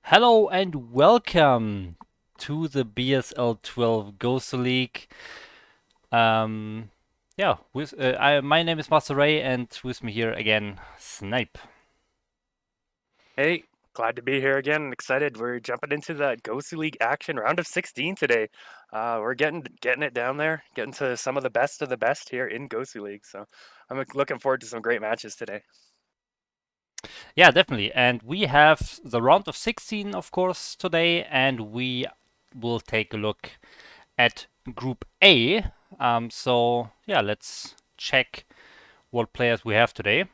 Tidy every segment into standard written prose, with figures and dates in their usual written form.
Hello and welcome to the BSL 12 GosuLeague. Um, my name is MasterReY, and with me here again, Snipe. Hey, glad to be here again. Excited. We're jumping into that GosuLeague action round of 16 today. We're getting it down there, getting to some of the best here in GosuLeague. So I'm looking forward to some great matches today. Yeah, definitely. And we have the round of 16, of course, today, and we will take a look at Group A. Let's check what players we have today.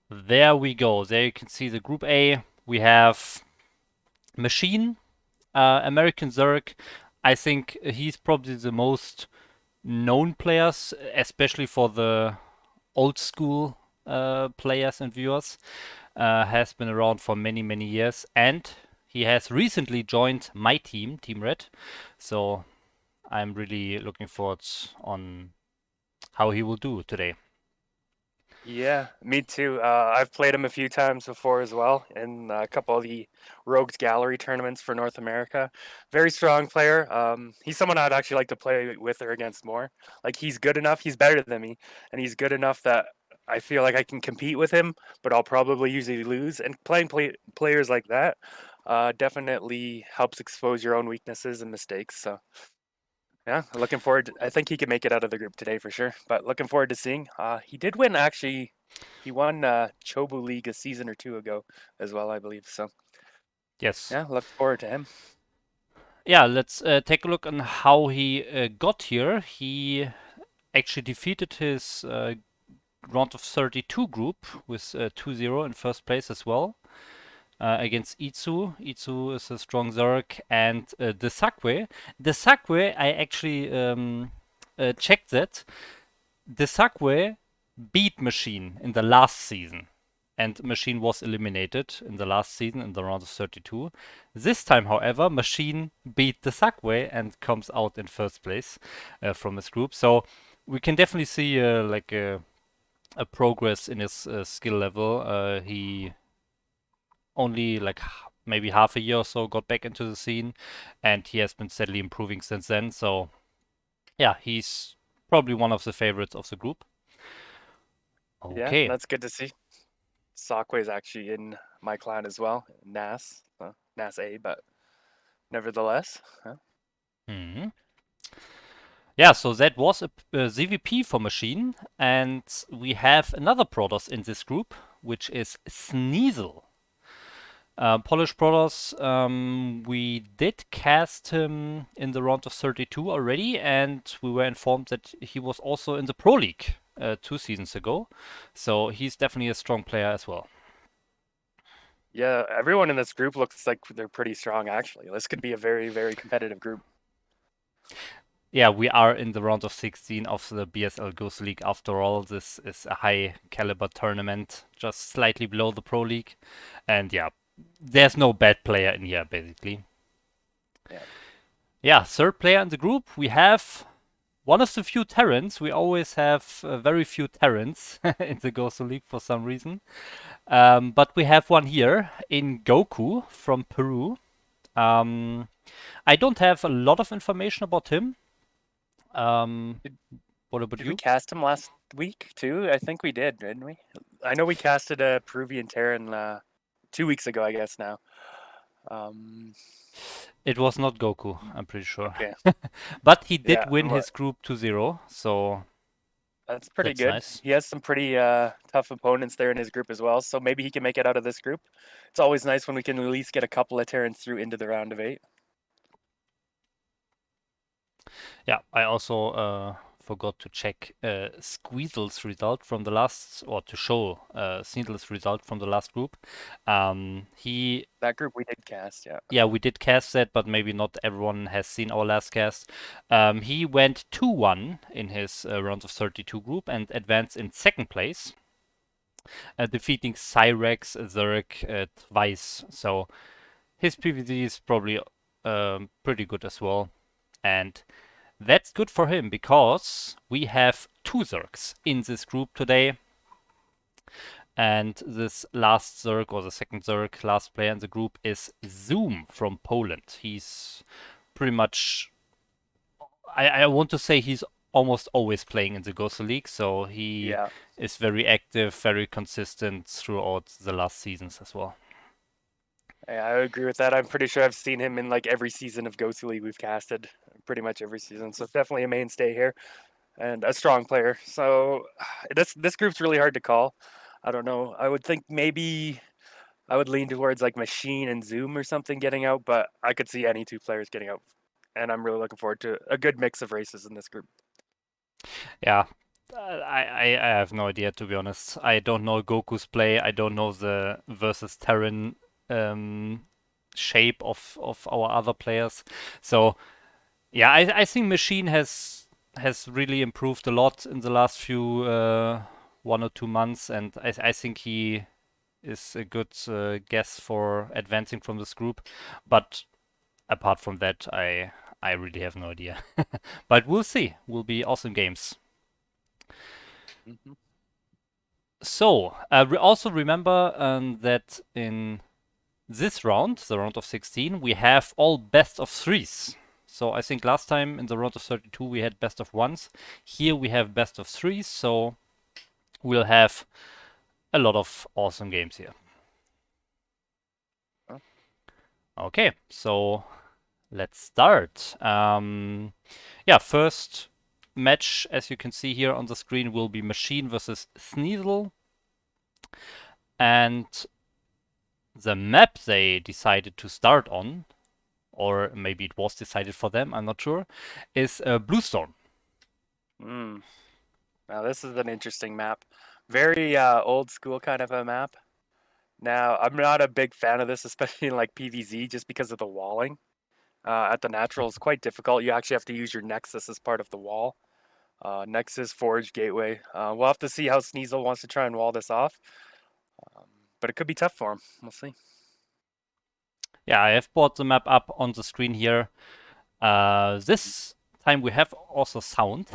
There we go. There you can see the Group A. We have Machine, American Zerg. I think he's probably the most known players, especially for the old school players and viewers. Has been around for many, many years, and he has recently joined my team, Team Red. So I'm really looking forward on how he will do today. Yeah, me too. I've played him a few times before as well in a couple of the Rogues Gallery tournaments for North America. Very strong player. He's someone I'd actually like to play with or against more. Like he's good enough, he's better than me, and he's good enough that I feel like I can compete with him, but I'll probably usually lose. And players like that definitely helps expose your own weaknesses and mistakes. So yeah, looking forward. I think he can make it out of the group today for sure. But looking forward to seeing. He did win actually. He won Chobu League a season or two ago as well, I believe. So Yes. yeah, look forward to him. Yeah, let's take a look on how he got here. He actually defeated his round of 32 group with 2-0 in first place as well. Against Itsu. Itsu is a strong Zerg, and the Sakwe. The Sakwe, I actually checked that. The Sakwe beat Machine in the last season, and Machine was eliminated in the last season in the round of 32. This time, however, Machine beat the Sakwe and comes out in first place from his group. So we can definitely see a progress in his skill level. He only maybe half a year or so got back into the scene, and he has been steadily improving since then. So yeah, he's probably one of the favorites of the group. Yeah, Okay. that's good to see. Sakwe is actually in my clan as well, Nas A, but nevertheless, huh? Hmm. Yeah, so that was a ZVP for Machine, and we have another Protoss in this group, which is Sneasel. Polish Protoss, we did cast him in the round of 32 already, and we were informed that he was also in the Pro League 2 seasons ago. So he's definitely a strong player as well. Yeah, everyone in this group looks like they're pretty strong actually. This could be a very, very competitive group. Yeah, we are in the round of 16 of the BSL GosuLeague. After all, this is a high caliber tournament, just slightly below the Pro League. And yeah, there's no bad player in here, basically. Yeah. Yeah, third player in the group, we have one of the few Terrans. We always have very few Terrans in the GosuLeague for some reason. But we have one here in Goku from Peru. Um, I don't have a lot of information about him. Um, Did, what about did we you? cast him last week too? I think we did, didn't we? I know we casted a Peruvian Terran 2 weeks ago, I guess now. Um, It was not Goku, I'm pretty sure. okay, But he did yeah, win his group 2-0, so that's pretty that's good. nice. He has some pretty tough opponents there in his group as well, so maybe he can make it out of this group. It's always nice when we can at least get a couple of Terrans through into the round of 8. Yeah, I also forgot to check Squeezle's result from the last, or to show Sneedle's result from the last group. He That group we did cast, yeah. Yeah, we did cast that, but maybe not everyone has seen our last cast. He went 2-1 in his round of 32 group and advanced in second place, defeating Cyrex, Zurich, twice. So his PvZ is probably pretty good as well. And that's good for him because we have two Zergs in this group today. And this last Zerg, or the second Zerg, last player in the group, is Zoom from Poland. He's pretty much, I want to say he's almost always playing in the GosuLeague, so he Yeah. is very active, very consistent throughout the last seasons as well. Yeah, I agree with that. I'm pretty sure I've seen him in like every season of GosuLeague we've casted, pretty much every season. So definitely a mainstay here and a strong player. So this group's really hard to call. I don't know. I would think maybe I would lean towards like Machine and Zoom or something getting out, but I could see any two players getting out. And I'm really looking forward to a good mix of races in this group. Yeah, I have no idea, to be honest. I don't know Goku's play. I don't know the versus Terran um, shape of our other players. So yeah, I think Machine has really improved a lot in the last few 1 or 2 months, and I think he is a good guess for advancing from this group. But apart from that, I really have no idea. But we'll see. Will be awesome games. Mm-hmm. So, also remember that in this round, the round of 16, we have all best of threes. So I think last time in the round of 32 we had best of ones. Here we have best of threes, so we'll have a lot of awesome games here. Okay, so let's start. Yeah, first match, as you can see here on the screen, will be Machine versus Sneasel. And the map they decided to start on, or maybe it was decided for them, I'm not sure, is Bluestone. Mm. Now this is an interesting map. Very old school kind of a map. Now I'm not a big fan of this, especially in like PVZ, just because of the walling. At the natural is quite difficult. You actually have to use your Nexus as part of the wall. Nexus, Forge, Gateway. We'll have to see how Sneasel wants to try and wall this off. Um, but it could be tough for him. We'll see. Yeah, I have brought the map up on the screen here. This time we have also sound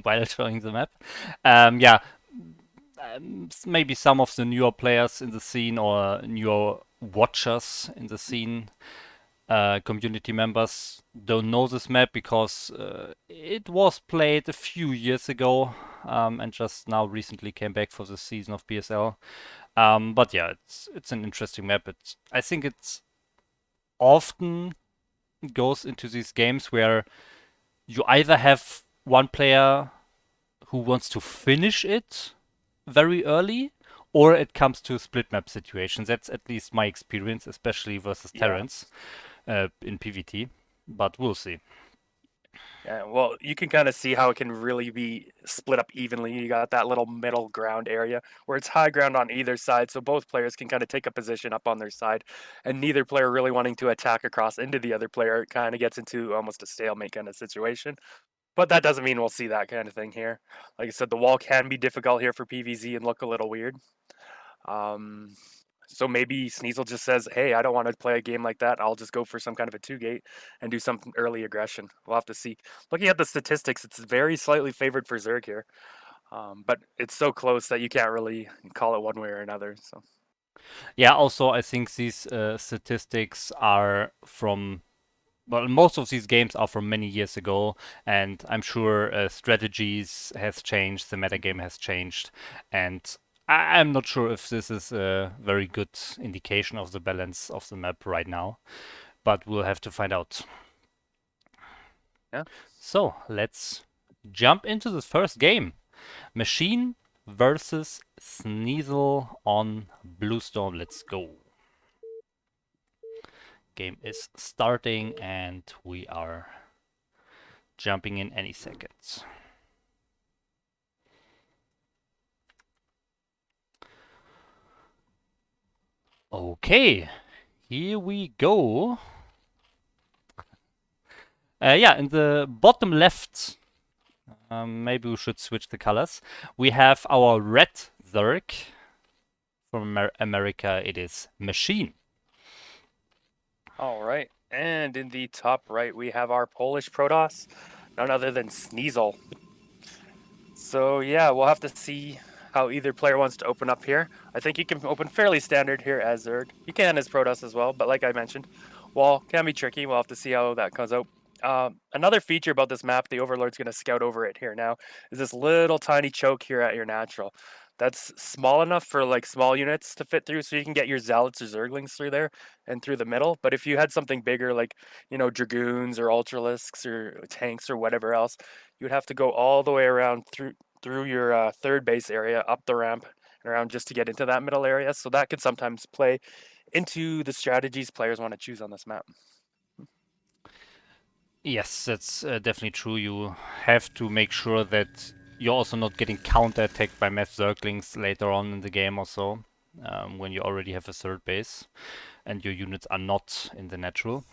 while showing the map. Yeah, maybe some of the newer players in the scene or newer watchers in the scene, community members, don't know this map because it was played a few years ago and just now recently came back for the season of BSL. But yeah, it's an interesting map. I think it's often goes into these games where you either have one player who wants to finish it very early, or it comes to split map situations. That's at least my experience, especially versus Yeah. Terrans in PvT. But we'll see. Yeah, well, you can kind of see how it can really be split up evenly. You got that little middle ground area where it's high ground on either side, so both players can kind of take a position up on their side, and neither player really wanting to attack across into the other player. It kind of gets into almost a stalemate kind of situation. But that doesn't mean we'll see that kind of thing here. Like I said, the wall can be difficult here for PVZ and look a little weird. Um, so maybe Sneasel just says, "Hey, I don't want to play a game like that. I'll just go for some kind of a two gate and do some early aggression." We'll have to see. Looking at the statistics, it's very slightly favored for Zerg here, but it's so close that you can't really call it one way or another. So Yeah, also, I think these statistics are from, well, most of these games are from many years ago, and I'm sure strategies has changed, the metagame has changed, and I'm not sure if this is a very good indication of the balance of the map right now, but we'll have to find out. yeah, So let's jump into the first game. Machine versus Sneasel on Bluestone. Let's go. Game is starting and we are jumping in any seconds. Okay, here we go. Yeah, in the bottom left, maybe we should switch the colors. We have our red Zerg. From America, it is Machine. all right. And in the top right, we have our Polish Protoss, none other than Sneasel. So yeah, we'll have to see how either player wants to open up here. I think you can open fairly standard here as Zerg. You can as Protoss as well, but like I mentioned, wall can be tricky. We'll have to see how that comes out. Another feature about this map, the Overlord's going to scout over it here now, is this little tiny choke here at your natural. That's small enough for like small units to fit through, so you can get your zealots or zerglings through there and through the middle. But if you had something bigger, like dragoons or ultralisks or tanks or whatever else, you would have to go all the way around through your third base area, up the ramp and around just to get into that middle area. So that could sometimes play into the strategies players want to choose on this map. Yes, that's definitely true. You have to make sure that you're also not getting counter-attacked by mass zerglings later on in the game or so, when you already have a third base and your units are not in the natural.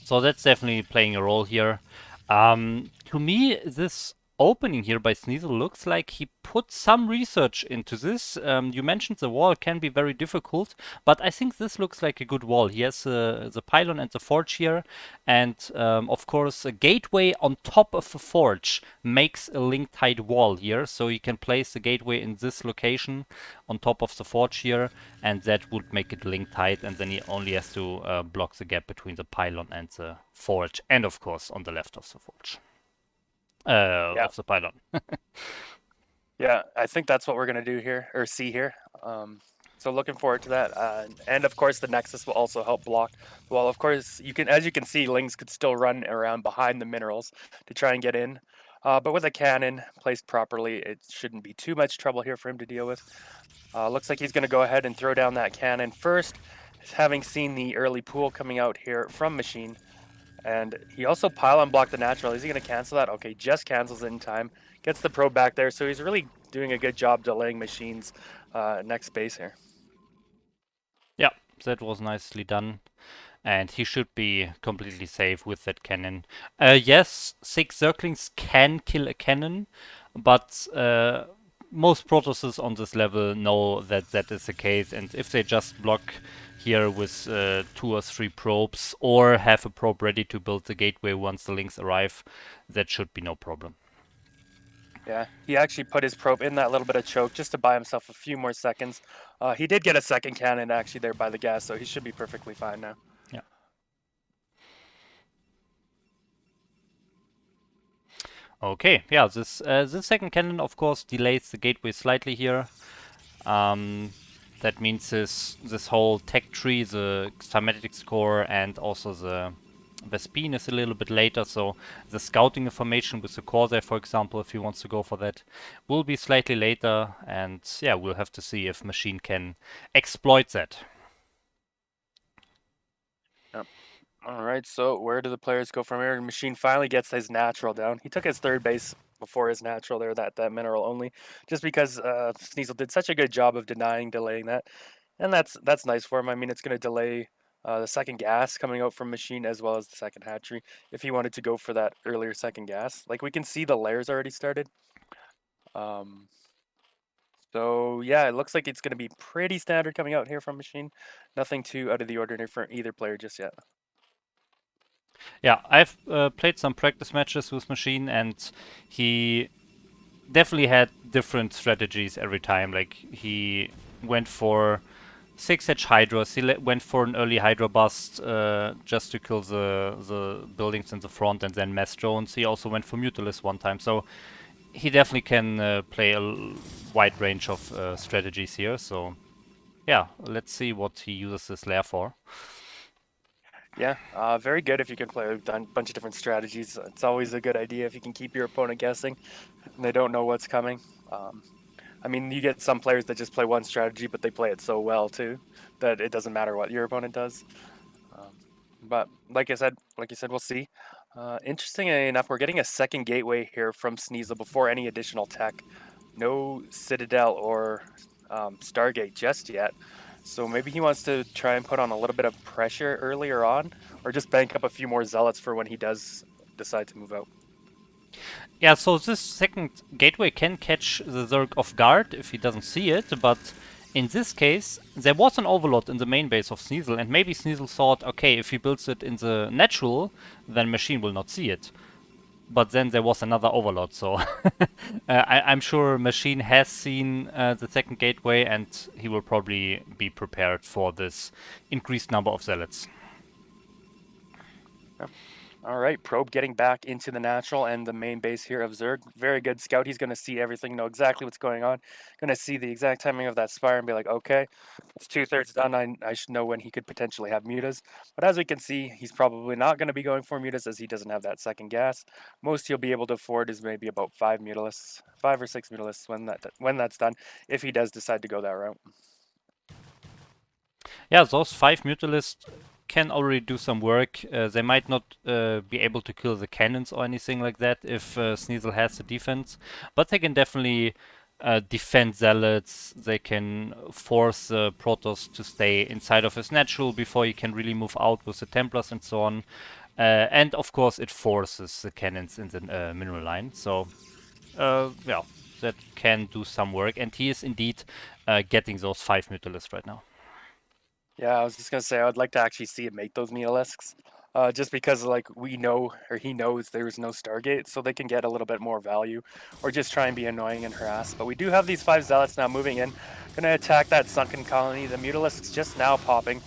So that's definitely playing a role here. To me, this opening here by Sneasel looks like he put some research into this. You mentioned the wall can be very difficult, but I think this looks like a good wall. He has the pylon and the forge here, and of course a gateway on top of the forge makes a link-tied wall here, so you can place the gateway in this location on top of the forge here, and that would make it link-tied, and then he only has to block the gap between the pylon and the forge, and of course on the left of the forge. Yeah, Of the pylon. yeah, I think that's what we're gonna do here or see here. So looking forward to that, and of course the Nexus will also help block. Well, of course as you can see, Lings could still run around behind the minerals to try and get in, but with a cannon placed properly, it shouldn't be too much trouble here for him to deal with. Looks like he's gonna go ahead and throw down that cannon first, having seen the early pool coming out here from Machine. And he also pylon blocked the natural. Is he going to cancel that? Okay, just cancels it in time. Gets the probe back there. So he's really doing a good job delaying Machine's next base here. Yeah, that was nicely done. And he should be completely safe with that cannon. Yes, 6 Zerglings can kill a cannon, but most Protosses on this level know that that is the case, and if they just block here with 2 or 3 probes, or have a probe ready to build the gateway once the links arrive, that should be no problem. Yeah, he actually put his probe in that little bit of choke just to buy himself a few more seconds. He did get a second cannon actually there by the gas, so he should be perfectly fine now. Yeah. Okay, yeah, this second cannon, of course, delays the gateway slightly here. That means this whole tech tree, the cymatics core, and also the Vespine is a little bit later, so the scouting information with the core there, for example, if he wants to go for that, will be slightly later, and yeah, we'll have to see if Machine can exploit that. Yep. All right, so where do the players go from here? Machine finally gets his natural down. He took his third base before his natural there, that mineral only, just because Sneasel did such a good job of delaying that. And that's nice for him. I mean, it's going to delay the second gas coming out from Machine as well as the second hatchery if he wanted to go for that earlier second gas. Like we can see the layers already started. So yeah, it looks like it's going to be pretty standard coming out here from Machine. Nothing too out of the ordinary for either player just yet. Yeah, I've played some practice matches with Machine, and he definitely had different strategies every time. Like, he went for 6-edge Hydras, he went for an early Hydra bust just to kill the buildings in the front and then mass drones. He also went for Mutalisk one time, so he definitely can play a wide range of strategies here. So yeah, let's see what he uses this lair for. Yeah, very good if you can play a bunch of different strategies. It's always a good idea if you can keep your opponent guessing and they don't know what's coming. I mean, you get some players that just play one strategy, but they play it so well too that it doesn't matter what your opponent does. But like you said, we'll see. Interestingly enough, we're getting a second gateway here from Sneasel before any additional tech. No Citadel or Stargate just yet. So maybe he wants to try and put on a little bit of pressure earlier on, or just bank up a few more zealots for when he does decide to move out. Yeah, so this second gateway can catch the Zerg off guard if he doesn't see it, but in this case, there was an overlord in the main base of Sneasel, and maybe Sneasel thought, okay, if he builds it in the natural, then Machine will not see it. but then there was another overload, so I'm sure Machine has seen the second gateway, and he will probably be prepared for this increased number of zealots. All right, Probe getting back into the natural and the main base here of Zerg. Very good scout. He's going to see everything, know exactly what's going on. Going to see the exact timing of that spire and be like, okay, it's 2/3 done. I should know when he could potentially have mutas. But as we can see, he's probably not going to be going for mutas as he doesn't have that second gas. Most he'll be able to afford is maybe about 5 or 6 mutalisks when that's done, if he does decide to go that route. Yeah, those 5 Mutalisks can already do some work. They might not be able to kill the cannons or anything like that if Sneasel has the defense, but they can definitely defend zealots. They can force the Protoss to stay inside of his natural before he can really move out with the Templars and so on. And of course, it forces the cannons in the mineral line. So, yeah, that can do some work. And he is indeed getting those 5 Mutalisks right now. Yeah, I was just gonna say I would like to actually see him make those Neolisks, just because like we know or he knows there is no Stargate, so they can get a little bit more value, or just try and be annoying and harass. But we do have these 5 Zealots now moving in, gonna attack that sunken colony. The Mutalisks just now popping.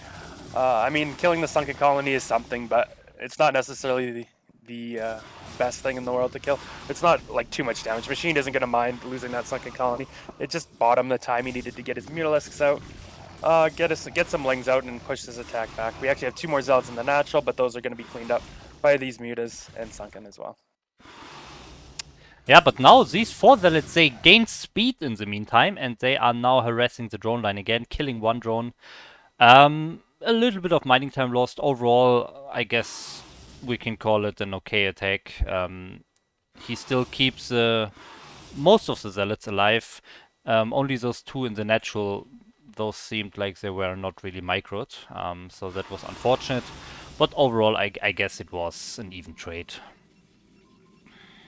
I mean, killing the sunken colony is something, but it's not necessarily the best thing in the world to kill. It's not like too much damage. Machine isn't gonna mind losing that sunken colony. It just bought him the time he needed to get his Mutalisks out. Get some lings out and push this attack back. We actually have 2 more zealots in the natural, but those are going to be cleaned up by these mutas and sunken as well. Yeah, but now these 4 zealots, they gain speed in the meantime, and they are now harassing the drone line again, killing 1 drone. A little bit of mining time lost. Overall, I guess we can call it an okay attack. He still keeps most of the zealots alive. Only those 2 in the natural, those seemed like they were not really microed. So that was unfortunate. But overall, I guess it was an even trade.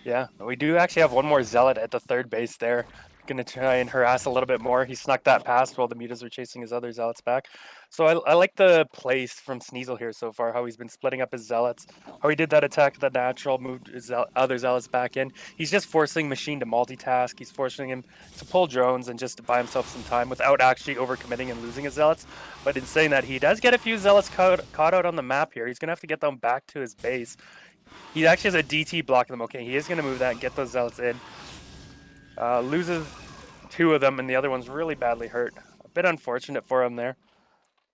Yeah, we do actually have 1 more zealot at the third base there. Gonna try and harass a little bit more. He snuck that past while the mutas were chasing his other zealots back. So I like the place from Sneasel here so far, how he's been splitting up his zealots, how he did that attack at the natural, moved his other zealots back in. He's just forcing Machine to multitask. He's forcing him to pull drones and just to buy himself some time without actually overcommitting and losing his zealots. But in saying that, he does get a few zealots caught out on the map here. He's gonna have to get them back to his base. He actually has a DT blocking them. Okay, he is going to move that and get those zealots in. Loses 2 of them, and the other one's really badly hurt. A bit unfortunate for him there.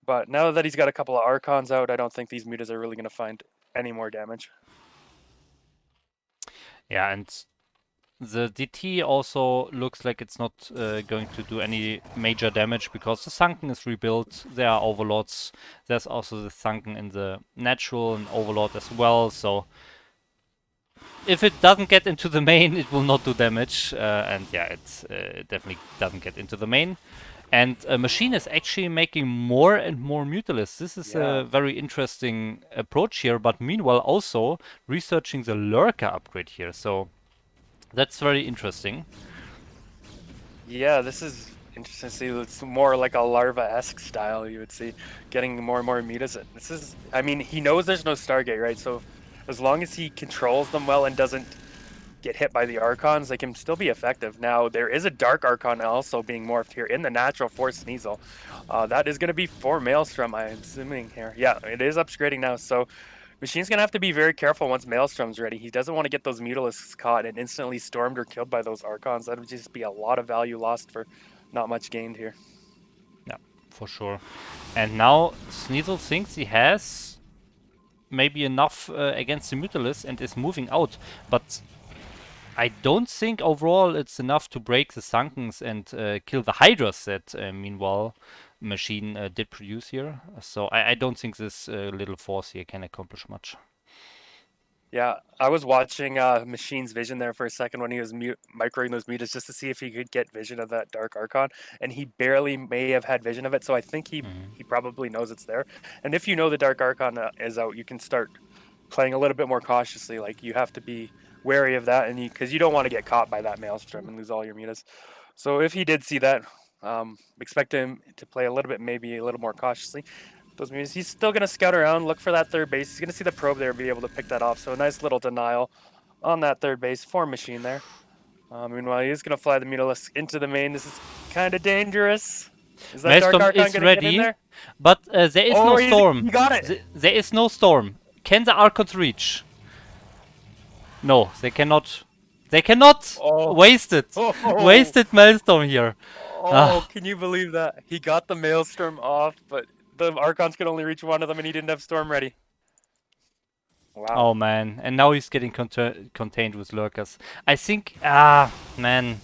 But now that he's got a couple of Archons out, I don't think these mutas are really going to find any more damage. Yeah, and the DT also looks like it's not going to do any major damage because the Sunken is rebuilt. There are overlords. There's also the Sunken in the natural and overlord as well. So if it doesn't get into the main, it will not do damage. And yeah, it definitely doesn't get into the main. And Machine is actually making more and more Mutalisks. This is a very interesting approach here, but meanwhile also researching the Lurker upgrade here. So that's very interesting. Yeah, this is interesting to see. It's more like a larva-esque style, you would see, getting more and more mutas. This is, I mean, he knows there's no Stargate, right? So as long as he controls them well and doesn't get hit by the Archons, they can still be effective. Now, there is a Dark Archon also being morphed here in the natural for Sneasel. That is going to be for Maelstrom, I'm assuming here. Yeah, it is upgrading now, so Machine's going to have to be very careful once Maelstrom's ready. He doesn't want to get those Mutalisks caught and instantly stormed or killed by those Archons. That would just be a lot of value lost for not much gained here. Yeah, for sure. And now Sneasel thinks he has maybe enough against the Mutalisks and is moving out, but I don't think overall it's enough to break the Sunkens and kill the Hydras that, meanwhile, Machine did produce here. So I don't think this little force here can accomplish much. Yeah, I was watching Machine's vision there for a second when he was microing those mutas just to see if he could get vision of that Dark Archon, and he barely may have had vision of it, so I think he probably knows it's there. And if you know the Dark Archon is out, you can start playing a little bit more cautiously. Like, you have to be wary of that, and because you don't want to get caught by that Maelstrom and lose all your mutas. So if he did see that, expect him to play a little bit, maybe a little more cautiously. Those mutas, he's still going to scout around, look for that third base. He's going to see the probe there and be able to pick that off. So a nice little denial on that third base for Machine there. Meanwhile, he is going to fly the Mutalisk into the main. This is kind of dangerous. Is that Dark Maelstrom Archon is going to get in ready, there? but there is no Oh, storm. he got it! There is no storm. Can the Archons reach? No, they cannot. They cannot! Oh. Wasted! Oh. Wasted Maelstrom here. Oh, can you believe that? He got the Maelstrom off, but the Archons could only reach one of them and he didn't have Storm ready. Wow. Oh man, and now he's getting contained with lurkers. I think, man.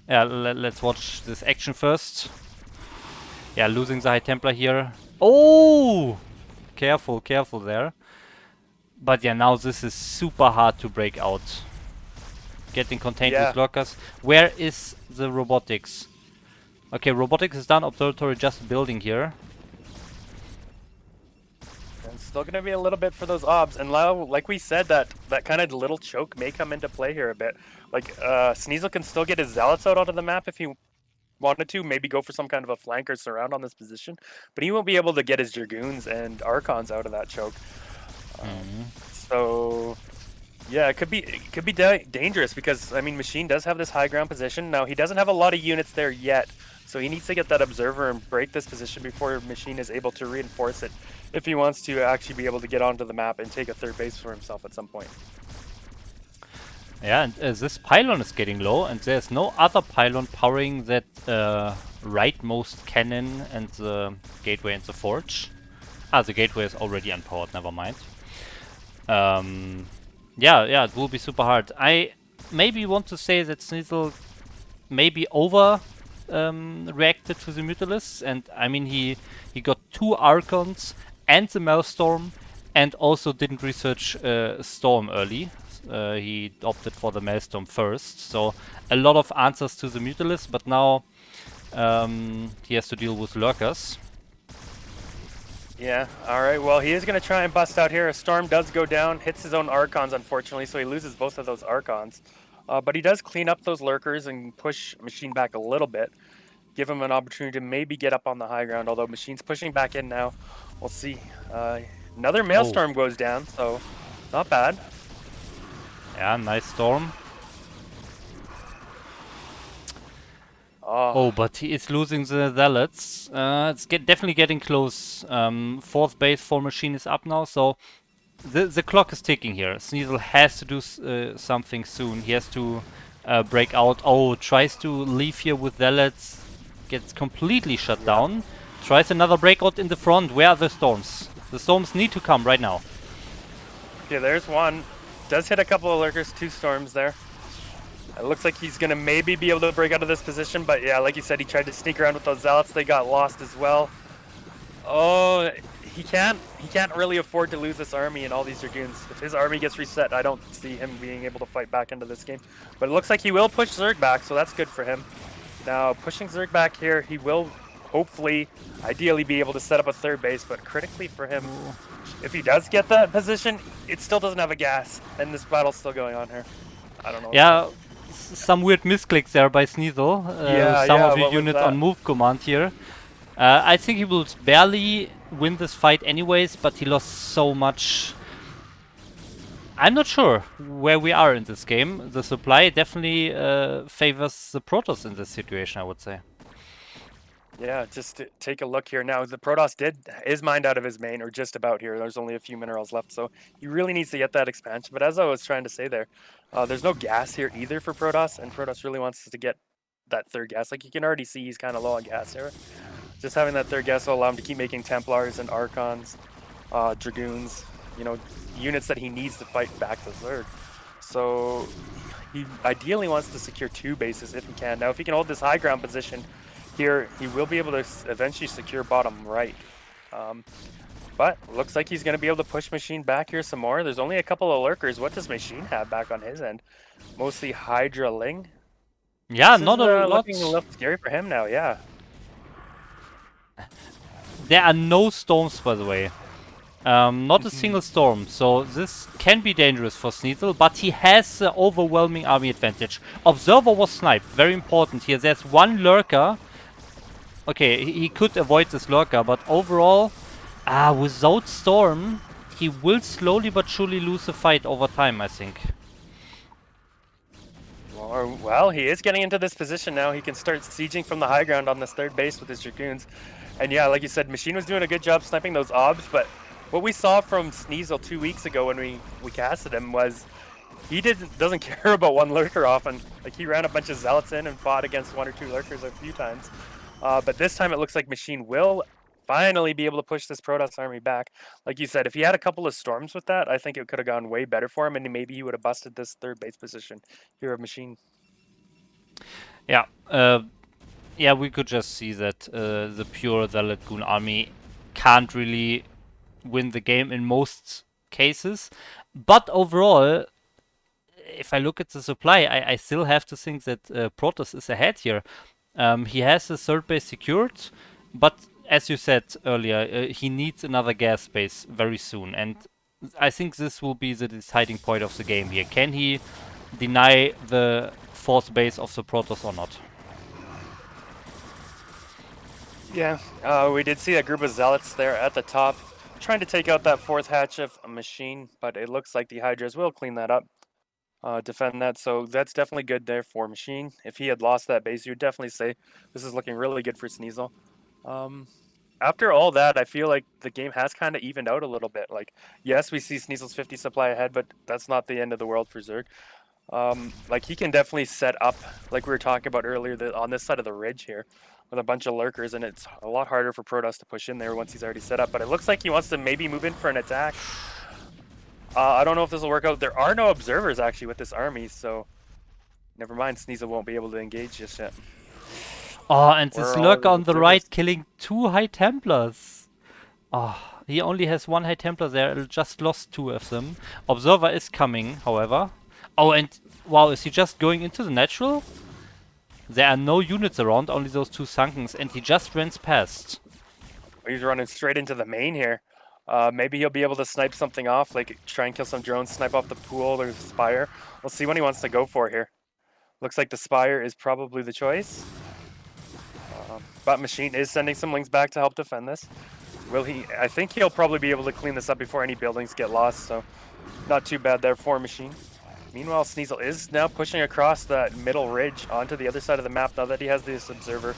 Yeah, let's watch this action first. Yeah, losing the High Templar here. Oh! Careful, careful there. But yeah, now this is super hard to break out. Getting contained with lurkers. Where is the robotics? Okay, robotics is done. Observatory just building here. And still going to be a little bit for those obs. And like we said, that kind of little choke may come into play here a bit. Like, Sneasel can still get his Zealots out onto the map if he wanted to. Maybe go for some kind of a flank or surround on this position. But he won't be able to get his Dragoons and Archons out of that choke. So... yeah, it could be dangerous because, I mean, Machine does have this high ground position. Now, he doesn't have a lot of units there yet, so he needs to get that Observer and break this position before Machine is able to reinforce it if he wants to actually be able to get onto the map and take a third base for himself at some point. Yeah, and this pylon is getting low, and there's no other pylon powering that rightmost cannon and the gateway and the forge. The gateway is already unpowered, never mind. Yeah, it will be super hard. I maybe want to say that Sneasel maybe over reacted to the Mutalisks, and I mean he got 2 Archons and the Maelstrom, and also didn't research Storm early. He opted for the Maelstrom first, so a lot of answers to the Mutalisks, but now he has to deal with lurkers. Yeah, alright, well, he is going to try and bust out here. A Storm does go down, hits his own Archons, unfortunately, so he loses both of those Archons. But he does clean up those lurkers and push Machine back a little bit. Give him an opportunity to maybe get up on the high ground, although Machine's pushing back in now. We'll see. Another Maelstrom goes down, so not bad. Yeah, nice Storm. Oh, but he is losing the Zealots. It's definitely getting close. 4th base for Machine is up now, so the clock is ticking here. Sneasel has to do something soon. He has to break out. Oh, tries to leave here with Zealots. Gets completely shut down. Tries another breakout in the front. Where are the Storms? The Storms need to come right now. Okay, there's one. Does hit a couple of lurkers, 2 Storms there. It looks like he's going to maybe be able to break out of this position, but yeah, like you said, he tried to sneak around with those Zealots. They got lost as well. Oh, he can't really afford to lose this army and all these Dragoons. If his army gets reset, I don't see him being able to fight back into this game. But it looks like he will push Zerg back, so that's good for him. Now, pushing Zerg back here, he will hopefully, ideally be able to set up a third base, but critically for him, if he does get that position, it still doesn't have a gas, and this battle's still going on here. I don't know. Yeah, some weird misclicks there by Sneasel. Some of his units on move command here. I think he will barely win this fight anyways, but he lost so much. I'm not sure where we are in this game. The supply definitely favors the Protoss in this situation, I would say. Yeah, just to take a look here now. The Protoss is mined out of his main, or just about here. There's only a few minerals left, so he really needs to get that expansion. But as I was trying to say there, there's no gas here either for Protoss, and Protoss really wants to get that third gas. Like, you can already see he's kind of low on gas here. Just having that third gas will allow him to keep making Templars and Archons, Dragoons, you know, units that he needs to fight back the Zerg. So he ideally wants to secure 2 bases if he can. Now, if he can hold this high ground position here, he will be able to eventually secure bottom right. But looks like he's going to be able to push Machine back here some more. There's only a couple of lurkers. What does Machine have back on his end? Mostly Hydra Ling. Yeah, this not is, a lot. Looking a little scary for him now, yeah. There are no storms, by the way. Not a single storm, so this can be dangerous for Sneasel, but he has the overwhelming army advantage. Observer was sniped, very important here. There's one lurker. Okay, he could avoid this lurker, but overall, without storm, he will slowly but surely lose the fight over time, I think. Or, well, he is getting into this position now. He can start sieging from the high ground on this third base with his Dragoons. And yeah, like you said, Machine was doing a good job sniping those obs, but what we saw from Sneasel 2 weeks ago when we casted him was he doesn't care about one lurker often. Like, he ran a bunch of zealots in and fought against 1 or 2 lurkers a few times. But this time it looks like Machine will finally be able to push this Protoss army back. Like you said, if he had a couple of storms with that, I think it could have gone way better for him, and maybe he would have busted this third base position here of Machine. Yeah, yeah, we could just see that the pure Zealot Goon army can't really win the game in most cases. But overall, if I look at the supply, I still have to think that Protoss is ahead here. He has the third base secured, but as you said earlier, he needs another gas base very soon. And I think this will be the deciding point of the game here. Can he deny the fourth base of the Protoss or not? Yeah, we did see a group of zealots there at the top, trying to take out that fourth hatch of a Machine, but it looks like the Hydras will clean that up, defend that. So that's definitely good there for Machine. If he had lost that base, you would definitely say this is looking really good for Sneasel. After all that, I feel like the game has kind of evened out a little bit. Like, yes, we see Sneasel's 50 supply ahead, but that's not the end of the world for Zerg. Like, he can definitely set up, like we were talking about earlier, on this side of the ridge here with a bunch of lurkers, and it's a lot harder for Protoss to push in there once he's already set up. But it looks like he wants to maybe move in for an attack. I don't know if this will work out. There are no observers actually with this army, so never mind. Sneasel won't be able to engage just yet. Oh, and this lurker on the observers? right killing 2 High Templars. Oh, he only has 1 High Templar there, just lost 2 of them. Observer is coming, however. Oh, and wow, is he just going into the natural? There are no units around, only those 2 Sunkens, and he just runs past. He's running straight into the main here. Maybe he'll be able to snipe something off, like try and kill some drones, snipe off the pool or the Spire. We'll see what he wants to go for here. Looks like the Spire is probably the choice. But Machine is sending some wings back to help defend this. Will he? I think he'll probably be able to clean this up before any buildings get lost, so not too bad there for Machine. Meanwhile, Sneasel is now pushing across that middle ridge onto the other side of the map now that he has this observer.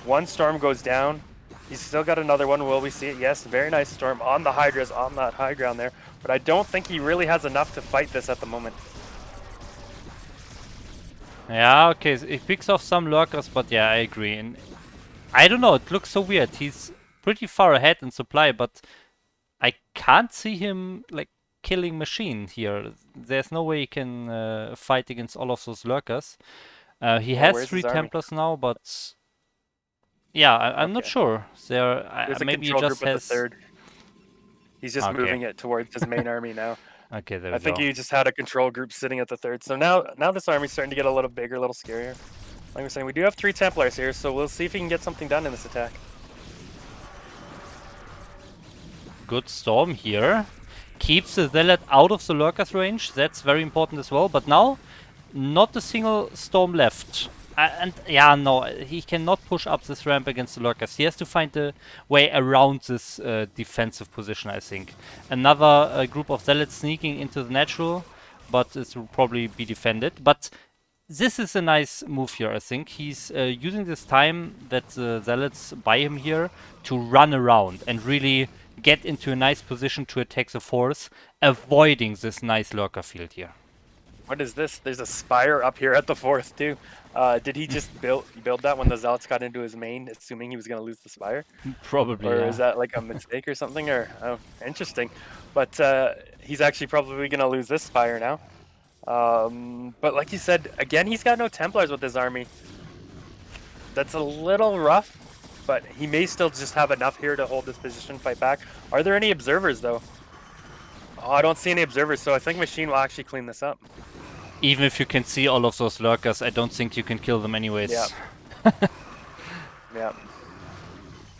One storm goes down. He's still got another one. Will we see it? Yes, very nice storm on the Hydras on that high ground there. But I don't think he really has enough to fight this at the moment. Yeah, okay, he picks off some lurkers, but yeah, I agree. And I don't know, it looks so weird. He's pretty far ahead in supply, but I can't see him like killing Machine here. There's no way he can fight against all of those lurkers. He has 3 Templars now, but yeah, I'm not sure. There's a maybe control he just group has. At the third. He's just moving it towards his main army now. Okay, there we go. I think he just had a control group sitting at the third. So now this army's starting to get a little bigger, a little scarier. Like we're saying, we do have 3 Templars here, so we'll see if he can get something done in this attack. Good storm here. Keeps the Zealot out of the lurkers range. That's very important as well. But now, not a single storm left. And yeah, no, he cannot push up this ramp against the lurkers. He has to find a way around this defensive position, I think. Another group of Zealots sneaking into the natural, but it will probably be defended. But this is a nice move here, I think. He's using this time that the Zealots buy him here to run around and really get into a nice position to attack the force, avoiding this nice lurker field here. What is this? There's a Spire up here at the fourth too. Did he just build that when the Zealots got into his main, assuming he was going to lose the Spire? Probably, Or yeah. is that like a mistake or something? Or interesting. But he's actually probably going to lose this Spire now. But like you said, again, he's got no Templars with his army. That's a little rough, but he may still just have enough here to hold this position, fight back. Are there any observers though? Oh, I don't see any observers, so I think Machine will actually clean this up. Even if you can see all of those lurkers, I don't think you can kill them anyways. Yeah. Yeah.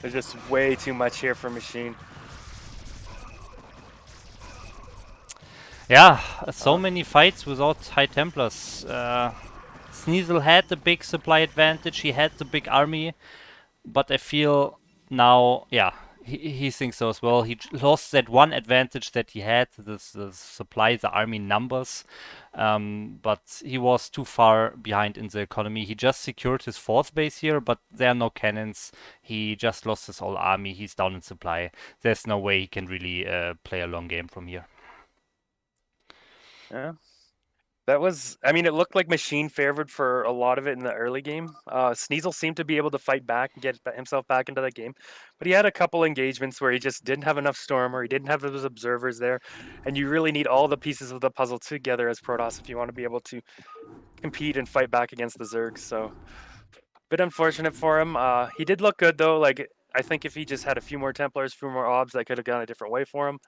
There's just way too much here for Machine. Yeah, so many fights without High Templars. Sneasel had the big supply advantage, he had the big army, but I feel now, yeah, He thinks so as well. He lost that one advantage that he had, this the supply, the army numbers, but he was too far behind in the economy. He just secured his fourth base here, but there are no cannons. He just lost his whole army. He's down in supply. There's no way he can really play a long game from here. Yeah. That was, I mean, it looked like Machine favored for a lot of it in the early game. Sneasel seemed to be able to fight back and get himself back into that game, but he had a couple engagements where he just didn't have enough storm or he didn't have those observers there, and you really need all the pieces of the puzzle together as Protoss if you want to be able to compete and fight back against the Zergs. So, bit unfortunate for him. He did look good though. Like I think if he just had a few more Templars, a few more Obs, that could have gone a different way for him.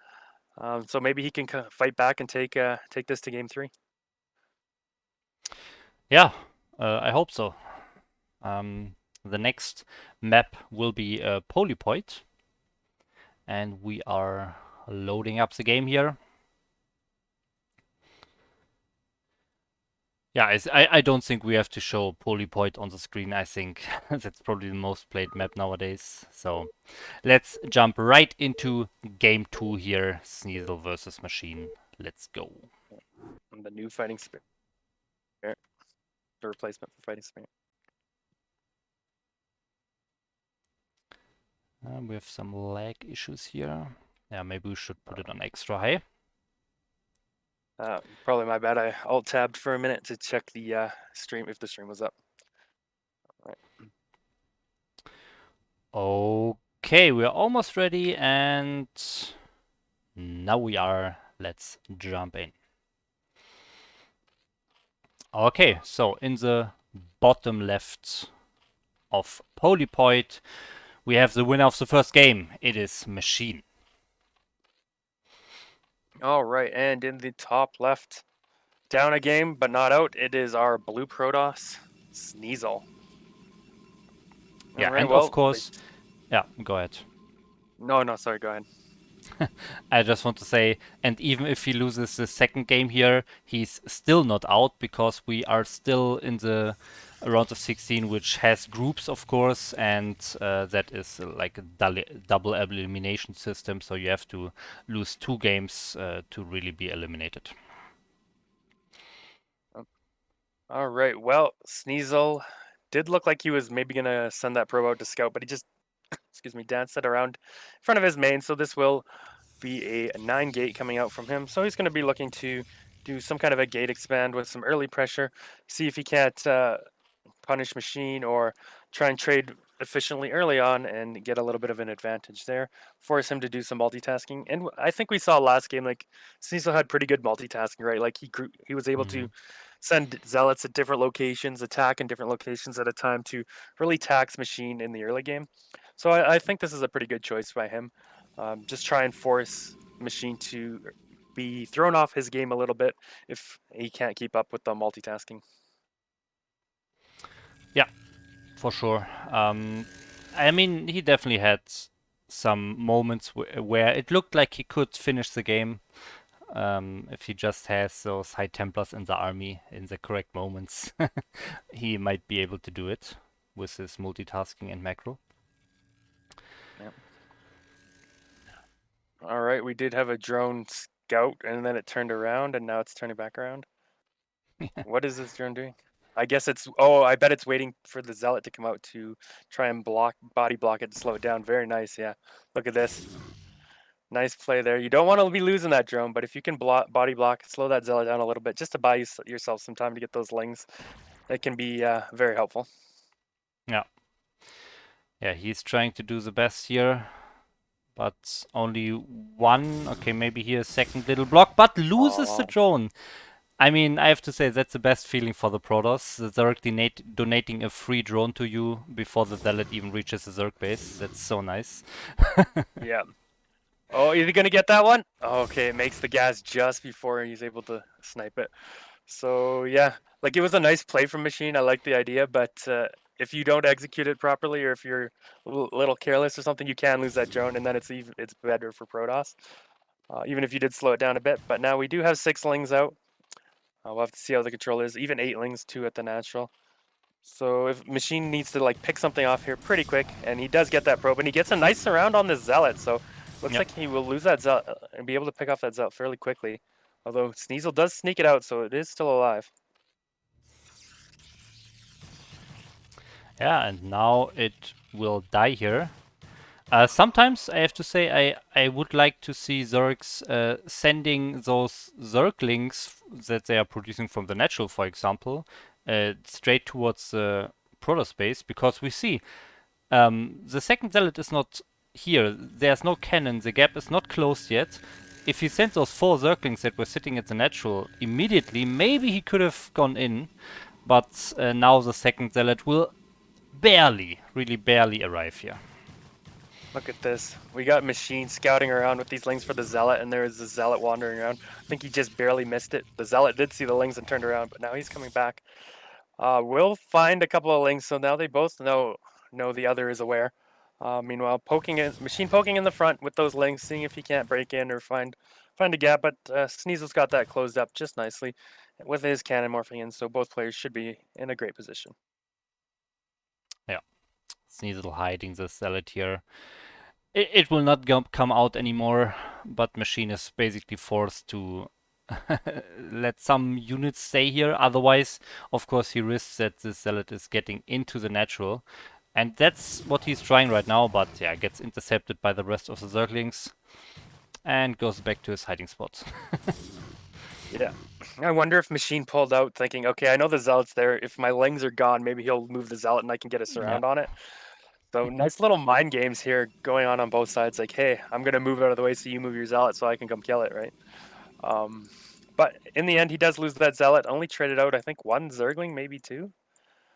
So maybe he can fight back and take this to game 3. Yeah, I hope so. The next map will be Polypoid, and we are loading up the game here. Yeah, I don't think we have to show Polypoid on the screen. I think that's probably the most played map nowadays. So let's jump right into game 2 here, Sneasel versus Machine. Let's go. And the new Fighting Spirit. The replacement for Fighting Spirit. We have some lag issues here. Yeah, maybe we should put it on extra high. Probably my bad. I alt-tabbed for a minute to check the stream, if the stream was up. All right. Okay, we're almost ready, and now we are. Let's jump in. Okay, so in the bottom left of Polypoid, we have the winner of the first game. It is Machine. All right, and in the top left, down a game but not out, it is our blue Protoss, Sneasel. Yeah, All right, and well, of course, yeah, go ahead. no, sorry, go ahead. I just want to say, and even if he loses the second game here, he's still not out because we are still in the round of 16, which has groups, of course, and that is like a double elimination system. So you have to lose 2 games to really be eliminated. All right, well, Sneasel did look like he was maybe gonna send that probe out to scout, but he just, excuse me, danced it around in front of his main. So this will be a 9 gate coming out from him. So he's going to be looking to do some kind of a gate expand with some early pressure, see if he can't punish Machine or try and trade efficiently early on and get a little bit of an advantage there, force him to do some multitasking. And I think we saw last game, like Sneasel had pretty good multitasking, right? Like he was able to send zealots at different locations, attack in different locations at a time to really tax Machine in the early game. So I think this is a pretty good choice by him. Just try and force Machine to be thrown off his game a little bit if he can't keep up with the multitasking. Yeah, for sure. I mean, he definitely had some moments where it looked like he could finish the game if he just has those high Templars in the army in the correct moments. He might be able to do it with his multitasking and macro. Yep. All right, we did have a drone scout, and then it turned around, and now it's turning back around. What is this drone doing? I guess it's. Oh, I bet it's waiting for the zealot to come out to try and body block it, to slow it down. Very nice. Yeah, look at this. Nice play there. You don't want to be losing that drone, but if you can body block, slow that zealot down a little bit, just to buy yourself some time to get those lings, it can be very helpful. Yeah. Yeah, he's trying to do the best here, but only one. Okay, maybe here a second little block, but loses the drone. I mean, I have to say that's the best feeling for the Protoss. The Zerg donating a free drone to you before the Zealot even reaches the Zerg base. That's so nice. Yeah. Oh, is he gonna get that one? Okay, it makes the gas just before he's able to snipe it. So yeah, like it was a nice play from Machine. I like the idea, but if you don't execute it properly, or if you're a little careless or something, you can lose that drone, and then it's better for Protoss. Even if you did slow it down a bit. But now we do have 6 lings out. We'll have to see how the control is. Even 8 lings, 2 at the natural. So if Machine needs to like pick something off here pretty quick, and he does get that probe, and he gets a nice surround on this Zealot, so looks Yep. like he will lose that Zealot and be able to pick off that Zealot fairly quickly. Although Sneasel does sneak it out, so it is still alive. Yeah, and now it will die here. Sometimes I have to say I would like to see Zergs sending those Zerglings that they are producing from the natural, for example, straight towards the proto space, because we see the second zealot is not here. There's no cannon. The gap is not closed yet. If he sent those 4 Zerglings that were sitting at the natural immediately, maybe he could have gone in. But now the second zealot will barely, really barely arrive here. Look at this. We got Machine scouting around with these lings for the Zealot, and there is the Zealot wandering around. I think he just barely missed it. The Zealot did see the lings and turned around, but now he's coming back. We'll find a couple of lings, so now they both know the other is aware. Meanwhile, Machine poking in the front with those lings, seeing if he can't break in or find a gap, but Sneasel's got that closed up just nicely with his cannon morphing in, so both players should be in a great position. Yeah, Sneasel hiding the zealot here. It will not come out anymore, but Machine is basically forced to let some units stay here. Otherwise, of course, he risks that the zealot is getting into the natural. And that's what he's trying right now, but yeah, gets intercepted by the rest of the Zerglings and goes back to his hiding spot. Yeah. I wonder if Machine pulled out thinking, okay, I know the Zealot's there. If my lings are gone, maybe he'll move the Zealot and I can get a Yeah. surround on it. So nice little mind games here going on both sides. Like, hey, I'm gonna move out of the way so you move your Zealot so I can come kill it, right? Um, but in the end, he does lose that Zealot. Only traded out, I think, 1 Zergling, maybe 2.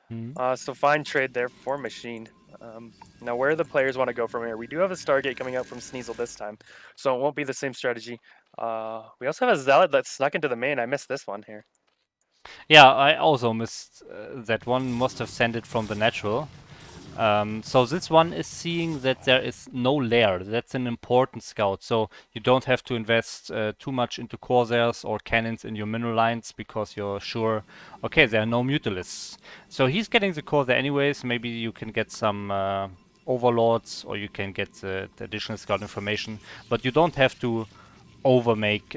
Hmm. So fine trade there for Machine. Now, where the players want to go from here? We do have a Stargate coming out from Sneasel this time, so it won't be the same strategy. We also have a Zealot that snuck into the main. I missed this one here. Yeah, I also missed that one. Must have sent it from the natural. So this one is seeing that there is no lair. That's an important scout. So you don't have to invest too much into Corsairs or cannons in your mineral lines because you're sure, okay, there are no Mutalisks. So he's getting the Corsair anyways. Maybe you can get some Overlords or you can get the additional scout information. But you don't have to overmake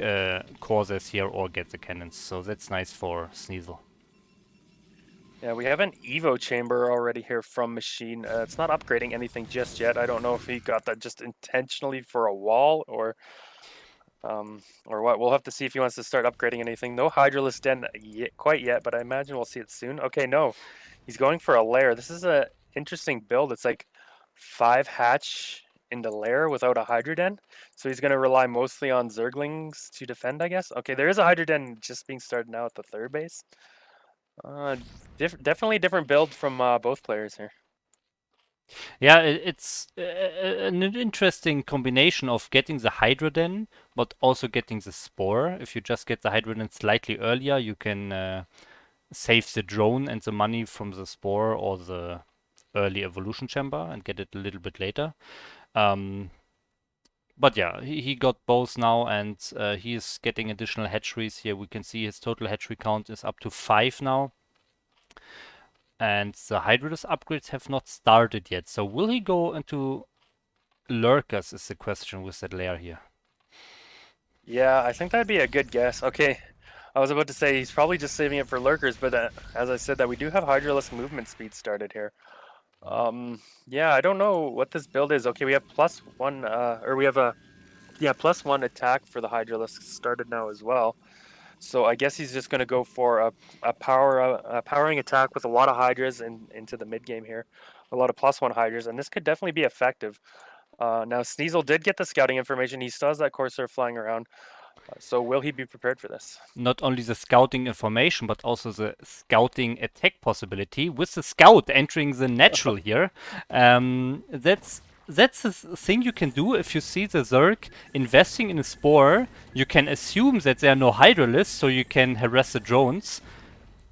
Corsairs here or get the cannons. So that's nice for Sneasel. Yeah, we have an Evo chamber already here from Machine. It's not upgrading anything just yet. I don't know if he got that just intentionally for a wall or what. We'll have to see if he wants to start upgrading anything. No Hydralisk Den quite yet, but I imagine we'll see it soon. Okay, no, he's going for a lair. This is a interesting build. It's like 5 hatch into lair without a Hydra Den. So he's going to rely mostly on Zerglings to defend, I guess. Okay, there is a Hydra Den just being started now at the 3rd base. Definitely different build from both players here. Yeah, it's an interesting combination of getting the Hydroden, but also getting the Spore. If you just get the Hydroden slightly earlier, you can save the drone and the money from the Spore or the early evolution chamber and get it a little bit later. But yeah, he got both now, and he is getting additional hatcheries here. We can see his total hatchery count is up to 5 now. And the Hydrodus upgrades have not started yet. So will he go into Lurkers is the question with that layer here. Yeah, I think that'd be a good guess. Okay, I was about to say he's probably just saving it for lurkers, but as I said, that we do have Hydralisk movement speed started here. Yeah, I don't know what this build is. Okay, we have +1, or we have a +1 attack for the Hydralisk started now as well. So I guess he's just going to go for a powering attack with a lot of Hydras into the mid game here, a lot of +1 Hydras, and this could definitely be effective. Now Sneasel did get the scouting information. He still has that Corsair flying around. So will he be prepared for this? Not only the scouting information, but also the scouting attack possibility with the scout entering the natural here. That's the thing you can do if you see the Zerg investing in a Spore. You can assume that there are no Hydralisks, so you can harass the drones.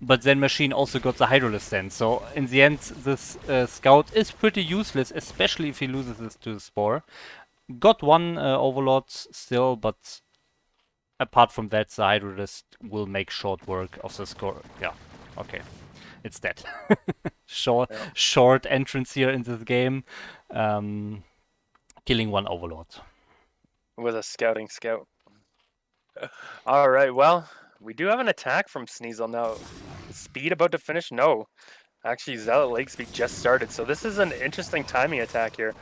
But then Machine also got the Hydralisk then. So in the end, this scout is pretty useless, especially if he loses this to the Spore. Got one Overlord still, but apart from that, the Hydralisk will make short work of the score. Yeah, okay. it's dead. short, Yeah. short entrance here in this game, killing one Overlord. With a scouting scout. All right, well, we do have an attack from Sneasel now. Speed about to finish? No. Actually, Zealot Lake Speed just started, so this is an interesting timing attack here.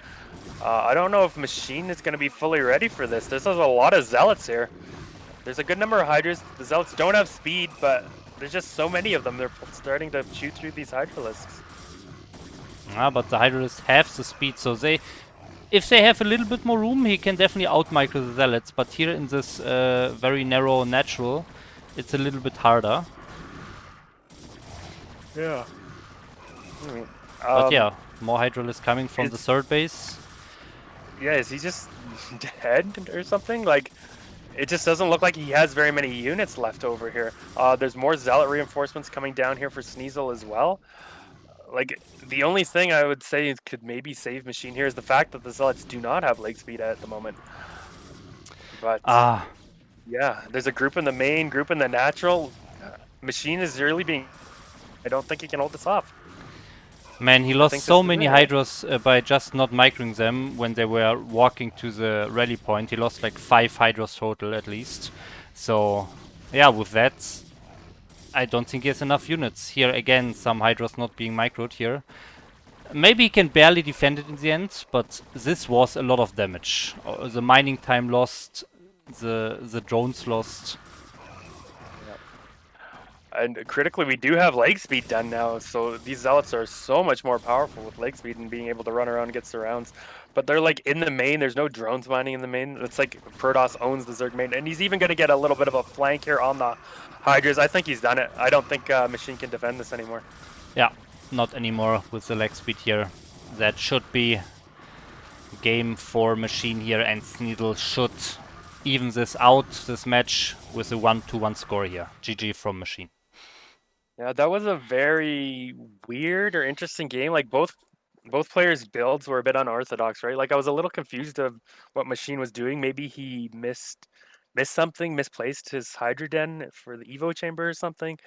I don't know if Machine is going to be fully ready for this. There's a lot of Zealots here. There's a good number of Hydras. The Zealots don't have speed, but there's just so many of them. They're starting to chew through these Hydralisks. But the Hydralists have the speed, so if they have a little bit more room, he can definitely out-micro the Zealots. But here in this very narrow natural, it's a little bit harder. Yeah. But yeah, more Hydralists coming from the third base. Yeah, is he just dead or something? Like, it just doesn't look like he has very many units left over here. There's more Zealot reinforcements coming down here for Sneasel as well. Like, the only thing I would say could maybe save Machine here is the fact that the Zealots do not have leg speed at the moment. But, yeah, there's a group in the main, group in the natural. Machine is really being... I don't think he can hold this off. Man, he lost so many Hydras by just not microing them when they were walking to the rally point. He lost like 5 Hydras total at least. So, yeah, with that, I don't think he has enough units. Here again, some Hydras not being microed here. Maybe he can barely defend it in the end, but this was a lot of damage. The mining time lost, the drones lost. And critically, we do have leg speed done now, so these Zealots are so much more powerful with leg speed and being able to run around and get surrounds. But they're like in the main, there's no drones mining in the main. It's like Protoss owns the Zerg main, and he's even going to get a little bit of a flank here on the Hydras. I think he's done it. I don't think Machine can defend this anymore. Yeah, not anymore with the leg speed here. That should be game for Machine here, and Sneasel should even this out, this match, with a 1-1 score here. GG from Machine. Yeah, that was a very weird or interesting game. Like both players' builds were a bit unorthodox, right? Like I was a little confused of what Machine was doing. Maybe he missed something, misplaced his Hydra Den for the Evo chamber or something.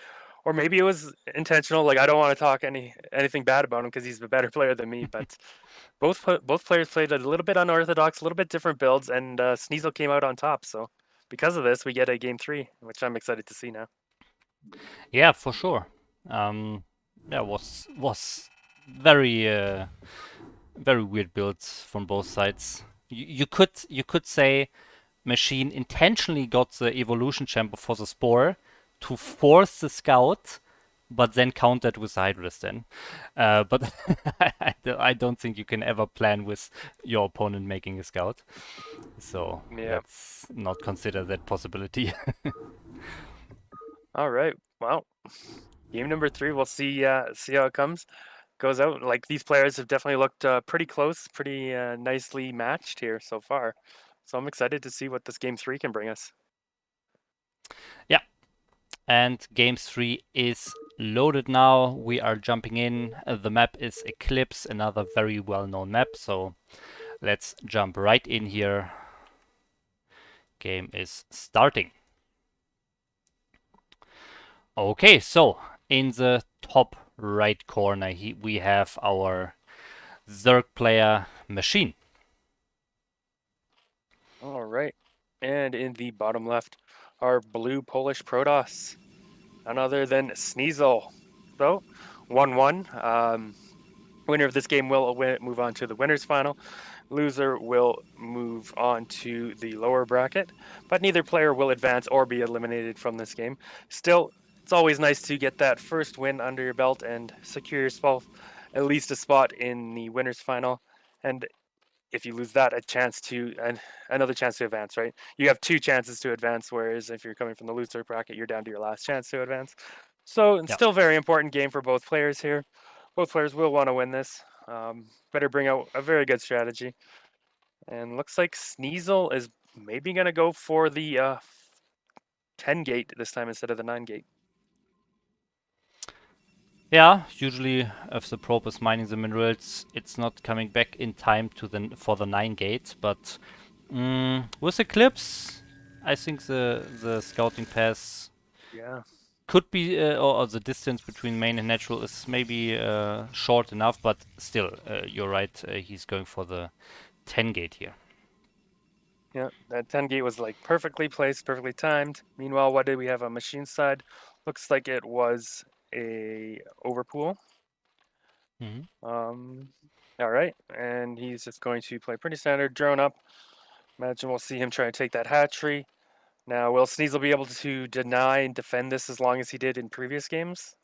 Or maybe it was intentional. Like I don't want to talk anything bad about him because he's a better player than me. But both players played a little bit unorthodox, a little bit different builds, and Sneasel came out on top. So because of this, we get a game 3, which I'm excited to see now. Yeah, for sure. Yeah, was very very weird builds from both sides. You could say Machine intentionally got the evolution chamber for the spore to force the scout, but then countered with the Hydras then. But I don't think you can ever plan with your opponent making a scout. So let's not consider that possibility. All right. Well, game number 3. We'll see how it goes out. Like these players have definitely looked pretty close, pretty nicely matched here so far. So I'm excited to see what this game 3 can bring us. Yeah. And game 3 is loaded now. We are jumping in. The map is Eclipse, another very well-known map. So let's jump right in here. Game is starting. Okay, so in the top right corner we have our Zerg player Machine. All right. And in the bottom left, our blue Polish Protoss, none other than Sneasel. So 1-1. Winner of this game will move on to the winners final. Loser will move on to the lower bracket, but neither player will advance or be eliminated from this game. Still, it's always nice to get that first win under your belt and secure yourself at least a spot in the winners final. And if you lose that, another chance to advance, right? You have 2 chances to advance, whereas if you're coming from the loser bracket, you're down to your last chance to advance. So it's still a very important game for both players here. Both players will want to win this. Better bring out a very good strategy. And looks like Sneasel is maybe going to go for the 10 gate this time instead of the 9 gate. Yeah, usually if the probe is mining the minerals, it's not coming back in time for the 9 gate. But with Eclipse, I think the scouting pass could be, or the distance between main and natural is maybe short enough, but still, you're right. He's going for the 10 gate here. Yeah, that 10 gate was like perfectly placed, perfectly timed. Meanwhile, what did we have on machine side? Looks like it was a overpool. Mhm. All right, and he's just going to play pretty standard drone up. Imagine we'll see him try to take that hatchery. Now, will Sneasel be able to deny and defend this as long as he did in previous games?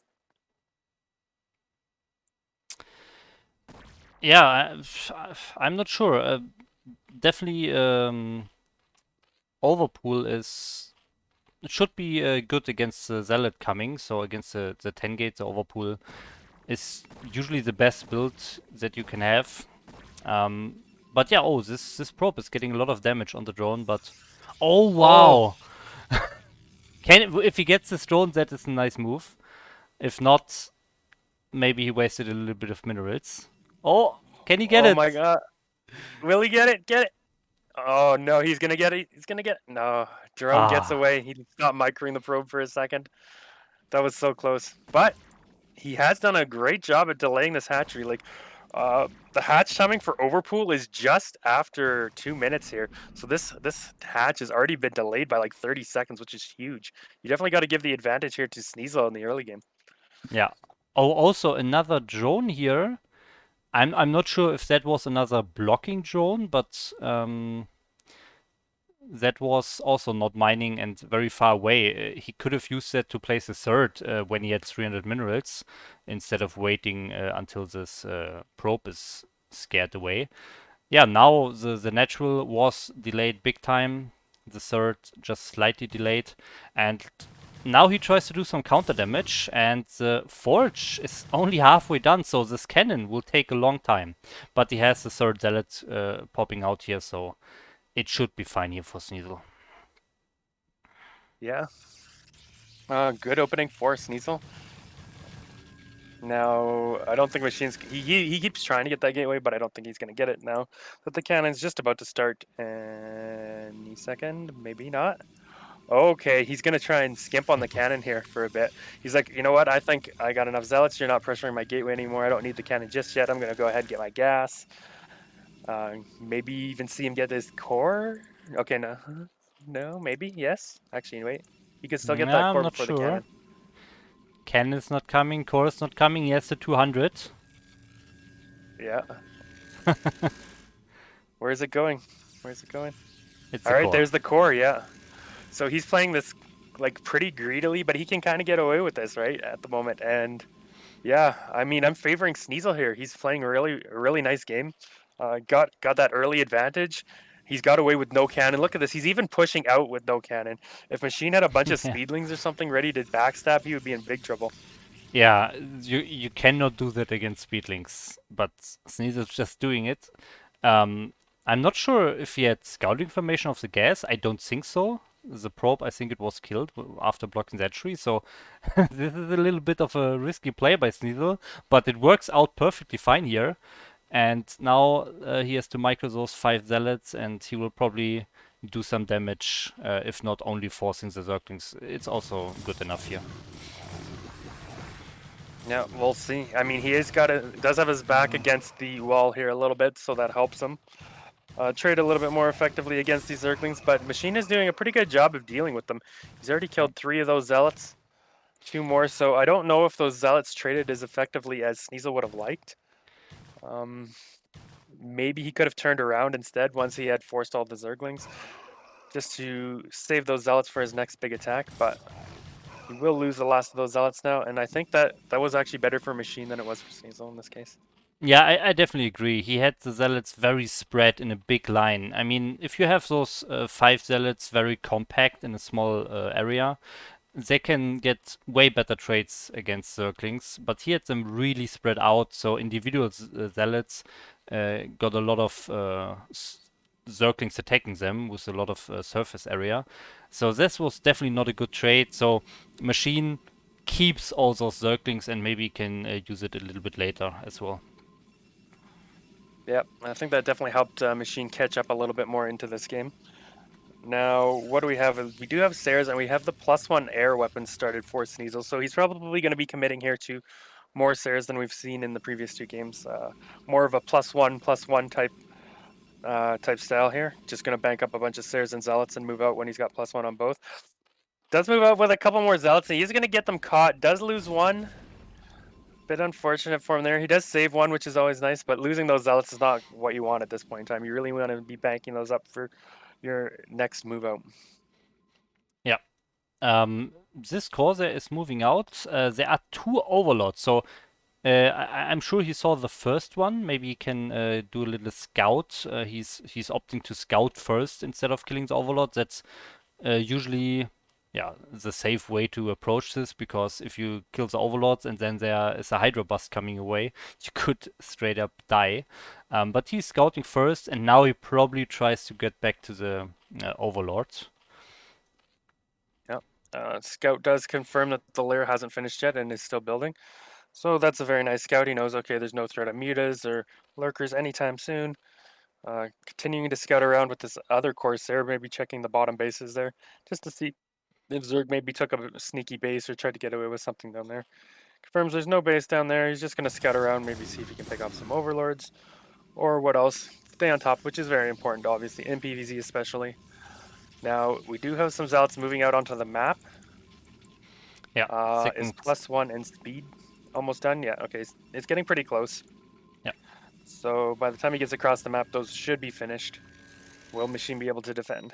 Yeah, I'm not sure. Definitely, overpool is it should be good against the Zealot coming. So against the 10 gate, the overpool is usually the best build that you can have. Um, but yeah, oh, this probe is getting a lot of damage on the drone, but oh Oh, wow, if he gets this drone, that is a nice move. If not, maybe he wasted a little bit of minerals. Oh, can he get oh it? my God! Will he get it? Get it! Oh no, he's gonna get it. He's gonna get it. No, drone gets Ah, away. He stopped microing the probe for a second. That was so close. But he has done a great job at delaying this hatchery. Like, the hatch timing for Overpool is just after 2 minutes here. So this hatch has already been delayed by like 30 seconds, which is huge. You definitely got to give the advantage here to Sneasel in the early game. yeah. Oh, also another drone here. I'm not sure if that was another blocking drone, but that was also not mining and very far away. He could have used that to place a third when he had 300 minerals instead of waiting until this probe is scared away. Yeah, now the natural was delayed big time. The third just slightly delayed, and now he tries to do some counter damage, and the forge is only halfway done, so this cannon will take a long time. But he has the third zealot popping out here, so it should be fine here for Sneasel. Yeah. Good opening for Sneasel. Now, I don't think Machines. He keeps trying to get that gateway, but I don't think he's going to get it now that the cannon's just about to start any second. Maybe not. Okay, he's gonna try and skimp on the cannon here for a bit. He's like, you know what? I think I got enough zealots. You're not pressuring my gateway anymore. I don't need the cannon just yet. I'm gonna go ahead and get my gas. Maybe even see him get his core. Okay, no, no, maybe yes. Actually, wait. He could still get that I'm core not before the sure. cannon. Cannon's not coming, core is not coming. He has the 200. Yeah. Where is it going? Where's it going? It's All a right, core. there's the core. Yeah. So he's playing this like pretty greedily, but he can kind of get away with this right at the moment. And yeah, I mean, I'm favoring Sneasel here. He's playing a really nice game. Got that early advantage. He's got away with no cannon. Look at this. He's even pushing out with no cannon. If Machine had a bunch of Yeah. speedlings or something ready to backstab, he would be in big trouble. Yeah, you cannot do that against speedlings, but Sneasel's just doing it. Um, I'm not sure if he had scouting information of the gas. I don't think so. The probe, I think it was killed after blocking that tree. So this is a little bit of a risky play by Sneasel, but it works out perfectly fine here. And now he has to micro those 5 zealots, and he will probably do some damage, if not only forcing the zerglings. It's also good enough here. Yeah, we'll see. I mean, he is does have his back against the wall here a little bit, so that helps him trade a little bit more effectively against these Zerglings. But Machine is doing a pretty good job of dealing with them. He's already killed 3 of those zealots, 2 more. So I don't know if those zealots traded as effectively as Sneasel would have liked. Um, Maybe he could have turned around instead once he had forced all the Zerglings, just to save those zealots for his next big attack. But he will lose the last of those zealots now, and I think that was actually better for Machine than it was for Sneasel in this case. Yeah, I definitely agree. He had the zealots very spread in a big line. I mean, if you have those 5 zealots very compact in a small area, they can get way better trades against Zerglings. But he had them really spread out, so individual zealots got a lot of Zerglings attacking them with a lot of surface area. So this was definitely not a good trade. So Machine keeps all those Zerglings and maybe can use it a little bit later as well. Yeah, I think that definitely helped Machine catch up a little bit more into this game. Now, what do we have? We do have Sares, and we have the +1 air weapon started for Sneasel, so he's probably going to be committing here to more Sares than we've seen in the previous two games. More of a +1/+1 type style here. Just going to bank up a bunch of Sares and Zealots and move out when he's got +1 on both. Does move out with a couple more Zealots, and he's going to get them caught. Does lose one. Bit unfortunate for him there. He does save one, which is always nice, but losing those Zealots is not what you want at this point in time. You really want to be banking those up for your next move out. Yeah. This Corsair is moving out. There are two Overlords, so I'm sure he saw the first one. Maybe he can do a little scout. He's opting to scout first instead of killing the Overlord. That's usually, yeah, the safe way to approach this, because if you kill the Overlords and then there is a Hydro bust coming away, you could straight up die. But he's scouting first, and now he probably tries to get back to the Overlords. Scout does confirm that the lair hasn't finished yet and is still building. So that's a very nice scout. He knows, okay, there's no threat of mutas or lurkers anytime soon. Continuing to scout around with this other Corsair, maybe checking the bottom bases there, just to see if Zerg maybe took a sneaky base or tried to get away with something down there. Confirms there's no base down there. He's just going to scout around, maybe see if he can pick off some Overlords or what else. Stay on top, which is very important, obviously, in PvZ especially. Now, we do have some Zealots moving out onto the map. Yeah, Is +1 in speed almost done? Yeah, okay. It's getting pretty close. Yeah. So by the time he gets across the map, those should be finished. Will Machine be able to defend?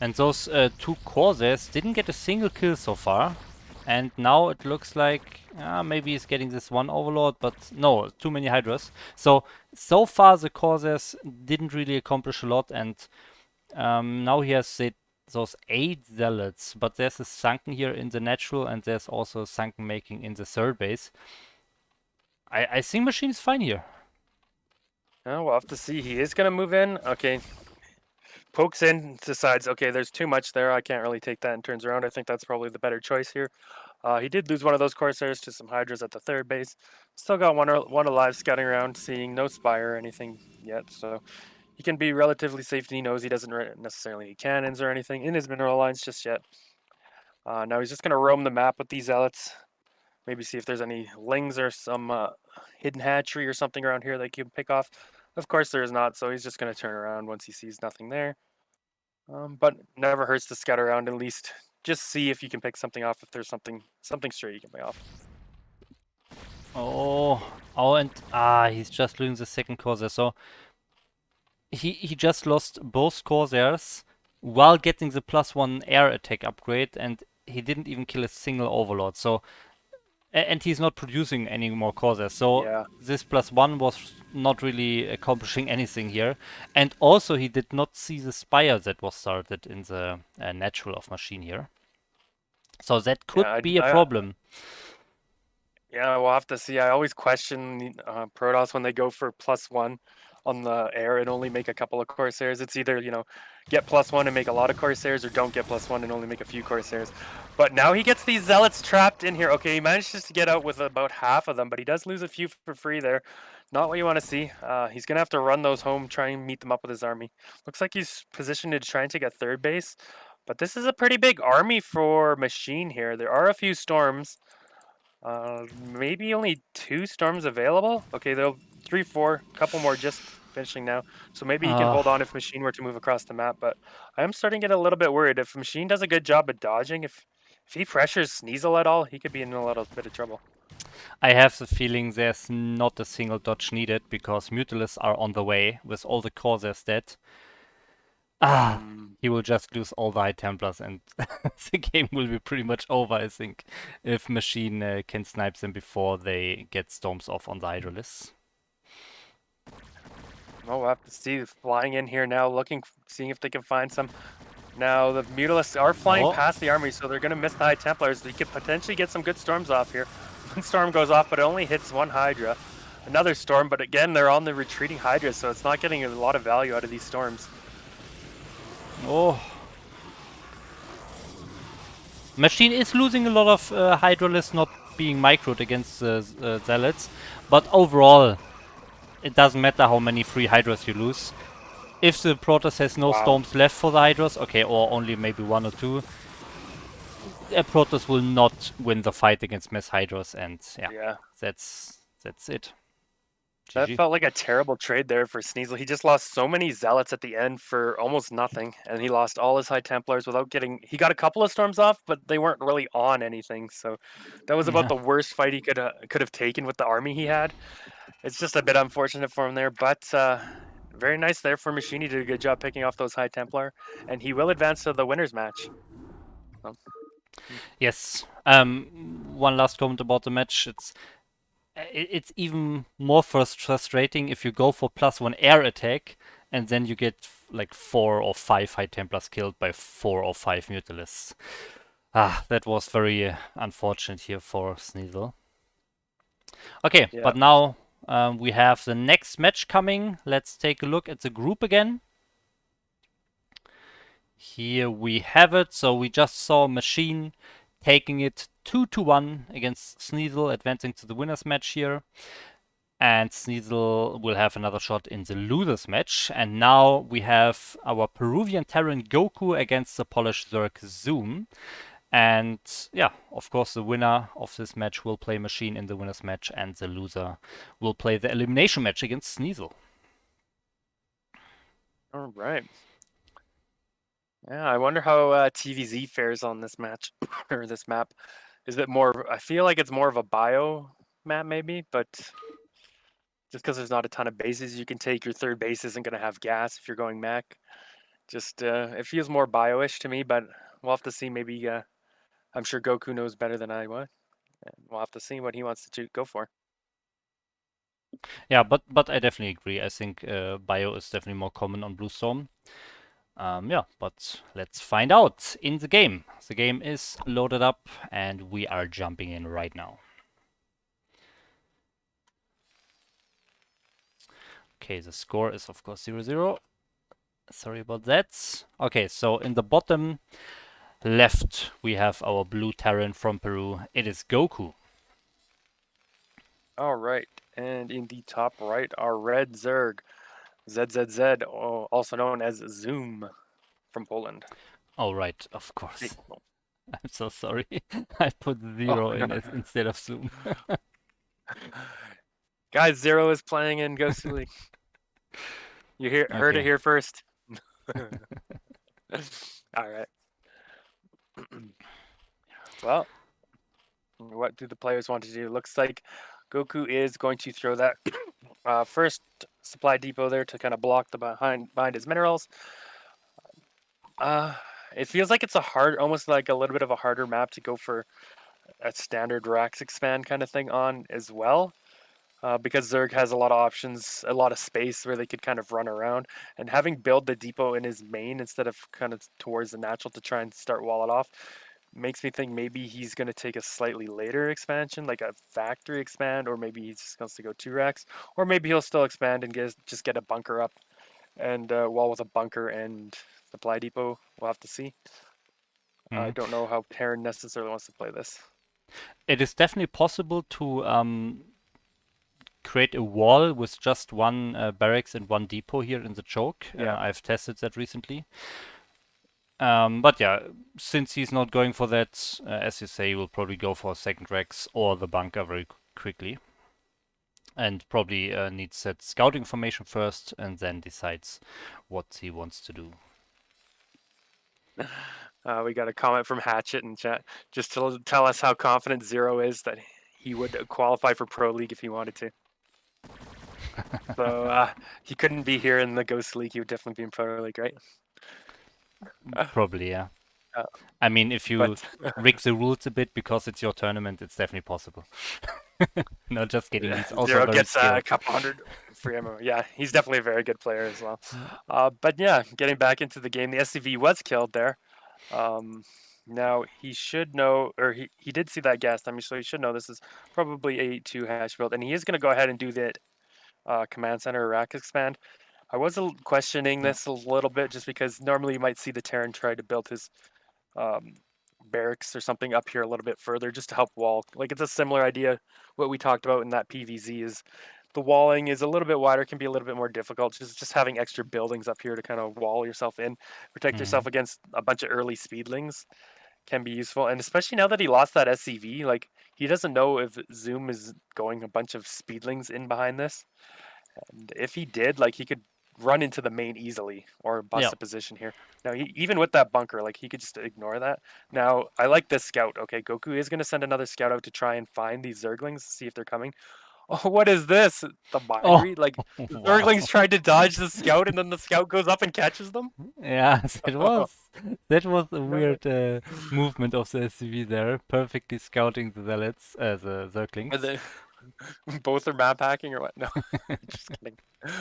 And those two Corsairs didn't get a single kill so far. And now it looks like maybe he's getting this one Overlord, but no, too many Hydras. So far the Corsairs didn't really accomplish a lot, and now he has those 8 Zealots, but there's a Sunken here in the natural, and there's also a Sunken making in the third base. I think Machine is fine here. We'll have to see. He is going to move in. Okay. Pokes in, decides, okay, there's too much there. I can't really take that, and turns around. I think that's probably the better choice here. He did lose one of those Corsairs to some Hydras at the third base. Still got one alive scouting around, seeing no Spire or anything yet. So he can be relatively safe. He knows he doesn't necessarily need cannons or anything in his mineral lines just yet. Now he's just going to roam the map with these Zealots. Maybe see if there's any lings or some hidden hatchery or something around here that he can pick off. Of course there is not, so he's just going to turn around once he sees nothing there. But never hurts to scout around, at least just see if you can pick something off, if there's something straight you can pick off. And he's just losing the second Corsair. So he just lost both Corsairs while getting the +1 air attack upgrade, and he didn't even kill a single Overlord. So and he's not producing any more Corsairs. So Yeah. this +1 was not really accomplishing anything here. And also he did not see the Spire that was started in the natural of Machine here. So that could be a problem. Yeah, we'll have to see. I always question Protoss when they go for +1 on the air and only make a couple of Corsairs. It's either, get +1 and make a lot of Corsairs, or don't get +1 and only make a few Corsairs. But now he gets these Zealots trapped in here. Okay, he manages to get out with about half of them, but he does lose a few for free there. Not what you want to see. He's going to have to run those home, try and meet them up with his army. Looks like he's positioned to try and take a third base. But this is a pretty big army for Machine here. There are a few storms. Maybe only 2 storms available. Okay, there'll 3, 4, couple more just finishing now. So maybe he can hold on if Machine were to move across the map. But I am starting to get a little bit worried. If Machine does a good job at dodging, if he pressures Sneasel at all, he could be in a little bit of trouble. I have the feeling there's not a single dodge needed, because Mutalisks are on the way with all the Corsairs dead. He will just lose all the High Templars, and the game will be pretty much over, I think, if Machine can snipe them before they get storms off on the Hydralisks. Oh, we'll have to see. Flying in here now, seeing if they can find some. Now, the Mutalisks are flying past the army, so they're going to miss the High Templars. They could potentially get some good storms off here. One storm goes off, but it only hits one Hydra. Another storm, but again, they're on the retreating Hydra, so it's not getting a lot of value out of these storms. Oh. Machine is losing a lot of Hydralisks not being microed against Zealots, but overall, it doesn't matter how many free Hydras you lose. if the Protoss has no Wow. storms left for the Hydras, okay, or only maybe 1 or 2, Protoss will not win the fight against Mass Hydras, and yeah, Yeah. that's it. That GG. felt like a terrible trade there for Sneasel. He just lost so many Zealots at the end for almost nothing, and he lost all his High Templars without getting. He got a couple of storms off, but they weren't really on anything. So that was about Yeah. the worst fight he could have taken with the army he had. It's just a bit unfortunate for him there, but very nice there for Machine. He did a good job picking off those High Templar, and he will advance to the winners match. So, Yes. One last comment about the match. It's even more frustrating if you go for +1 air attack and then you get like 4 or 5 High Templars killed by 4 or 5 Mutalisks. That was very unfortunate here for Sneasel. Okay, yeah. but now we have the next match coming. Let's take a look at the group again. Here we have it. So we just saw Machine taking it 2-1 against Sneasel, advancing to the winners match here. And Sneasel will have another shot in the losers match. And now we have our Peruvian Terran Goku against the Polish Zerg Zoom. And yeah, of course, the winner of this match will play Machine in the winners match, and the loser will play the elimination match against Sneasel. All right. Yeah, I wonder how TVZ fares on this match or this map. Is it more? I feel like it's more of a bio map, maybe, but just because there's not a ton of bases you can take, your third base isn't going to have gas if you're going mech. Just it feels more bio-ish to me, but we'll have to see. Maybe I'm sure Goku knows better than I would, and we'll have to see what he wants to go for. Yeah, but I definitely agree. I think bio is definitely more common on Bluestorm. Yeah, but let's find out in the game. The game is loaded up, and we are jumping in right now. Okay, the score is of course 0-0. Sorry about that. Okay, so in the bottom left, we have our blue Terran from Peru. It is Goku. All right, and in the top right, our red Zerg, ZZZ, also known as Zoom, from Poland. All right, of course. Oh, I'm so sorry. I put zero no. in instead of Zoom. Guys, Zero is playing in GosuLeague. You heard it Okay. here first. All right. Well, what do the players want to do? Looks like Goku is going to throw that first supply depot there to kind of block the behind his minerals. It feels like it's almost like a little bit of a harder map to go for a standard Rax expand kind of thing on as well. Because Zerg has a lot of options, a lot of space where they could kind of run around, and having build the depot in his main instead of kind of towards the natural to try and start wall it off makes me think maybe he's going to take a slightly later expansion, like a factory expand, or maybe he just wants to go 2 racks, or maybe he'll still expand and just get a bunker up and wall with a bunker and supply depot. We'll have to see. I Mhm. don't know how Terran necessarily wants to play this. It is definitely possible to create a wall with just one barracks and one depot here in the choke. Yeah. I've tested that recently. But yeah, since he's not going for that, as you say, he will probably go for second Rex or the bunker very quickly. And probably needs that scouting information first and then decides what he wants to do. We got a comment from Hatchet in chat just to tell us how confident Zero is that he would qualify for Pro League if he wanted to. So he couldn't be here in the Ghost League. He would definitely be in Pro League, right? Probably, yeah. Uh, I mean, if you but rig the rules a bit because it's your tournament, it's definitely possible. No, just kidding. He's also Zero very gets a skilled. couple hundred free ammo. Yeah, he's definitely a very good player as well. Yeah. But yeah, getting back into the game, the SCV was killed there. Now he should know, or he did see that gas time, so he should know this is probably a 2 hash build, and he is going to go ahead and do the command center rack expand. I was questioning this a little bit just because normally you might see the Terran try to build his um, barracks or something up here a little bit further just to help wall. Like it's a similar idea. What we talked about in that PVZ is the walling is a little bit wider, can be a little bit more difficult. Just having extra buildings up here to kind of wall yourself in, protect yourself against a bunch of early speedlings can be useful. And especially now that he lost that SCV, like he doesn't know if Zoom is going a bunch of speedlings in behind this. And if he did, like he could run into the main easily or Yeah. bust a position here. Now, even with that bunker, like he could just ignore that. Now, I like this scout. Okay, Goku is going to send another scout out to try and find these Zerglings, see if they're coming. Oh, what is this? The mind Oh, read? Like the wow. Zerglings tried to dodge the scout, and then the scout goes up and catches them. Yeah, that was a No way. weird movement of the SCV there, perfectly scouting the zealots, the Are zerglings. they both are map hacking or what? No, just kidding.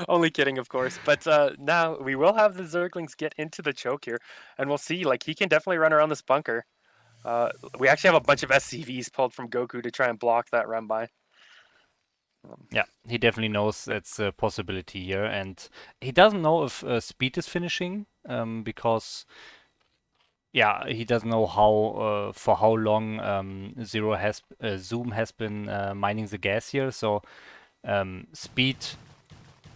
Only kidding, of course. But now we will have the Zerglings get into the choke here, and we'll see. Like he can definitely run around this bunker. We actually have a bunch of SCVs pulled from Goku to try and block that run by. Yeah, he definitely knows that's a possibility here, and he doesn't know if speed is finishing, because yeah, he doesn't know how for how long Zoom has been mining the gas here. So speed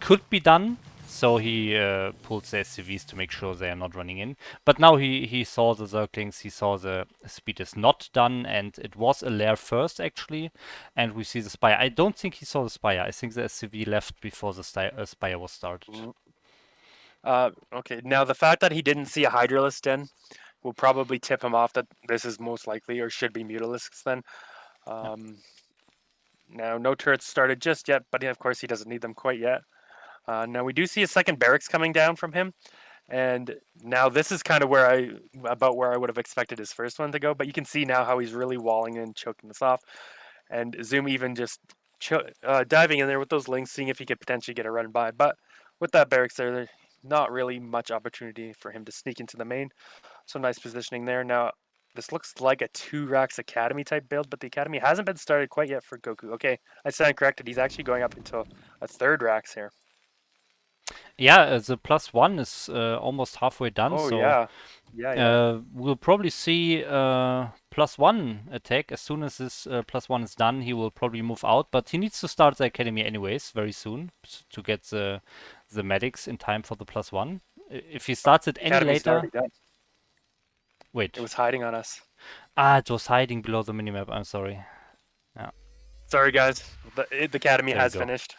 could be done. So he pulls the SCVs to make sure they are not running in. But now he saw the Zerglings, he saw the speed is not done, and it was a lair first actually. And we see the Spire. I don't think he saw the Spire. I think the SCV left before the Spire was started. Okay, now the fact that he didn't see a Hydralisk den will probably tip him off that this is most likely or should be Mutalisks then. Yeah. Now, no turrets started just yet, but of course he doesn't need them quite yet. Now we do see a second barracks coming down from him, and now this is kind of where I would have expected his first one to go. But you can see now how he's really walling and choking this off, and Zoom even just diving in there with those links, seeing if he could potentially get a run by. But with that barracks there, there's not really much opportunity for him to sneak into the main. So nice positioning there. Now this looks like a 2 racks academy type build, but the academy hasn't been started quite yet for Goku. Okay, I stand corrected. He's actually going up into a 3rd racks here. Yeah, the +1 is almost halfway done, Oh so yeah. we'll probably see +1 attack. As soon as this +1 is done, he will probably move out, but he needs to start the academy anyways very soon to get the medics in time for the +1. If he starts it any Academy's already later, done. wait. It was hiding on us. It was hiding below the minimap. I'm sorry. Yeah, Sorry guys, the academy there we has go. finished.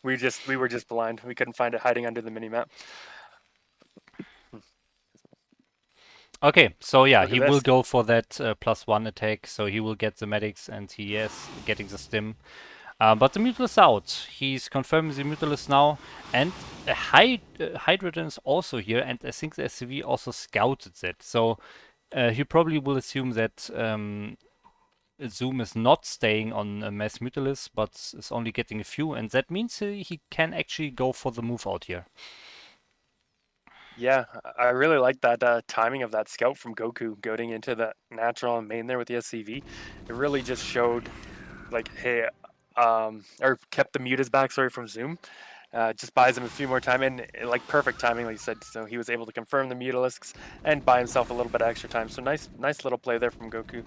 We were just blind. We couldn't find it hiding under the minimap. Okay, so yeah, Look he at will this. go for that +1 attack, so he will get the medics and he is getting the stim. But the Mutalist out. He's confirming the Mutalist now, and a Hydrogen is also here, and I think the SCV also scouted that. So he probably will assume that Zoom is not staying on a Mass Mutalist, but is only getting a few, and that means he can actually go for the move out here. Yeah, I really like that timing of that scout from Goku going into the natural and main there with the SCV. It really just showed, like, hey, or kept the mutas back, sorry, from Zoom. Just buys him a few more time, and like perfect timing, like you said. So he was able to confirm the Mutalisks and buy himself a little bit of extra time. So nice little play there from Goku.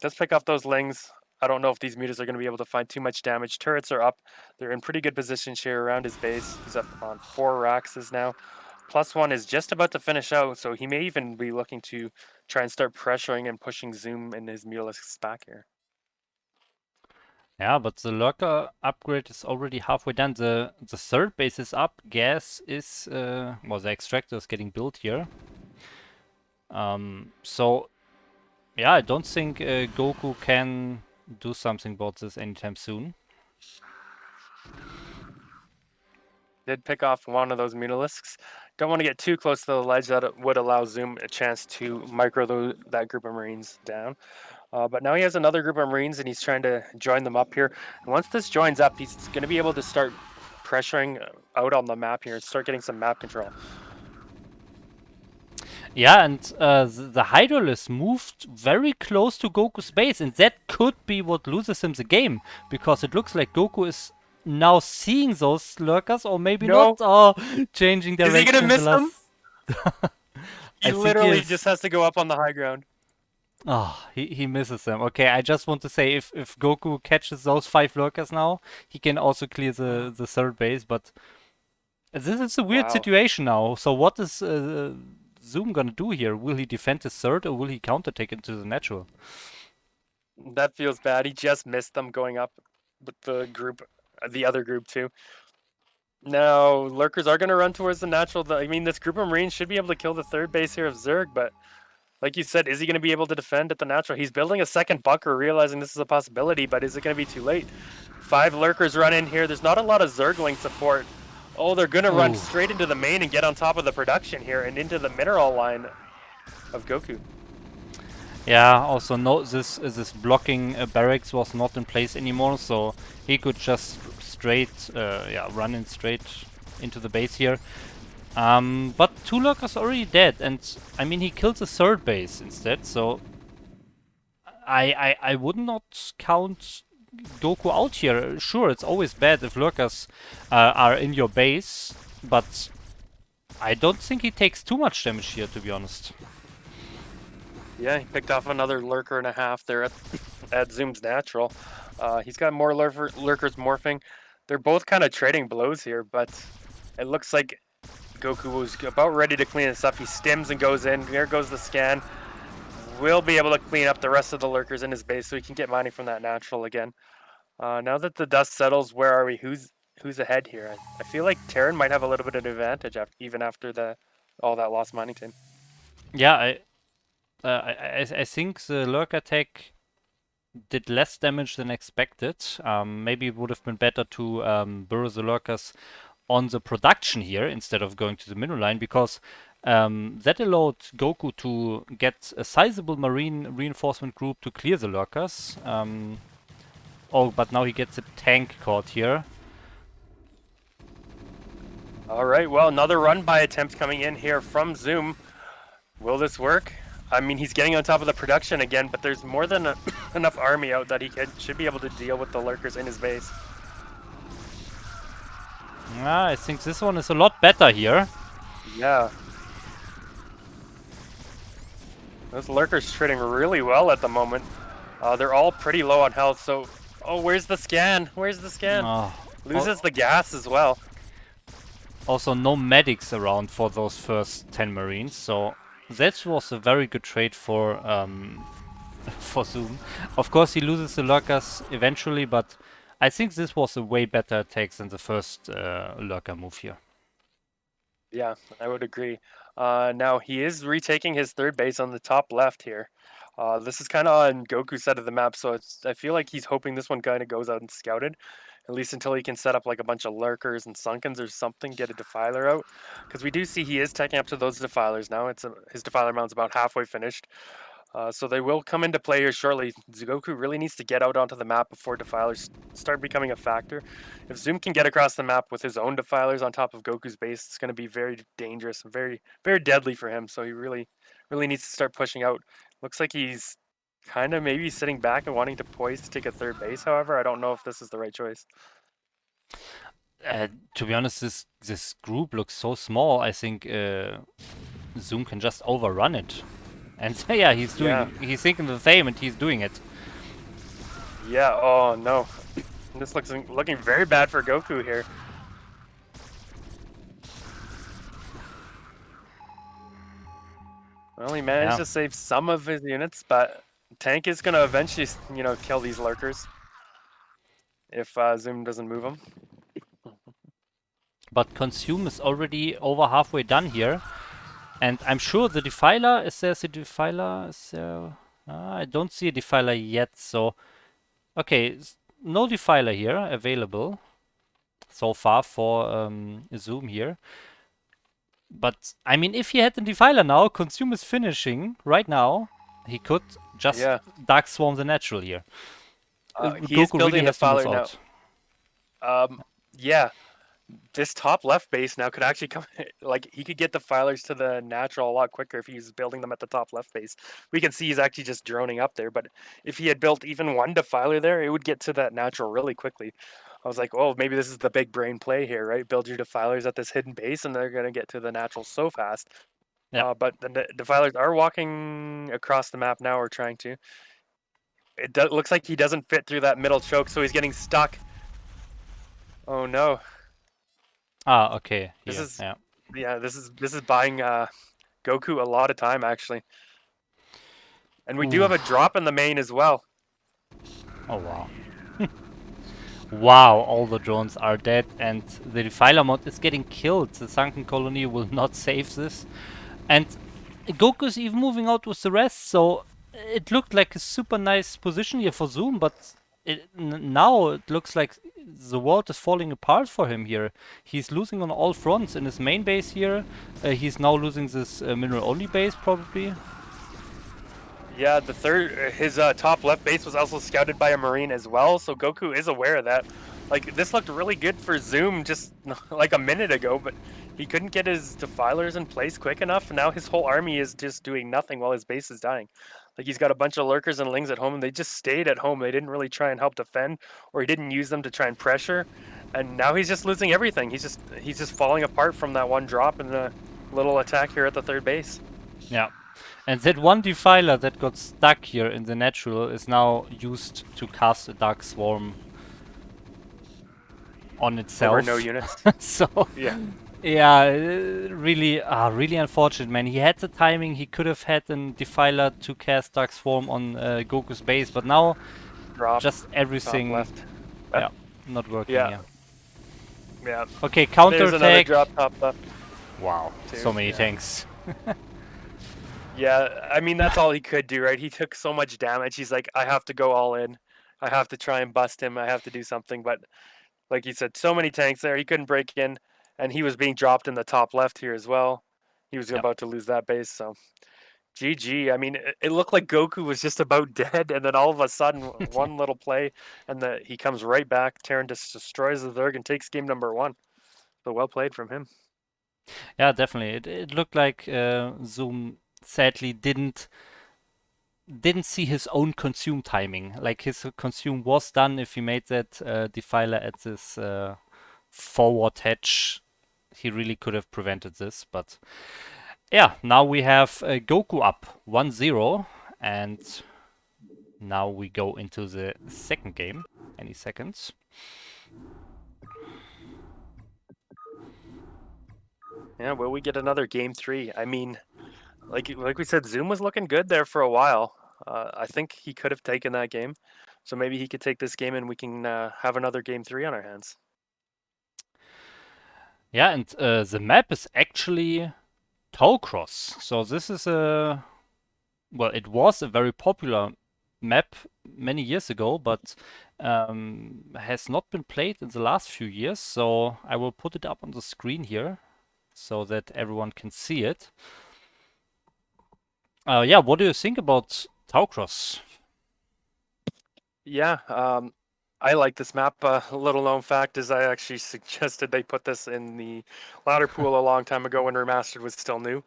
Let's pick off those Lings. I don't know if these mutas are going to be able to find too much damage. Turrets are up. They're in pretty good position here around his base. He's up on 4 Raxes now. +1 is just about to finish out, so he may even be looking to try and start pressuring and pushing Zoom and his Mutalisks back here. Yeah, but the lurker upgrade is already halfway done. The third base is up. Gas is well, the extractor is getting built here. So yeah, I don't think Goku can do something about this anytime soon. Did pick off one of those Mutalisks. Don't want to get too close to the ledge. That would allow Zoom a chance to micro that group of Marines down. But now he has another group of Marines, and he's trying to join them up here. And once this joins up, he's going to be able to start pressuring out on the map here and start getting some map control. Yeah, and the Hydralisk moved very close to Goku's base, and that could be what loses him the game, because it looks like Goku is now seeing those lurkers, or maybe No. not, or changing Is he direction going to in the miss them? last... He I think literally is. just has to go up on the high ground. Oh, he misses them. Okay, I just want to say if Goku catches those 5 lurkers now, he can also clear the third base, but this is a weird Wow. situation now. So what is Zoom gonna do here? Will he defend his third or will he counterattack into the natural? That feels bad. He just missed them going up with the other group too. Now, lurkers are going to run towards the natural. I mean, this group of Marines should be able to kill the third base here of Zerg, but like you said, is he going to be able to defend at the natural? He's building a second bunker, realizing this is a possibility, but is it going to be too late? 5 lurkers run in here. There's not a lot of Zergling support. Oh, they're going to run Ooh. straight into the main and get on top of the production here and into the mineral line of Goku. Yeah, also no, this blocking barracks was not in place anymore, so he could just straight, yeah, run in straight into the base here. But 2 lurkers already dead, and I mean he killed the third base instead, so I would not count Goku out here. Sure, it's always bad if lurkers are in your base, but I don't think he takes too much damage here, to be honest. Yeah, he picked off another lurker and a half there at Zoom's natural. He's got more lurkers morphing. They're both kind of trading blows here, but it looks like Goku was about ready to clean this up. He stims and goes in. There goes the scan. Will be able to clean up the rest of the lurkers in his base so he can get mining from that natural again. Now that the dust settles, where are we? Who's ahead here? I feel like Terran might have a little bit of an advantage even after all that lost mining time. Yeah, I think the lurker attack did less damage than expected. Maybe it would have been better to burrow the lurkers on the production here instead of going to the mineral line, because that allowed Goku to get a sizable marine reinforcement group to clear the lurkers. Oh, but now he gets a tank caught here. All right, well, another run by attempt coming in here from Zoom. Will this work? I mean, he's getting on top of the production again, but there's more than enough army out that should be able to deal with the lurkers in his base. I think this one is a lot better here. Yeah. Those lurkers trading really well at the moment. They're all pretty low on health, so... Oh, where's the scan? Where's the scan? Oh, Loses the gas as well. also no medics around for those first 10 marines, so that was a very good trade for for Zoom. Of course he loses the lurkers eventually, but I think this was a way better attack than the first lurker move here. Yeah, I would agree. Now he is retaking his third base on the top left here. This is kind of on Goku's side of the map, so I feel like he's hoping this one kind of goes out and scouted, at least until he can set up like a bunch of lurkers and sunkens or something, get a defiler out. Because we do see he is taking up to those defilers now. His defiler mount's about halfway finished. So they will come into play here shortly. Goku really needs to get out onto the map before defilers start becoming a factor. If Zoom can get across the map with his own defilers on top of Goku's base, it's going to be very dangerous and very, very deadly for him. So he really, really needs to start pushing out. Looks like he's kind of maybe sitting back and wanting to poise to take a third base. However, I don't know if this is the right choice. To be honest, this group looks so small. I think Zoom can just overrun it. And yeah, he's thinking the same, and he's doing it. Yeah. Oh no, this looking very bad for Goku here. Well, he managed to save some of his units, but Tank is going to eventually, kill these lurkers if Zoom doesn't move them. But Consume is already over halfway done here. And I'm sure the Defiler, is there a Defiler? Is there... I don't see a Defiler yet, so... Okay, no Defiler here available so far for Zoom here. But, I mean, if he had the Defiler now, Consume is finishing right now. He could just Dark Swarm the Natural here. He is building really a Defiler now. Yeah. This top left base now could actually come, like, he could get the filers to the natural a lot quicker if he's building them at the top left base. We can see he's actually just droning up there, but if he had built even one defiler there, it would get to that natural really quickly. I was like, oh, maybe this is the big brain play here, right? Build your defilers at this hidden base and they're going to get to the natural so fast. Yeah. But the defilers are walking across the map now, or trying to. Looks like he doesn't fit through that middle choke, so he's getting stuck. Oh no. Ah, okay. This Here. is Yeah. yeah, this is buying Goku a lot of time actually. And we do have a Oof. drop in the main as well. Oh wow. Wow, all the drones are dead and the Defiler mod is getting killed. The Sunken Colony will not save this. And Goku's even moving out with the rest, so it looked like a super nice position here for Zoom, but now it looks like the world is falling apart for him here. He's losing on all fronts in his main base here. He's now losing this mineral only base probably. Yeah, his top left base was also scouted by a Marine as well, so Goku is aware of that. Like, this looked really good for Zoom just like a minute ago, but he couldn't get his defilers in place quick enough, and now his whole army is just doing nothing while his base is dying. Like, he's got a bunch of lurkers and lings at home, and they just stayed at home. They didn't really try and help defend, or he didn't use them to try and pressure, and now he's just losing everything. He's just falling apart from that one drop and the little attack here at the third base. Yeah. And that one Defiler that got stuck here in the natural is now used to cast a Dark Swarm on Over itself. no units. So, Yeah. yeah, really unfortunate, man. He had the timing, he could have had a Defiler to cast Dark Swarm on Goku's base, but now Drop. just Top everything, left. yeah, not working, Yeah. yeah. Yeah. Okay, There's another counterattack. drop top left. Wow, Too, so many yeah. tanks. Yeah, I mean that's all he could do, right? He took so much damage. He's like, I have to go all in. I have to try and bust him. I have to do something. But like you said, so many tanks there. He couldn't break in, and he was being dropped in the top left here as well. He was Yep. about to lose that base. So GG. I mean, it looked like Goku was just about dead, and then all of a sudden, one little play, and he comes right back. Terran just destroys the Zerg and takes game number 1. So well played from him. Yeah, definitely. It looked like Zoom sadly didn't see his own consume timing. Like his consume was done if he made that Defiler at this forward hedge. He really could have prevented this, but yeah, now we have Goku up 1-0, and now we go into the second game. Any seconds? Yeah, will we get another game 3? I mean, like we said, Zoom was looking good there for a while. I think he could have taken that game, so maybe he could take this game and we can have another game 3 on our hands. Yeah, and the map is actually Tollcross. So this is a well, it was a very popular map many years ago, but has not been played in the last few years. So I will put it up on the screen here so that everyone can see it. Yeah, what do you think about Taucross? Yeah, I like this map. A little known fact is I actually suggested they put this in the ladder pool a long time ago when Remastered was still new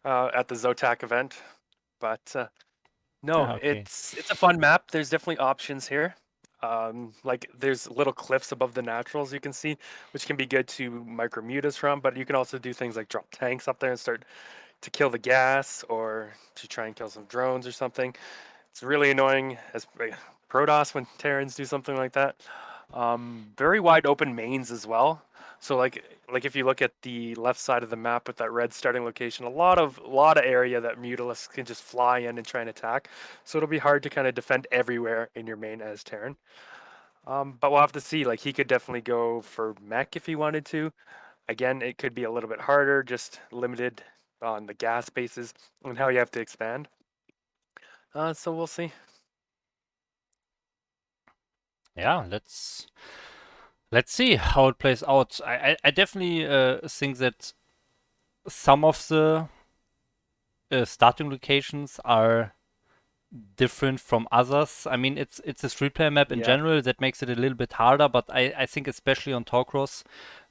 at the Zotac event. But no, Ah, okay. it's a fun map. There's definitely options here. Like there's little cliffs above the naturals you can see, which can be good to micromutas from, but you can also do things like drop tanks up there and start to kill the gas or to try and kill some drones or something. It's really annoying as Protoss when Terrans do something like that. Very wide open mains as well. So like if you look at the left side of the map with that red starting location, a lot of area that Mutalisks can just fly in and try and attack. So it'll be hard to kind of defend everywhere in your main as Terran. But we'll have to see. Like he could definitely go for mech if he wanted to. Again, it could be a little bit harder, just limited on the gas bases and how you have to expand. So we'll see. Yeah, let's see how it plays out. I definitely think that some of the starting locations are different from others. I mean, it's a three-player map in Yeah. general that makes it a little bit harder, but I think especially on Torcross,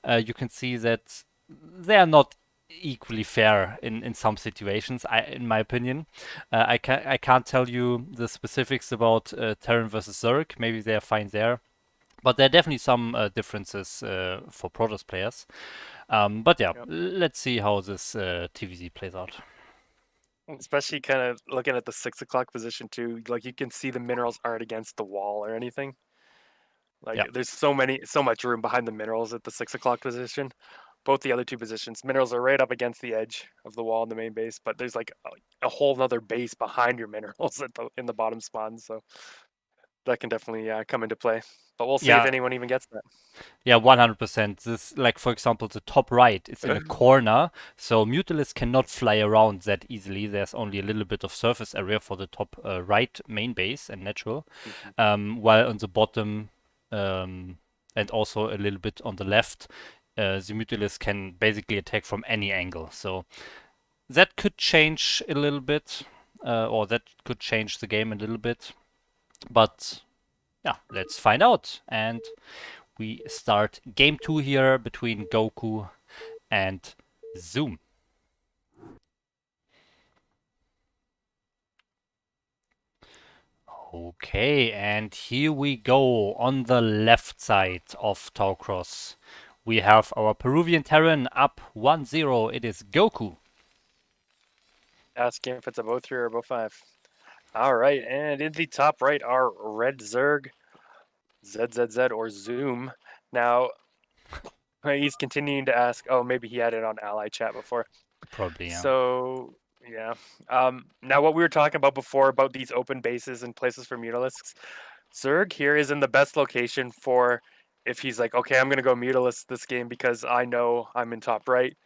you can see that they are not equally fair in some situations. In my opinion, I can't tell you the specifics about Terran versus Zerg. Maybe they are fine there. But there are definitely some differences for Protoss players. But yeah, Yep. let's see how this TVZ plays out. Especially kind of looking at the 6 o'clock position too. Like you can see the minerals aren't against the wall or anything. Yeah. Like there's so much room behind the minerals at the 6 o'clock position. Both the other two positions, minerals are right up against the edge of the wall in the main base, but there's like a whole other base behind your minerals in the bottom spawn. So that can definitely come into play. But we'll see if Yeah, anyone even gets that. yeah, 100%. This, like, for example, the top right, it's in a corner, so Mutalisk cannot fly around that easily. There's only a little bit of surface area for the top right main base and natural, Mhm. while on the bottom and also a little bit on the left, the Mutalisk can basically attack from any angle. So that could change a little bit, or that could change the game a little bit. But yeah, let's find out. And we start game 2 here between Goku and Zoom. Okay, and here we go on the left side of Taucross. We have our Peruvian Terran up 1-0. It is Goku. Asking if it's a bow 3 or a bow 5. All right, and in the top right are Red Zerg, ZZZ, or Zoom. Now, he's continuing to ask, oh, maybe he had it on Ally Chat before. Probably, yeah. So, yeah. Now, what we were talking about before about these open bases and places for Mutalisks, Zerg here is in the best location for if he's like, okay, I'm going to go Mutalist this game because I know I'm in top right.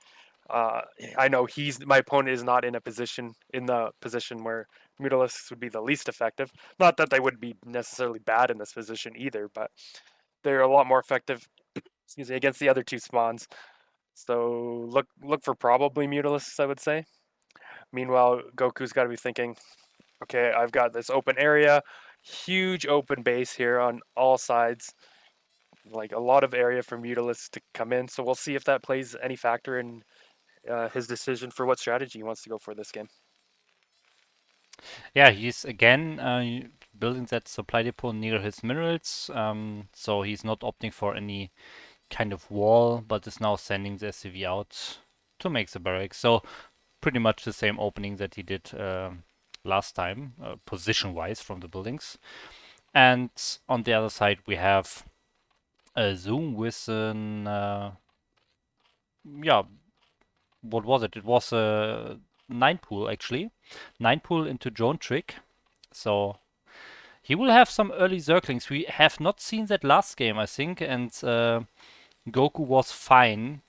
Uh, I know my opponent is not in the position where Mutalisks would be the least effective. Not that they would be necessarily bad in this position either, but they're a lot more effective, excuse me, against the other two spawns. So look for probably Mutalisks, I would say. Meanwhile, Goku's got to be thinking, okay, I've got this open area, huge open base here on all sides, like a lot of area for Mutalisks to come in. So we'll see if that plays any factor in his decision for what strategy he wants to go for this game. Yeah, he's again building that supply depot near his minerals, so he's not opting for any kind of wall, but is now sending the SCV out to make the barracks. So pretty much the same opening that he did last time, position-wise from the buildings. And on the other side, we have a Zoom with an yeah, what was it? It was a 9 pool actually, 9 pool into drone trick. So he will have some early circlings. We have not seen that last game, I think, and Goku was fine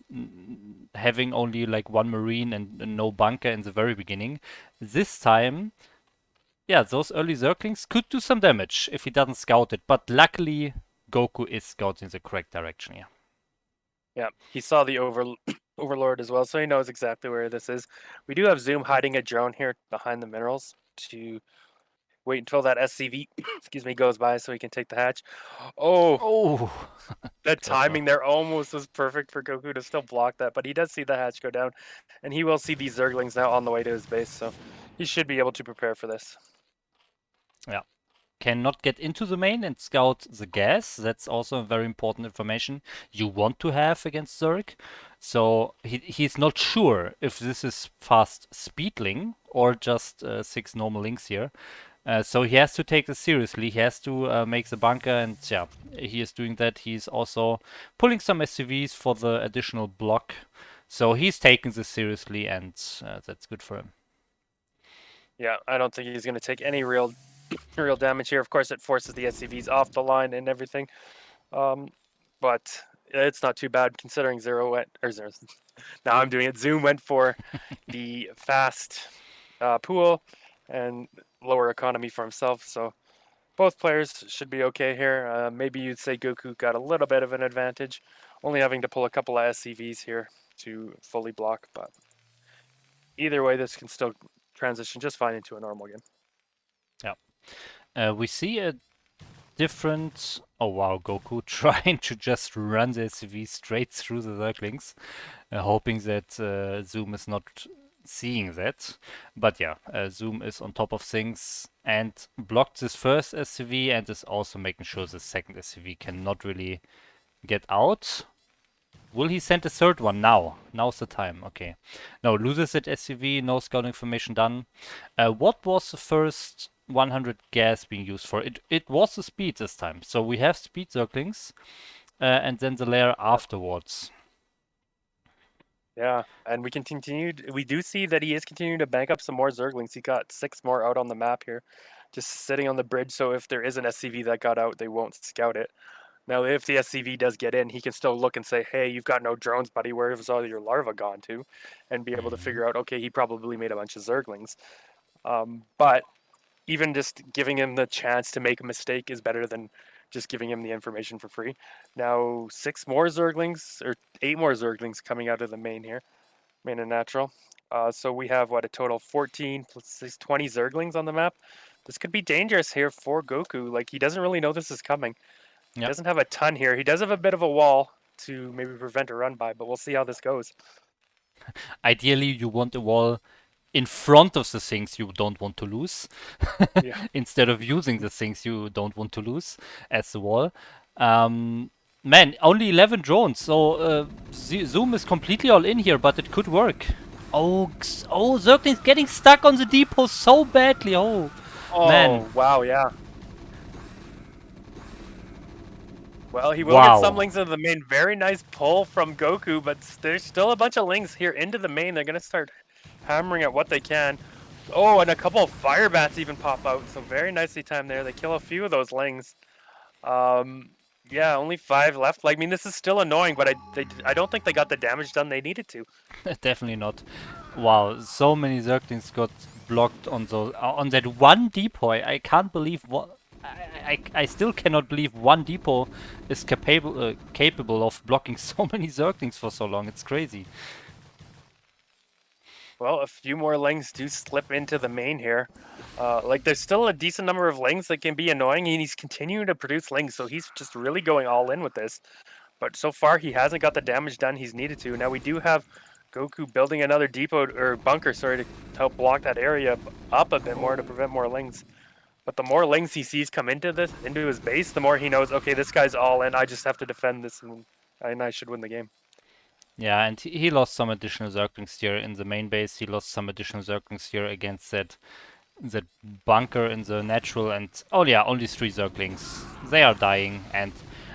having only like one marine and no bunker in the very beginning. This time, yeah, those early zerglings could do some damage if he doesn't scout it, but luckily Goku is scouting the correct direction here. Yeah, he saw the Overlord as well, so he knows exactly where this is. We do have Zoom hiding a drone here behind the minerals to wait until that SCV, excuse me, goes by so he can take the hatch. Oh, Oh, that clever. timing there almost was perfect for Goku to still block that, but he does see the hatch go down, and he will see these Zerglings now on the way to his base, so he should be able to prepare for this. Yeah. Cannot get into the main and scout the gas. That's also very important information you want to have against Zerg. So he's not sure if this is fast speedling or just 6 normal links here. So he has to take this seriously. He has to make the bunker, and yeah, he is doing that. He's also pulling some SCVs for the additional block. So he's taking this seriously, and that's good for him. Yeah, I don't think he's going to take any real damage here. Of course, it forces the SCVs off the line and everything. But it's not too bad considering Zero went or Zero. Now I'm doing it. Zoom went for the fast pool and lower economy for himself. So both players should be okay here. Maybe you'd say Goku got a little bit of an advantage, only having to pull a couple of SCVs here to fully block. But either way, this can still transition just fine into a normal game. Yeah. We see a different. Oh wow, Goku trying to just run the SCV straight through the Zerglings, hoping that Zoom is not seeing that. But yeah, Zoom is on top of things and blocked this first SCV and is also making sure the second SCV cannot really get out. Will he send a third one now? Now's the time. Okay. No, loses it SCV, no scouting information done. What was the first 100 gas being used for? It was the speed this time. So we have speed circlings, and then the layer afterwards. Yeah, and we can continue. We do see that he is continuing to bank up some more Zerglings. He got 6 more out on the map here, just sitting on the bridge. So if there is an SCV that got out, they won't scout it. Now, if the SCV does get in, he can still look and say, "Hey, you've got no drones, buddy. Where's all your larva gone to?" And be able to Mhm. figure out, okay, he probably made a bunch of Zerglings. But even just giving him the chance to make a mistake is better than just giving him the information for free. Now, 6 more Zerglings, or 8 more Zerglings coming out of the main here, main and natural. So we have, what, a total 14 plus 20 Zerglings on the map. This could be dangerous here for Goku. Like, he doesn't really know this is coming. He Yeah. doesn't have a ton here. He does have a bit of a wall to maybe prevent a run by, but we'll see how this goes. Ideally, you want a wall in front of the things you don't want to lose, Yeah. instead of using the things you don't want to lose as the wall. Man, only 11 drones, so Zoom is completely all in here, but it could work. Oh, Zergling's getting stuck on the depot so badly. Oh, man. Oh, wow, yeah. Well, he will get some Wow. lings into the main. Very nice pull from Goku, but there's still a bunch of lings here into the main. They're going to start hammering at what they can. Oh, and a couple of fire bats even pop out. So very nicely timed there. They kill a few of those lings. Um, yeah, only 5 left. Like, I mean, this is still annoying, but I don't think they got the damage done they needed to. Definitely not. Wow, so many Zerglings got blocked on those on that one depot. I can't believe what. I still cannot believe one depot is capable of blocking so many Zerglings for so long. It's crazy. Well, a few more lings do slip into the main here. Like, there's still a decent number of lings that can be annoying, and he's continuing to produce lings, so he's just really going all in with this. But so far, he hasn't got the damage done he's needed to. Now, we do have Goku building another depot, or bunker, sorry, to help block that area up a bit more to prevent more lings. But the more lings he sees come into his base, the more he knows, okay, this guy's all in, I just have to defend this, and I should win the game. Yeah, and he lost some additional Zerglings here in the main base. He lost some additional Zerglings here against that bunker in the natural, and oh yeah, only 3 Zerglings. They are dying, and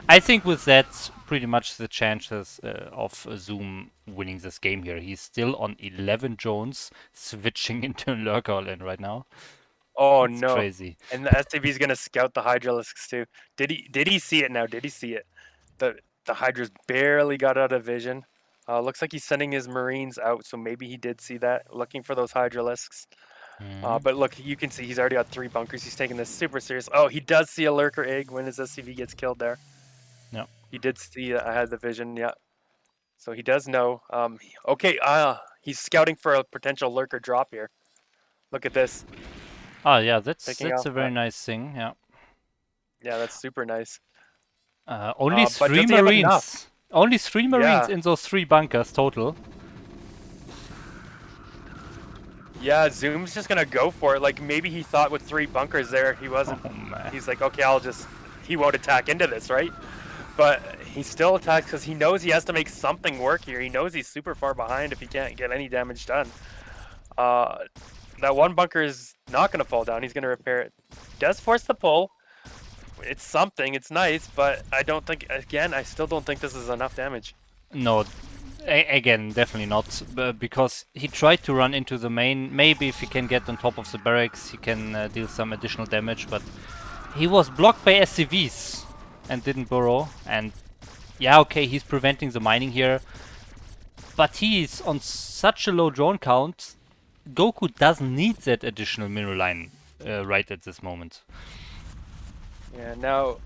I think with that, pretty much the chances of Zoom winning this game here. He's still on 11 drones, switching into Lurker all in right now. Oh It's no. crazy. And the SCV's gonna scout the Hydralisks too. Did he see it now? Did he see it? The Hydra's barely got out of vision. Looks like he's sending his Marines out, so maybe he did see that, looking for those Hydralisks. Mhm. But look, you can see he's already got 3 bunkers. He's taking this super serious. Oh, he does see a lurker egg when his SCV gets killed there. Yeah. He did see I had the vision, yeah. So he does know. Okay, he's scouting for a potential lurker drop here. Look at this. Ah, yeah, Picking that's off a very that. nice thing. Yeah. Yeah, that's super nice. Only But 3 does he have enough? Marines. Only 3 Marines Yeah. in those 3 bunkers total. Yeah, Zoom's just gonna go for it. Like, maybe he thought with 3 bunkers there, he wasn't. Oh man. He's like, okay, he won't attack into this, right? But he still attacks because he knows he has to make something work here. He knows he's super far behind if he can't get any damage done. Uh, that one bunker is not gonna fall down. He's gonna repair it. Does force the pull. It's something. It's nice, but I don't think. Again, I still don't think this is enough damage. No, again, definitely not, because he tried to run into the main. Maybe if he can get on top of the barracks, he can deal some additional damage, but he was blocked by SCVs and didn't burrow. And yeah, okay, he's preventing the mining here, but he's on such a low drone count. Goku doesn't need that additional mineral line right at this moment. Yeah. Now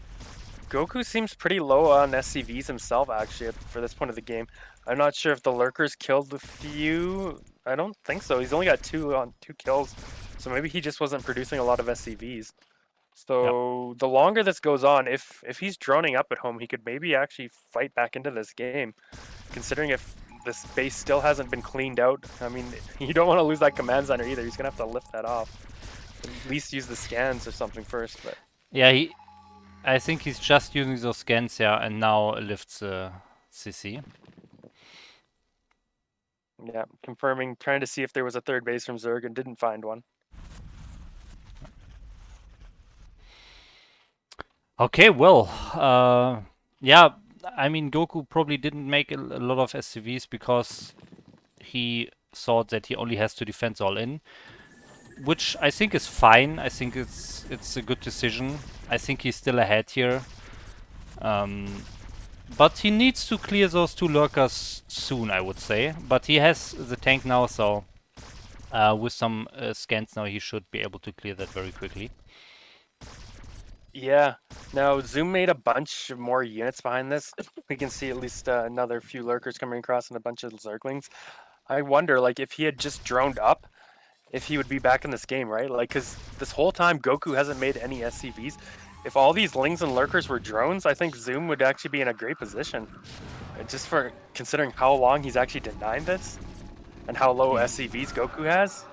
Goku seems pretty low on SCVs himself, actually, for this point of the game. I'm not sure if the lurkers killed a few. I don't think so. He's only got 2 kills, so maybe he just wasn't producing a lot of SCVs. Yep. So the longer this goes on, if he's droning up at home, he could maybe actually fight back into this game. Considering if this base still hasn't been cleaned out, I mean, you don't want to lose that command center either. He's gonna have to lift that off. At least use the scans or something first. But Yeah, I think he's just using those scans, yeah, and now lifts CC. Yeah, confirming, trying to see if there was a third base from Zerg and didn't find one. Okay, well, yeah, I mean, Goku probably didn't make a lot of SCVs because he thought that he only has to defend all in, which I think is fine. I think it's a good decision. I think he's still ahead here. But he needs to clear those two lurkers soon, I would say. But he has the tank now, so with some scans now, he should be able to clear that very quickly. Yeah. Now, Zoom made a bunch of more units behind this. We can see at least another few lurkers coming across and a bunch of Zerglings. I wonder, like, if he had just droned up, if he would be back in this game, right? Like, because this whole time Goku hasn't made any SCVs. If all these Lings and Lurkers were drones, I think Zoom would actually be in a great position. Just for considering how long he's actually denied this and how low SCVs Goku has.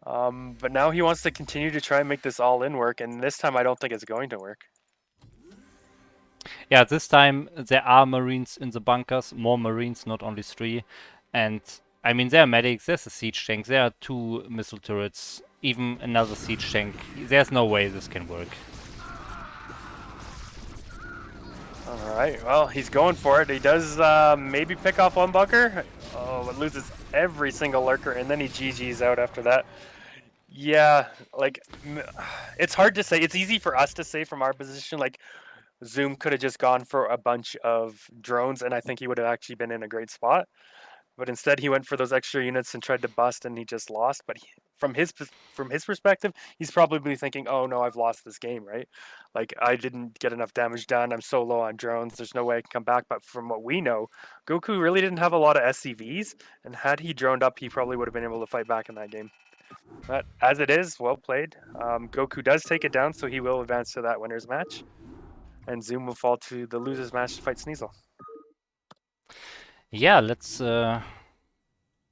But now he wants to continue to try and make this all in work, and this time I don't think it's going to work. Yeah, this time there are Marines in the bunkers, more Marines, not only 3. And I mean, there are medics, there's a siege tank, there are 2 missile turrets, even another siege tank. There's no way this can work. All right, well, he's going for it. He does maybe pick off one bunker. Oh, but loses every single lurker, and then he GG's out after that. Yeah, like, it's hard to say. It's easy for us to say from our position, like, Zoom could have just gone for a bunch of drones, and I think he would have actually been in a great spot. But instead, he went for those extra units and tried to bust, and he just lost. But from his perspective, he's probably thinking, "Oh no, I've lost this game, right? Like I didn't get enough damage done. I'm so low on drones. There's no way I can come back." But from what we know, Goku really didn't have a lot of SCVs, and had he droned up, he probably would have been able to fight back in that game. But as it is, well played. Goku does take it down, so he will advance to that winners match, and Zoom will fall to the losers match to fight Sneasel. Yeah, let's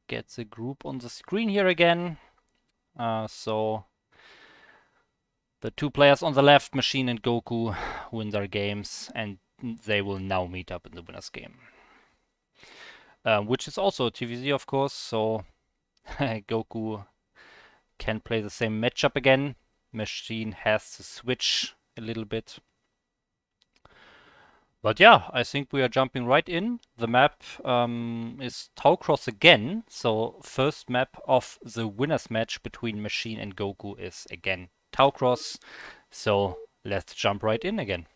get the group on the screen here again. So the 2 players on the left, Machine and Goku, win their games, and they will now meet up in the winners game. Which is also a TVZ, of course, so Goku can play the same matchup again. Machine has to switch a little bit. But yeah, I think we are jumping right in. The map is Taucross again. So first map of the winners match between Machine and Goku is again Taucross. So let's jump right in again.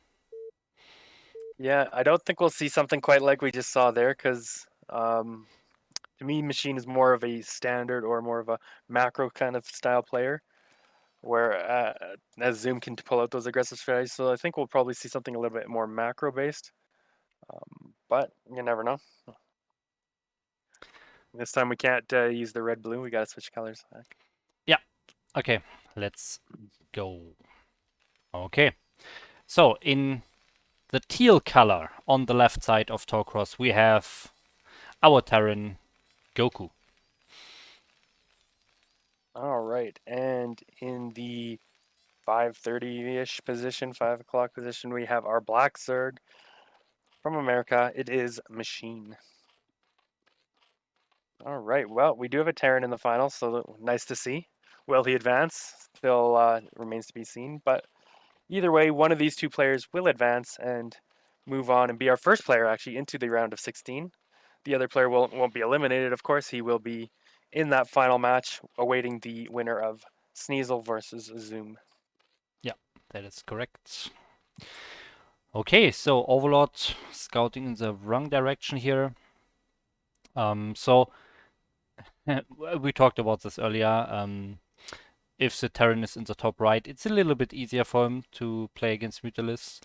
Yeah, I don't think we'll see something quite like we just saw there, because to me, Machine is more of a standard or more of a macro kind of style player, where as Zoom can pull out those aggressive strategies. So I think we'll probably see something a little bit more macro based, but you never know. This time we can't use the red blue. We gotta switch colors back. Yeah. Okay. Let's go. Okay. So in the teal color on the left side of Taucross, we have our Terran Goku. All right, and in the 5:30-ish position, 5 o'clock position, we have our black Zerg from America. It is Machine. All right, well, we do have a Terran in the final, so nice to see. Will he advance? Still remains to be seen, but either way, one of these 2 players will advance and move on and be our first player actually into the round of 16. The other player won't be eliminated, of course. He will be in that final match, awaiting the winner of Sneasel versus Zoom. Yeah, that is correct. Okay, so Overlord scouting in the wrong direction here. So we talked about this earlier. If the Terran is in the top right, it's a little bit easier for him to play against Mutalisks.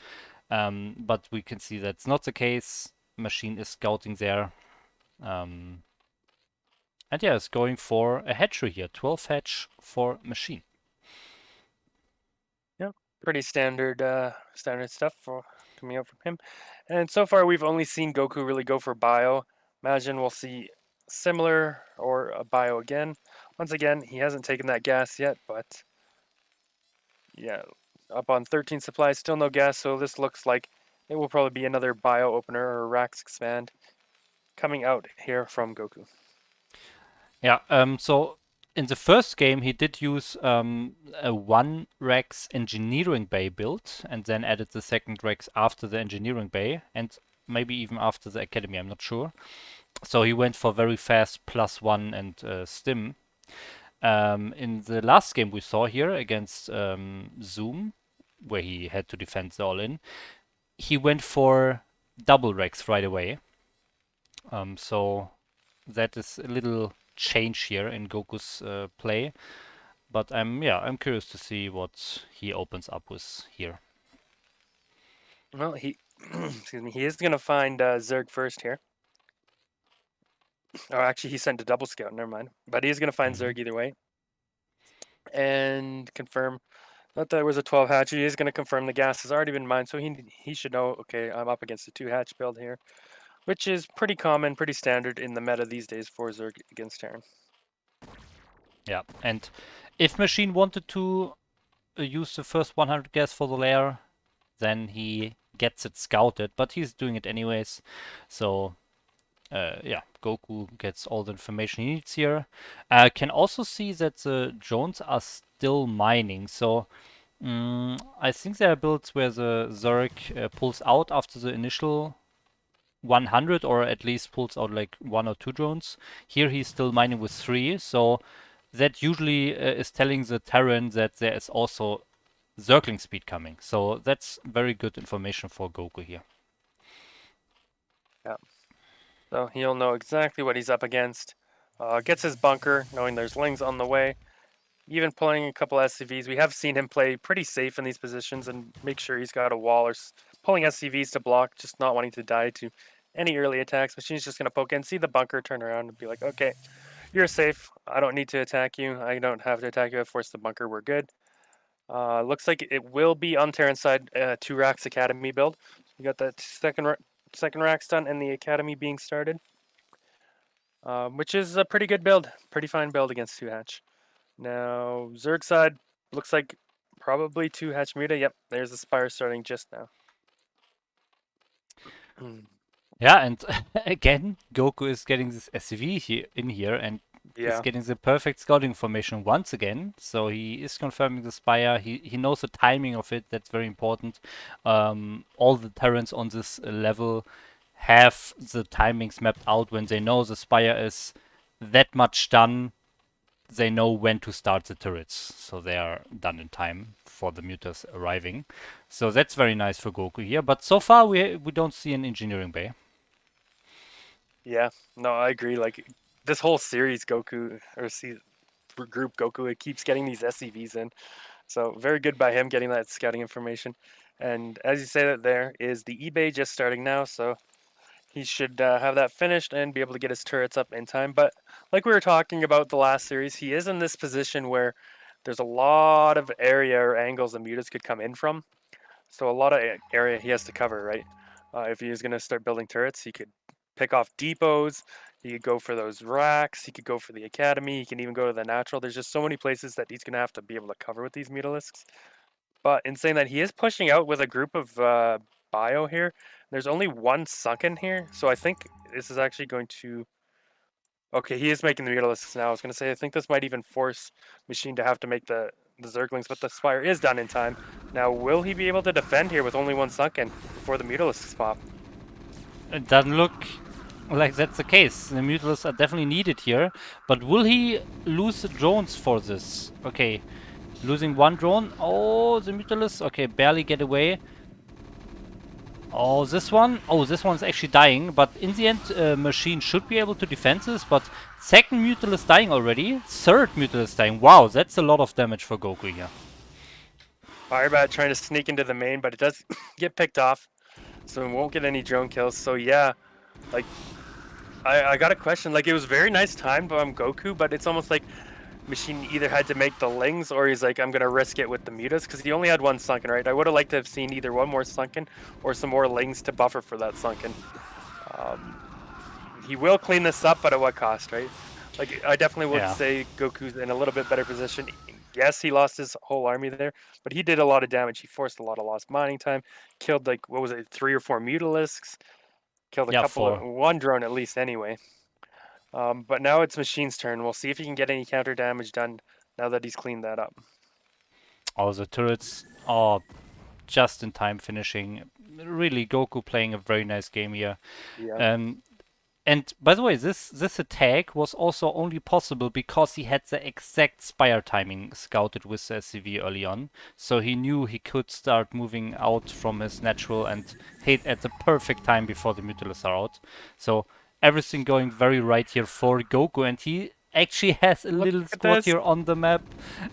But we can see that's not the case. Machine is scouting there. And yeah, it's going for a hatchery here. 12 hatch for Machine. Yep, pretty standard standard stuff for coming out from him. And so far, we've only seen Goku really go for bio. Imagine we'll see similar or a bio again. Once again, he hasn't taken that gas yet, but yeah, up on 13 supplies, still no gas, so this looks like it will probably be another bio opener or Rax expand coming out here from Goku. Yeah. So in the first game, he did use a one Rex engineering bay build, and then added the second Rex after the engineering bay, and maybe even after the academy. I'm not sure. So he went for very fast +1 and stim. In the last game we saw here against Zoom, where he had to defend the all-in, he went for double Rex right away. So that is a little change here in Goku's play. But I'm curious to see what he opens up with here. Well, he excuse me, he is gonna find Zerg first here. Oh, actually, he sent a double scout. Never mind. But he is gonna find Mhm. Zerg either way and confirm that there was a 12 hatch. He is gonna confirm the gas has already been mined, so he should know. Okay, I'm up against a 2 hatch build here, which is pretty common, pretty standard in the meta these days for Zerg against Terran. Yeah, and if Machine wanted to use the first 100 gas for the lair, then he gets it scouted, but he's doing it anyways. So yeah, Goku gets all the information he needs here. Can also see that the drones are still mining. So I think there are builds where the Zerg pulls out after the initial 100, or at least pulls out like 1 or 2 drones. Here he's still mining with 3, so that usually is telling the Terran that there is also circling speed coming. So that's very good information for Goku here. Yeah. So he'll know exactly what he's up against. Gets his bunker, knowing there's lings on the way. Even pulling a couple SCVs. We have seen him play pretty safe in these positions and make sure he's got a wall or pulling SCVs to block, just not wanting to die to any early attacks. Machine's just going to poke in, see the bunker, turn around and be like, okay, you're safe. I don't need to attack you. I don't have to attack you. I forced the bunker. We're good. Looks like it will be on Terran's side, 2 Racks Academy build. We got that second Racks done and the Academy being started, which is a pretty good build. Pretty fine build against 2 Hatch. Now, Zerg side looks like probably 2 Hatch Muta. Yep, there's the Spire starting just now. Yeah, and again, Goku is getting this SCV in here and is Yeah, getting the perfect scouting information once again. So he is confirming the Spire. He knows the timing of it. That's very important. All the Terrans on this level have the timings mapped out. When they know the Spire is that much done, they know when to start the turrets, so they are done in time for the mutas arriving. So that's very nice for Goku here. But so far we don't see an engineering bay. yeah. No, I agree. Like, this whole series, Goku, or group Goku, it keeps getting these SCVs in. So, very good by him getting that scouting information. And as you say, that there is the eBay just starting now. So, he should have that finished and be able to get his turrets up in time. But like we were talking about the last series, he is in this position where there's a lot of area or angles the mutas could come in from. So a lot of area he has to cover, right? If he was going to start building turrets, he could pick off depots. He could go for those racks. He could go for the academy. He can even go to the natural. There's just so many places that he's going to have to be able to cover with these mutalisks. But in saying that, he is pushing out with a group of bio here. There's only one sunken here, so I think this is actually going to. Okay, he is making the mutalisks now. I was going to say, I think this might even force Machine to have to make the Zerglings, but the Spire is done in time. Now, will he be able to defend here with only one sunken before the mutalisks pop? It doesn't look like that's the case. The mutalisks are definitely needed here, but will he lose the drones for this? Okay, losing one drone. Oh, the mutalisks. Okay, barely get away. Oh, this one. Oh, this one's actually dying. But in the end, Machine should be able to defend this. But second Mutalist dying already. Third Mutalist dying. Wow, that's a lot of damage for Goku here. Firebat trying to sneak into the main, but it does get picked off, so we won't get any drone kills. So yeah, like I got a question. Like, it was very nice timed by Goku, but it's almost like Machine either had to make the lings or he's like, I'm gonna risk it with the mutas because he only had one sunken, right? I would have liked to have seen either one more sunken or some more lings to buffer for that sunken. Um, he will clean this up, but at what cost, right? Like, I definitely would Yeah. say Goku's in a little bit better position. Yes, he lost his whole army there, but he did a lot of damage. He forced a lot of lost mining time, killed like, what was it, 3 or 4 mutalisks, killed a Yeah, couple of four. one drone at least anyway. But now it's Machine's turn. We'll see if he can get any counter damage done now that he's cleaned that up. Oh, the turrets are just in time finishing. Really, Goku playing a very nice game here. Yeah. Um, And by the way, this attack was also only possible because he had the exact Spire timing scouted with the SCV early on. So he knew he could start moving out from his natural and hit at the perfect time before the Mutalists are out. So everything going very right here for Goku, and he actually has a Look little at squad this. here on the map,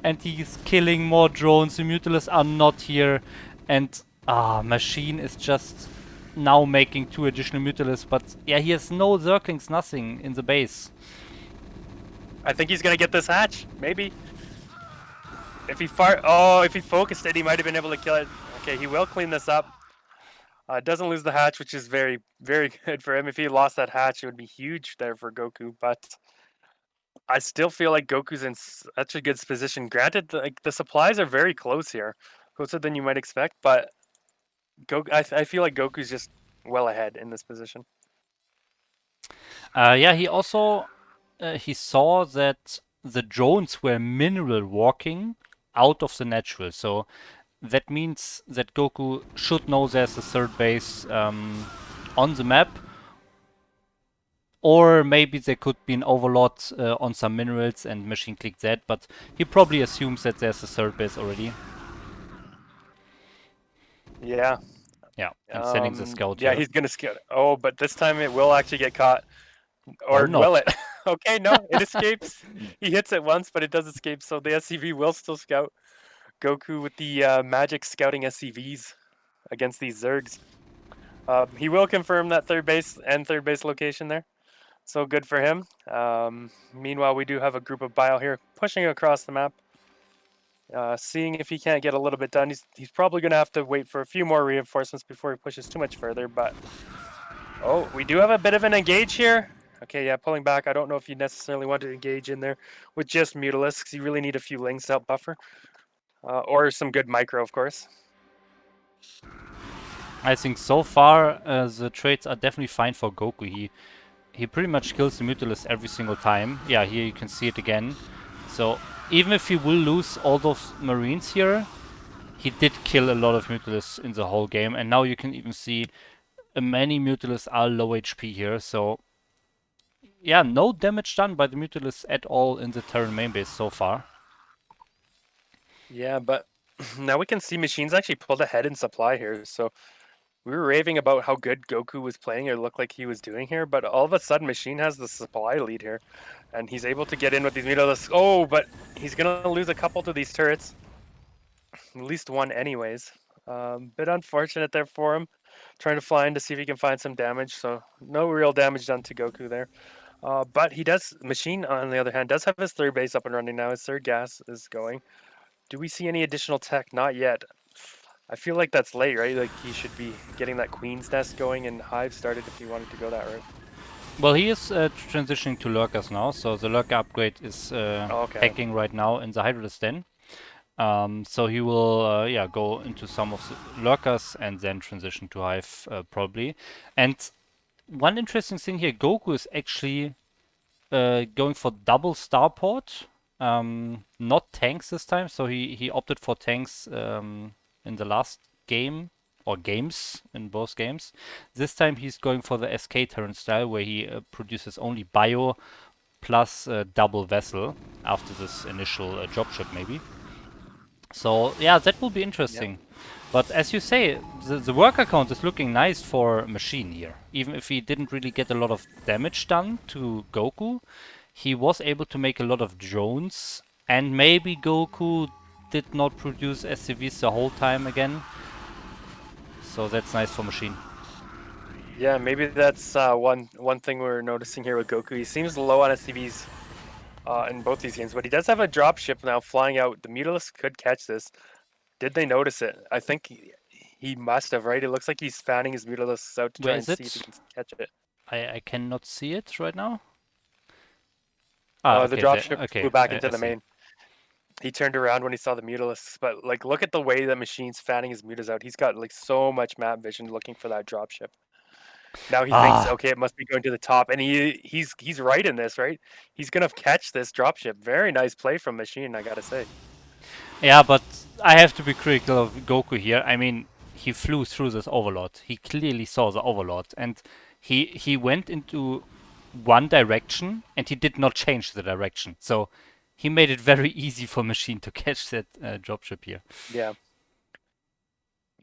and he's killing more drones. The Mutalists are not here, and Machine is just now making 2 additional Mutalisks, but yeah, he has no Zerglings, nothing in the base. I think he's gonna get this hatch. Maybe. If he if he focused it, he might have been able to kill it. Okay, he will clean this up. Doesn't lose the hatch, which is very, very good for him. If he lost that hatch, it would be huge there for Goku. But I still feel like Goku's in such a good position. Granted, like the supplies are very close here, closer than you might expect. But I feel like Goku's just well ahead in this position. Yeah, he also he saw that the drones were mineral walking out of the natural, so that means that Goku should know there's a third base on the map, or maybe there could be an overlord on some minerals and Machine clicked that, but he probably assumes that there's a third base already. Yeah. Yeah, and sending the scout Yeah, here. he's gonna scout. Oh, but this time it will actually get caught. Or Or will not. it? Okay, no, it escapes. He hits it once, but it does escape. So the SCV will still scout. Goku with the magic scouting SCVs against these Zergs. He will confirm that third base location there. So good for him. Meanwhile, we do have a group of Bile here pushing across the map. Seeing if he can't get a little bit done. He's probably going to have to wait for a few more reinforcements before he pushes too much further. But oh, we do have a bit of an engage here. Okay, yeah, pulling back. I don't know if you necessarily want to engage in there with just Mutalisks. You really need a few Lings to help buffer. Or some good micro, of course. I think so far the trades are definitely fine for Goku. He pretty much kills the Mutalist every single time. Yeah, here you can see it again. So even if he will lose all those Marines here, he did kill a lot of Mutalists in the whole game. And now you can even see many Mutalists are low HP here. So yeah, no damage done by the Mutalists at all in the Terran main base so far. Yeah, but now we can see Machines actually pulled ahead in supply here. So we were raving about how good Goku was playing or looked like he was doing here, but all of a sudden Machine has the supply lead here. And he's able to get in with these Mutalisks. Oh, but he's going to lose a couple to these turrets. At least one anyways. Bit unfortunate there for him. Trying to fly in to see if he can find some damage. So no real damage done to Goku there. But he does, Machine on the other hand, does have his third base up and running now. His third gas is going. Do we see any additional tech? Not yet. I feel like that's late, right? Like he should be getting that Queen's Nest going and Hive started if he wanted to go that route. Well, he is transitioning to Lurkers now, so the Lurker upgrade is Oh, okay. hacking right now in the Hydralisk Den. So he will, yeah, go into some of the Lurkers and then transition to Hive probably. And one interesting thing here, Goku is actually going for double starport, not tanks this time. So he opted for tanks in the last game or games in both games. This time he's going for the SK turn style where he produces only bio plus double vessel after this initial dropship maybe. So yeah, that will be Yep. interesting. But as you say, the worker count is looking nice for Machine here. Even if he didn't really get a lot of damage done to Goku, he was able to make a lot of drones. And maybe Goku did not produce SCVs the whole time again. So that's nice for Machine. Yeah, maybe that's one thing we're noticing here with Goku. He seems low on SCVs in both these games, but he does have a dropship now flying out. The Mutalisk could catch this. Did they notice it? I think he must have, right? It looks like he's fanning his Mutalisks out to Where try and is see if he it? can catch it. I cannot see it right now. The Okay, dropship flew okay, back into I the see. main. He turned around when he saw the Mutalisks, but like look at the way that Machine's fanning his Mutas out. He's got like so much map vision looking for that dropship. Now he thinks, Ah, okay, it must be going to the top, and he's right in this, right? He's gonna catch this dropship. Very nice play from Machine, I gotta say. yeah, but I have to be critical of Goku here. I mean, he flew through this overlord. He clearly saw the overlord, and he went into one direction, and he did not change the direction. So he made it very easy for Machine to catch that dropship here. Yeah.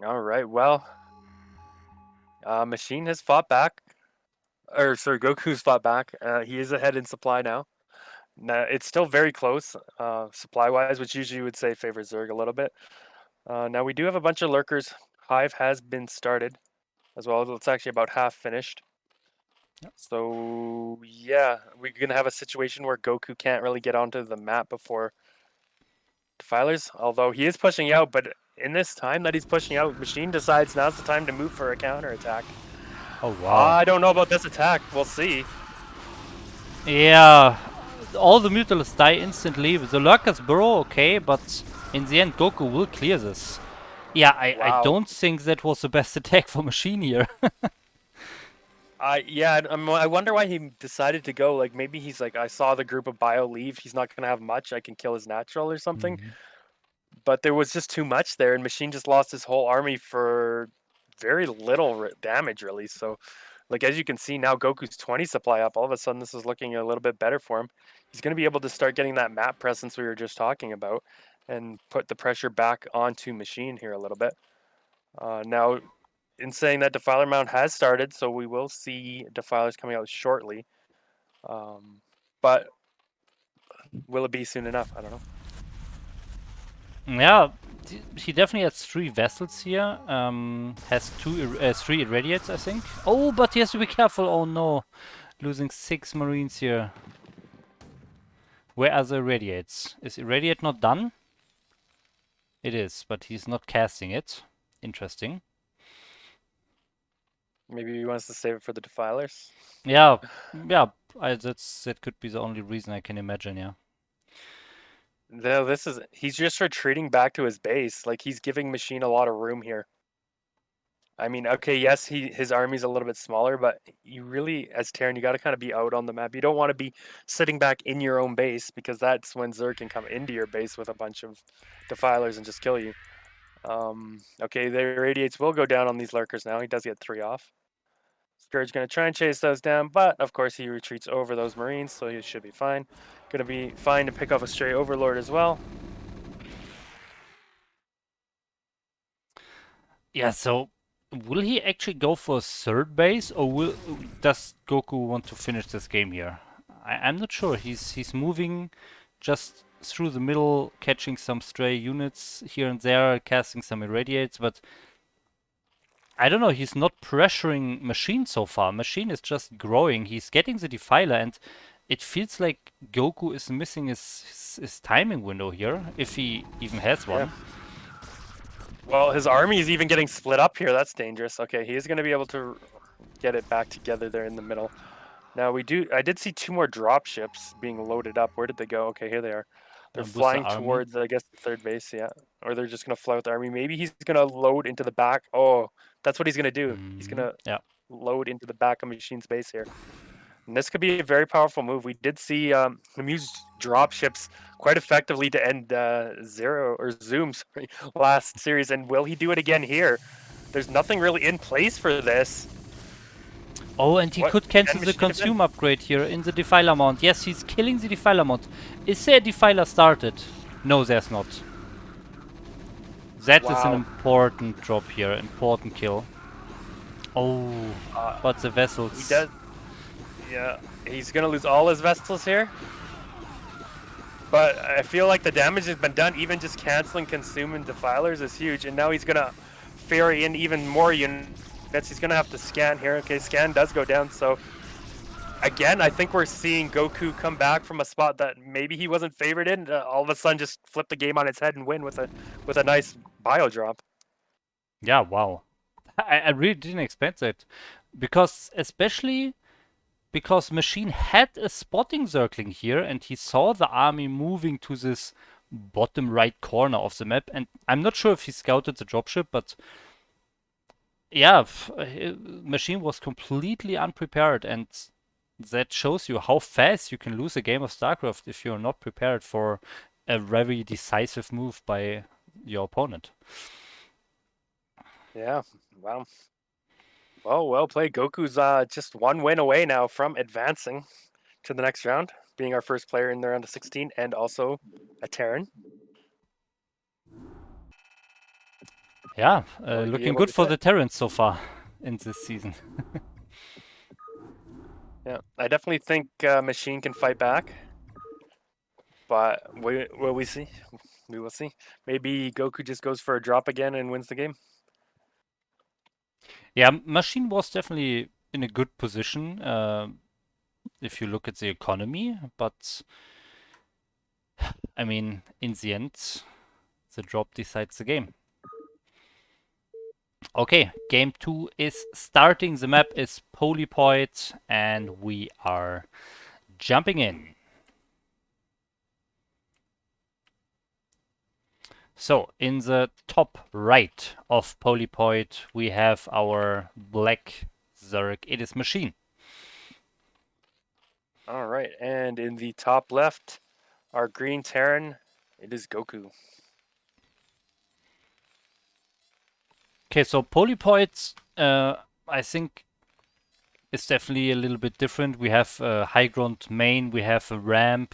All right. Well, Machine has fought back, or sorry, Goku's fought back. He is ahead in supply now. Now it's still very close, supply-wise, which usually you would say favors Zerg a little bit. Now we do have a bunch of lurkers. Hive has been started as well. It's actually about half finished. So yeah, we're gonna have a situation where Goku can't really get onto the map before Defilers. Although he is pushing out, but in this time that he's pushing out, Machine decides now's the time to move for a counter attack. Oh wow. I don't know about this attack. We'll see. Yeah, all the Mutalists die instantly. The Lurkers burrow, okay, but in the end, Goku will clear this. Yeah, I Wow. don't think that was the best attack for Machine here. Yeah, I wonder why he decided to go. Like maybe he's like, I saw the group of bio leave. He's not gonna have much. I can kill his natural or something. Mhm. But there was just too much there, and Machine just lost his whole army for very little damage, really. So, like as you can see now, Goku's 20 supply up. All of a sudden, this is looking a little bit better for him. He's gonna be able to start getting that map presence we were just talking about, and put the pressure back onto Machine here a little bit. Now, in saying that, Defiler Mount has started, so we will see Defilers coming out shortly. But will it be soon enough? I don't know. Yeah, he definitely has 3 vessels here. Has 3 irradiates, I think. Oh, but he has to be careful. Oh no, losing 6 marines here. Where are the irradiates? Is irradiate not done? It is, but he's not casting it. Interesting. Maybe he wants to save it for the Defilers. Yeah, yeah. That could be the only reason I can imagine. Yeah. No, he's just retreating back to his base. Like he's giving Machine a lot of room here. I mean, okay, yes, his army's a little bit smaller, but you really, as Terran, you got to kind of be out on the map. You don't want to be sitting back in your own base because that's when Zerg can come into your base with a bunch of Defilers and just kill you. Okay, the Radiates will go down on these Lurkers now. He does get 3 off. Scourge going to try and chase those down, but of course he retreats over those Marines, so he should be fine. Going to be fine to pick off a stray Overlord as well. Yeah. So, will he actually go for a third base, or does Goku want to finish this game here? I'm not sure. He's moving just through the middle, catching some stray units here and there, casting some irradiates, but I don't know. He's not pressuring Machine so far. Machine is just growing. He's getting the Defiler, and it feels like Goku is missing his timing window here, if he even has Yeah. one. Well, his army is even getting split up here. That's dangerous. Okay, he is going to be able to get it back together there in the middle. Now I did see 2 more drop ships being loaded up. Where did they go? Okay, here they are. They're With the flying army. towards, I guess, the third base, yeah. Or they're just going to fly with the army. Maybe he's going to load into the back. Oh, that's what he's going to do. He's going to Yeah. load into the back of Machine's base here. And this could be a very powerful move. We did see him use drop ships quite effectively to end Zero or Zoom sorry, last series. And will he do it again here? There's nothing really in place for this. Oh, and he What could can cancel the Machine defend? consume upgrade here in the Defiler mount. Yes, he's killing the Defiler mount. Is there a Defiler started? No, there's not. That is an Wow. important drop here, important kill. Oh, Uh, but the he vessels. does. Yeah, he's gonna lose all his vessels here. But I feel like the damage has been done. Even just canceling consume and defilers is huge. And now he's gonna ferry in even more units. He's gonna have to scan here. Okay, scan does go down. So again, I think we're seeing Goku come back from a spot that maybe he wasn't favored in. All of a sudden, just flip the game on its head and win with a nice bio drop. Yeah, wow. I really didn't expect that. Because, especially because Machine had a spotting circling here and he saw the army moving to this bottom right corner of the map. And I'm not sure if he scouted the dropship, but yeah, Machine was completely unprepared, and that shows you how fast you can lose a game of StarCraft if you're not prepared for a very decisive move by your opponent. Yeah. Wow. Well played. Goku's just one win away now from advancing to the next round, being our first player in the round of 16, and also a Terran. Yeah, Will he be looking able good to for do it? the Terrans so far in this season. Yeah, I definitely think Machine can fight back, but will we see? We will see. Maybe Goku just goes for a drop again and wins the game. Yeah, Machine was definitely in a good position if you look at the economy, but I mean, in the end, the drop decides the game. Okay, game 2 is starting. The map is Polypoid, and we are jumping in. So, in the top right of Polypoid, we have our black Zerg. It is Machine. All right, and in the top left, our green Terran, it is Goku. Okay, so Polypoid, I think, is definitely a little bit different. We have a high ground main, we have a ramp.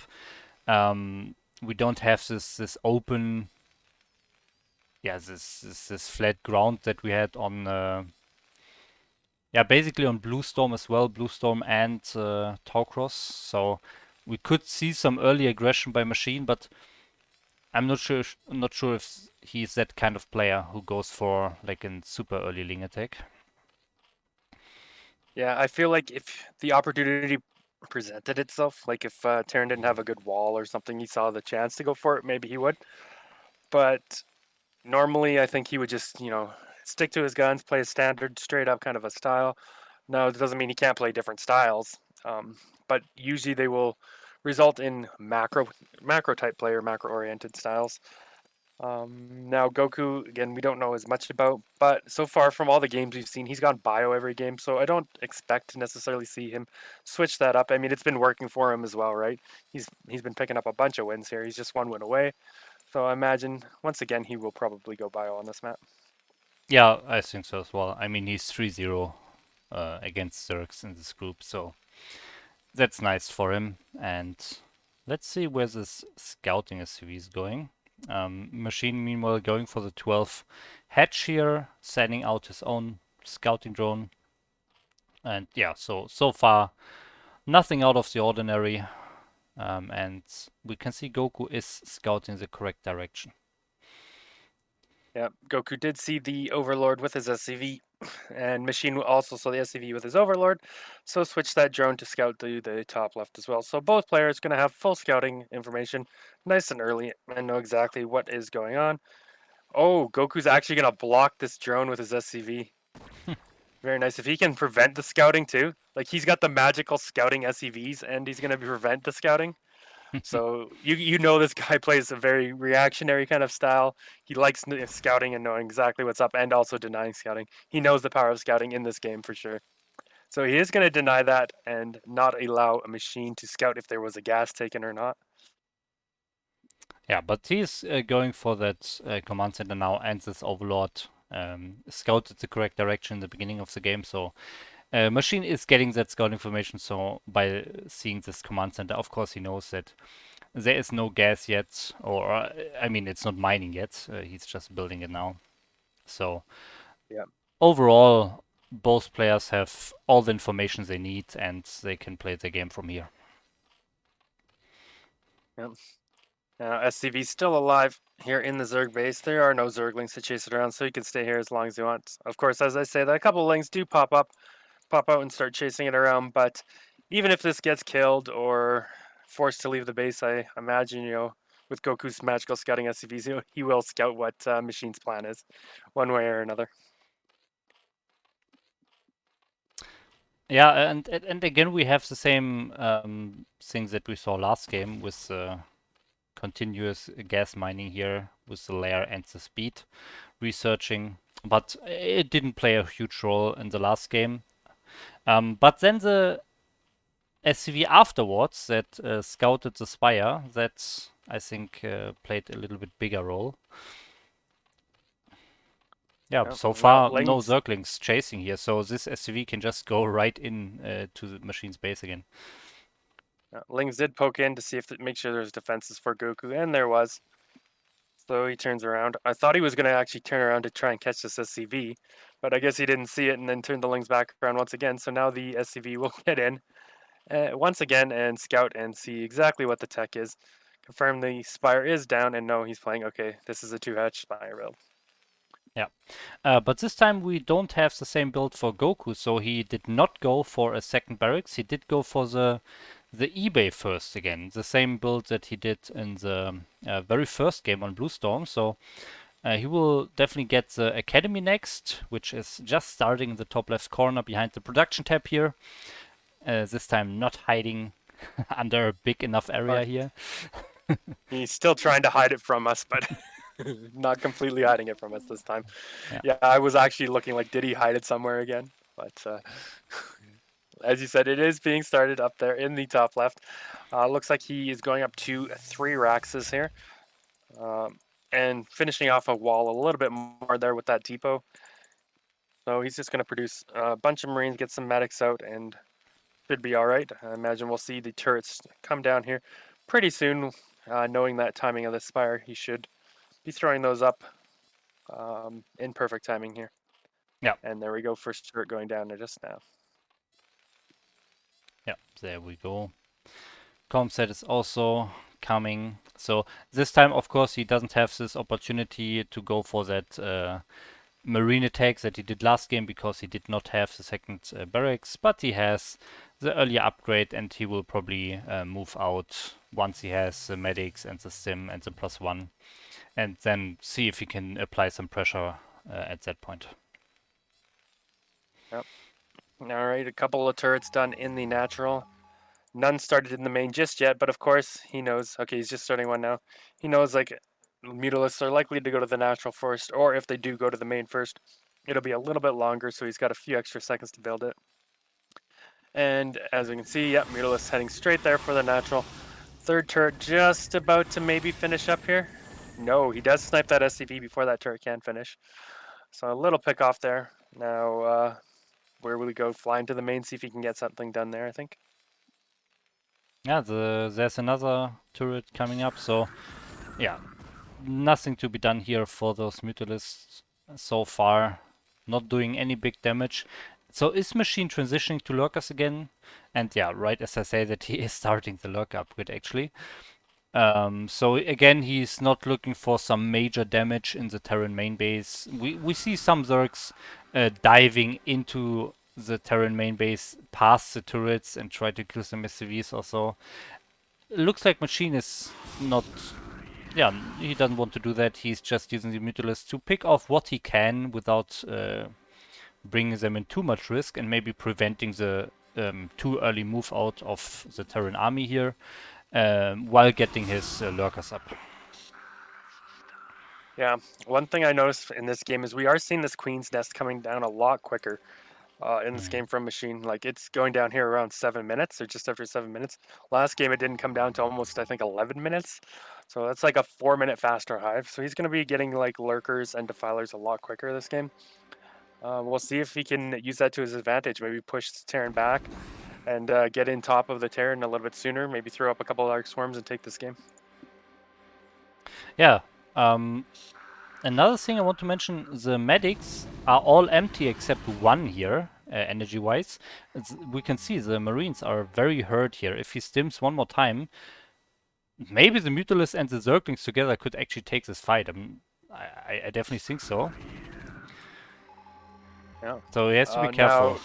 We don't have this open, yeah, this flat ground that we had on, yeah, basically on Blue Storm as well, Blue Storm and Taucross. So we could see some early aggression by Machine, but I'm not sure if he's that kind of player who goes for like a super early Ling attack. Yeah, I feel like if the opportunity presented itself, like if Terran didn't have a good wall or something, he saw the chance to go for it, maybe he would. But normally, I think he would just, stick to his guns, play a standard, straight up kind of a style. No, it doesn't mean he can't play different styles, but usually they will result in macro type player, macro oriented styles. Now Goku again, we don't know as much about, but so far from all the games we've seen, he's gone bio every game, so I don't expect to necessarily see him switch that up. I mean, it's been working for him as well, right? He's been picking up a bunch of wins here. He's just one win away, so I imagine once again he will probably go bio on this map. Yeah, I think so as well. I mean, he's 3-0 against Zergs in this group, so that's nice for him. And let's see where this scouting SCV is going. Machine, meanwhile, going for the 12 hatch here, sending out his own scouting drone. And yeah, so far, nothing out of the ordinary. And we can see Goku is scouting the correct direction. Yeah, Goku did see the Overlord with his SCV, and Machine also saw the SCV with his Overlord, so switched that drone to scout the top left as well. So both players going to have full scouting information nice and early and know exactly what is going on. Oh, Goku's actually going to block this drone with his SCV. Very nice. If he can prevent the scouting too, like he's got the magical scouting SCVs and he's going to prevent the scouting. So you know this guy plays a very reactionary kind of style. He likes scouting and knowing exactly what's up, and also denying scouting. He knows the power of scouting in this game for sure. So he is going to deny that and not allow a machine to scout if there was a gas taken or not. Yeah, but he's going for that command center now, and this Overlord scouted the correct direction in the beginning of the game. So Machine is getting that scout information. So by seeing this command center, of course, he knows that there is no gas yet, or I mean, it's not mining yet. He's just building it now. So Yeah. overall, both players have all the information they need, and they can play the game from here. Yeah. Now SCV still alive here in the Zerg base. There are no Zerglings to chase it around, so he can stay here as long as he wants. Of course, as I say, that a couple of lings do pop out and start chasing it around. But even if this gets killed or forced to leave the base, I imagine, with Goku's magical scouting SCVs, he will scout what Machine's plan is, one way or another. Yeah, and again we have the same things that we saw last game with continuous gas mining here with the layer and the speed researching. but it didn't play a huge role in the last game. But then the SCV afterwards that scouted the Spire, that I think played a little bit bigger role. Yeah, so Well, far no Ling's Zerglings chasing here, so this SCV can just go right in to the machine's base again. Lings did poke in to see if make sure there's defenses for Goku, and there was. So he turns around. I thought he was going to actually turn around to try and catch this SCV, but I guess he didn't see it and then turned the Lings back around once again. So now the SCV will get in once again and scout and see exactly what the tech is. Confirm the Spire is down, and no, he's playing. Okay, this is a 2-hatch Spire build. Yeah. But this time we don't have the same build for Goku, so he did not go for a second barracks. He did go for the eBay first again, the same build that he did in the very first game on Blue Storm. So he will definitely get the Academy next, which is just starting in the top left corner behind the production tab here. This time not hiding under a big enough area here. He's still trying to hide it from us, but not completely hiding it from us this time. Yeah. Yeah, I was actually looking like, did he hide it somewhere again? But as you said, it is being started up there in the top left. Looks like he is going up to 3 Raxes here. And finishing off a wall a little bit more there with that depot. So he's just going to produce a bunch of Marines, get some medics out, and should be all right. I imagine we'll see the turrets come down here pretty soon. Knowing that timing of the Spire, he should be throwing those up in perfect timing here. Yeah. And there we go, first turret going down just now. Yeah, there we go. Comset is also coming. So this time, of course, he doesn't have this opportunity to go for that marine attack that he did last game because he did not have the second barracks, but he has the earlier upgrade and he will probably move out once he has the medics and the sim and the +1 and then see if he can apply some pressure at that point. Yep. All right, a couple of turrets done in the natural. None started in the main just yet, but of course he knows. Okay, he's just starting one now. He knows like Mutalisks are likely to go to the natural first, or if they do go to the main first, it'll be a little bit longer, so he's got a few extra seconds to build it. And as we can see, yep, Mutalisks heading straight there for the natural. Third turret just about to maybe finish up here. No, he does snipe that SCV before that turret can finish. So a little pick off there. Now, where will he go? Fly into the main, see if he can get something done there, I think. Yeah, there's another turret coming up, so yeah, nothing to be done here for those Mutalisks so far. Not doing any big damage. So is Machine transitioning to Lurkers again? And yeah, right as I say that he is starting the Lurker upgrade actually. So again, he's not looking for some major damage in the Terran main base. We see some Zergs diving into the Terran main base past the turrets and try to kill some SCVs or so. Looks like Machine is not... Yeah, he doesn't want to do that. He's just using the Mutalisks to pick off what he can without bringing them in too much risk and maybe preventing the too early move out of the Terran army here while getting his lurkers up. Yeah, one thing I noticed in this game is we are seeing this Queen's Nest coming down a lot quicker in this game from Machine. Like, it's going down here around 7 minutes or just after 7 minutes. Last game, it didn't come down to almost, I think, 11 minutes. So that's like a 4-minute faster hive. So he's going to be getting like lurkers and defilers a lot quicker this game. We'll see if he can use that to his advantage. Maybe push Terran back and get in top of the Terran a little bit sooner. Maybe throw up a couple of Arc Swarms and take this game. Yeah. Another thing I want to mention, the medics are all empty except one here, energy-wise. We can see the Marines are very hurt here. If he stims one more time, maybe the Mutalisks and the Zerglings together could actually take this fight. I definitely think so. Yeah. So he has to be careful. Now,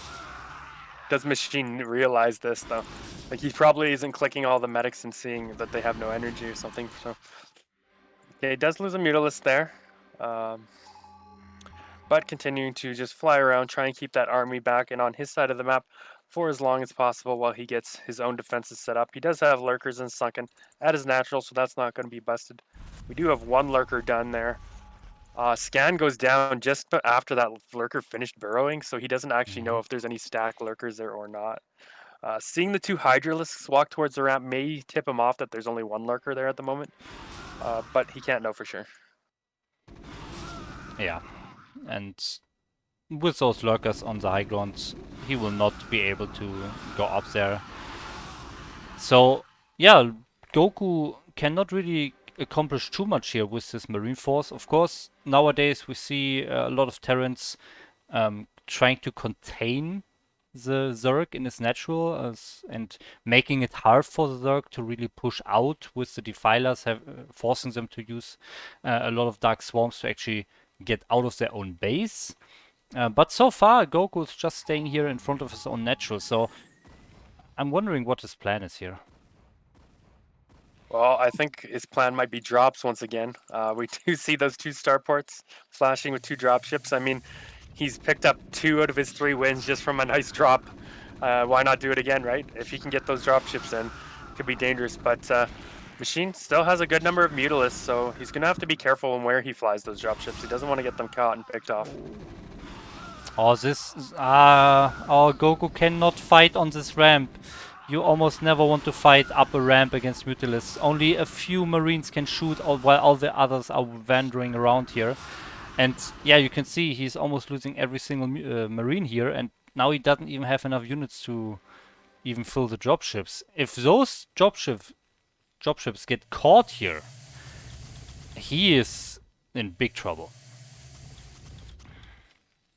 does Machine realize this though? Like, he probably isn't clicking all the medics and seeing that they have no energy or something. So okay, he does lose a Mutalisk there. But continuing to just fly around, try and keep that army back and on his side of the map for as long as possible while he gets his own defenses set up. He does have lurkers and sunken at his natural, so that's not going to be busted. We do have one lurker done there. Scan goes down just after that lurker finished burrowing, so he doesn't actually know Mhm. if there's any stack lurkers there or not. Seeing the two Hydralisks walk towards the ramp may tip him off that there's only one lurker there at the moment, but he can't know for sure. Yeah, and with those lurkers on the high ground, he will not be able to go up there. So, yeah, Goku cannot really accomplish too much here with this Marine Force. Of course, nowadays we see a lot of Terrans trying to contain the Zerg in its natural and making it hard for the Zerg to really push out with the Defilers, forcing them to use a lot of Dark Swarms to actually get out of their own base. But so far, Goku is just staying here in front of his own natural, so I'm wondering what his plan is here. Well, I think his plan might be drops once again. We do see those two starports flashing with two drop ships. I mean, he's picked up 2 out of his 3 wins just from a nice drop. Why not do it again, right? If he can get those drop ships in, it could be dangerous. But Machine still has a good number of Mutalisks, so he's going to have to be careful in where he flies those drop ships. He doesn't want to get them caught and picked off. Oh, Goku cannot fight on this ramp. You almost never want to fight up a ramp against Mutalisks. Only a few Marines can shoot while all the others are wandering around here. And yeah, you can see he's almost losing every single Marine here, and now he doesn't even have enough units to even fill the dropships. If those dropships get caught here, he is in big trouble.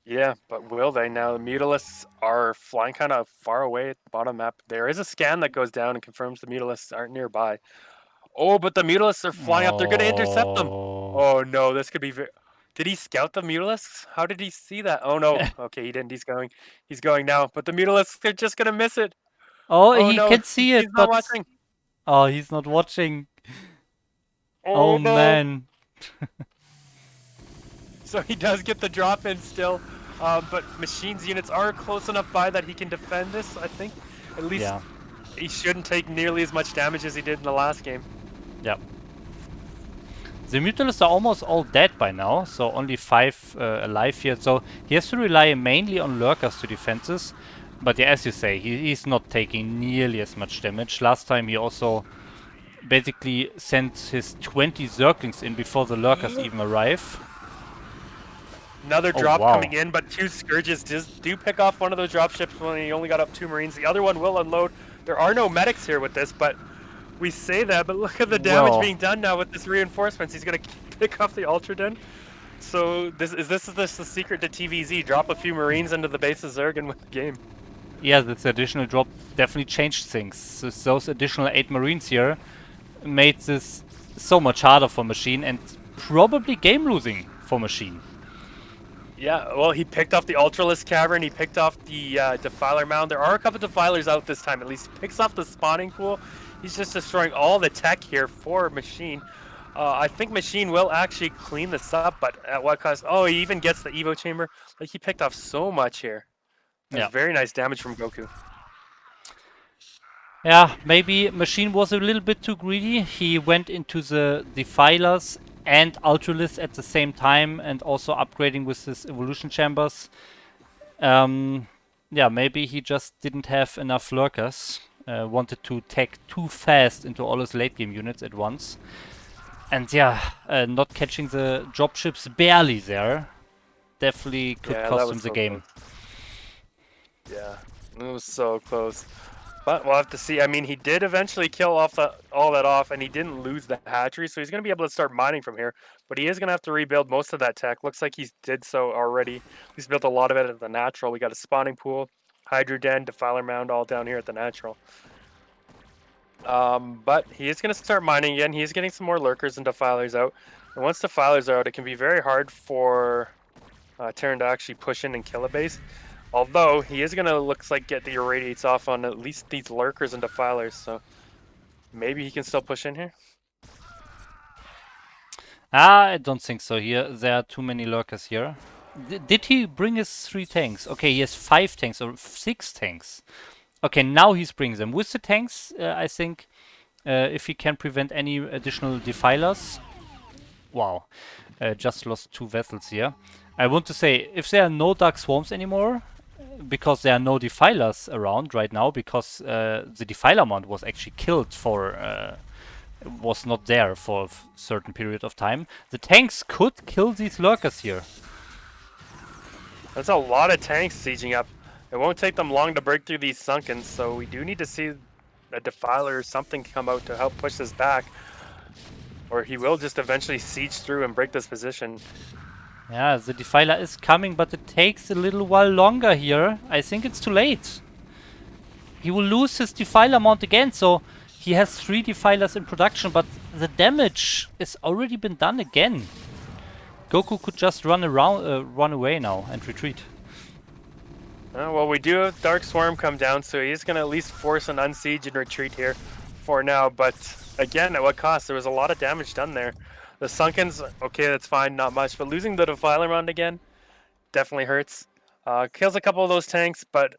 Yeah, but will they? Now, the Mutalisks are flying kind of far away at the bottom map. There is a scan that goes down and confirms the Mutalisks aren't nearby. Oh, but the Mutalisks are flying up. They're going to intercept them. Oh. Oh, no, this could be very... Did he scout the Mutalisks? How did he see that? Oh, no. Okay, he didn't. He's going. He's going now. But the Mutalisks are just going to miss it. Oh, Oh, he no. can see He's it, not but watching. oh, he's not watching. Oh Oh, no. man. So he does get the drop in still. But Machine's units are close enough by that he can defend this, I think. At least Yeah. he shouldn't take nearly as much damage as he did in the last game. Yep. The Mutalisks are almost all dead by now, so only 5 alive here. So he has to rely mainly on lurkers to defend this. But yeah, as you say, he's not taking nearly as much damage. Last time he also basically sent his 20 Zerglings in before the lurkers even arrive. Another Oh, drop wow. coming in, but 2 Scourges do pick off one of those drop ships when he only got up 2 Marines. The other one will unload. There are no medics here with this, but we say that, but look at the damage Well. being done now with this reinforcements. He's going to pick off the Ultra Den. So this is the secret to TVZ. Drop a few Marines into the base of Zerg and win the game. Yeah, this additional drop definitely changed things. Those additional 8 Marines here made this so much harder for Machine and probably game losing for Machine. Yeah, well, he picked off the Ultralisk Cavern. He picked off the Defiler Mound. There are a couple Defilers out this time. At least he picks off the spawning pool. He's just destroying all the tech here for Machine. I think Machine will actually clean this up, but at what cost? Oh, he even gets the Evo Chamber. Like, he picked off so much here. That's Yeah. very nice damage from Goku. Yeah, maybe Machine was a little bit too greedy. He went into the Defilers and Ultralisk at the same time and also upgrading with his evolution chambers. Yeah, maybe he just didn't have enough lurkers. Wanted to tech too fast into all his late game units at once. And yeah, not catching the dropships barely there. Definitely could Yeah, cost that him was the so game. close. Yeah, it was so close. But we'll have to see. I mean, he did eventually kill off all that off, and he didn't lose the hatchery, so he's going to be able to start mining from here. But he is going to have to rebuild most of that tech. Looks like he did so already. He's built a lot of it at the natural. We got a spawning pool, Hydro Den, Defiler Mound, all down here at the natural. But he is going to start mining again. He is getting some more lurkers and defilers out. And once defilers are out, it can be very hard for Terran to actually push in and kill a base. Although he is going to, looks like, get the irradiates off on at least these lurkers and defilers. So maybe he can still push in here. I don't think so here. There are too many lurkers here. Did he bring his 3 tanks? Okay, he has 5 tanks or 6 tanks. Okay, now he's bringing them. With the tanks, I think, if he can prevent any additional defilers. Wow. just lost 2 vessels here. I want to say, if there are no Dark Swarms anymore, because there are no Defilers around right now, because the Defiler mount was actually killed was not there for a certain period of time, the tanks could kill these lurkers here. There's a lot of tanks sieging up. It won't take them long to break through these sunkens, so we do need to see a Defiler or something come out to help push this back. Or he will just eventually siege through and break this position. Yeah, the Defiler is coming, but it takes a little while longer here. I think it's too late. He will lose his Defiler mount again, so he has 3 Defilers in production, but the damage is already been done again. Goku could just run away now and retreat. Well, we do have Dark Swarm come down, so he's going to at least force an unsiege and retreat here for now. But again, at what cost? There was a lot of damage done there. The Sunkens, okay, that's fine, not much. But losing the Defiler round again definitely hurts. Kills a couple of those tanks, but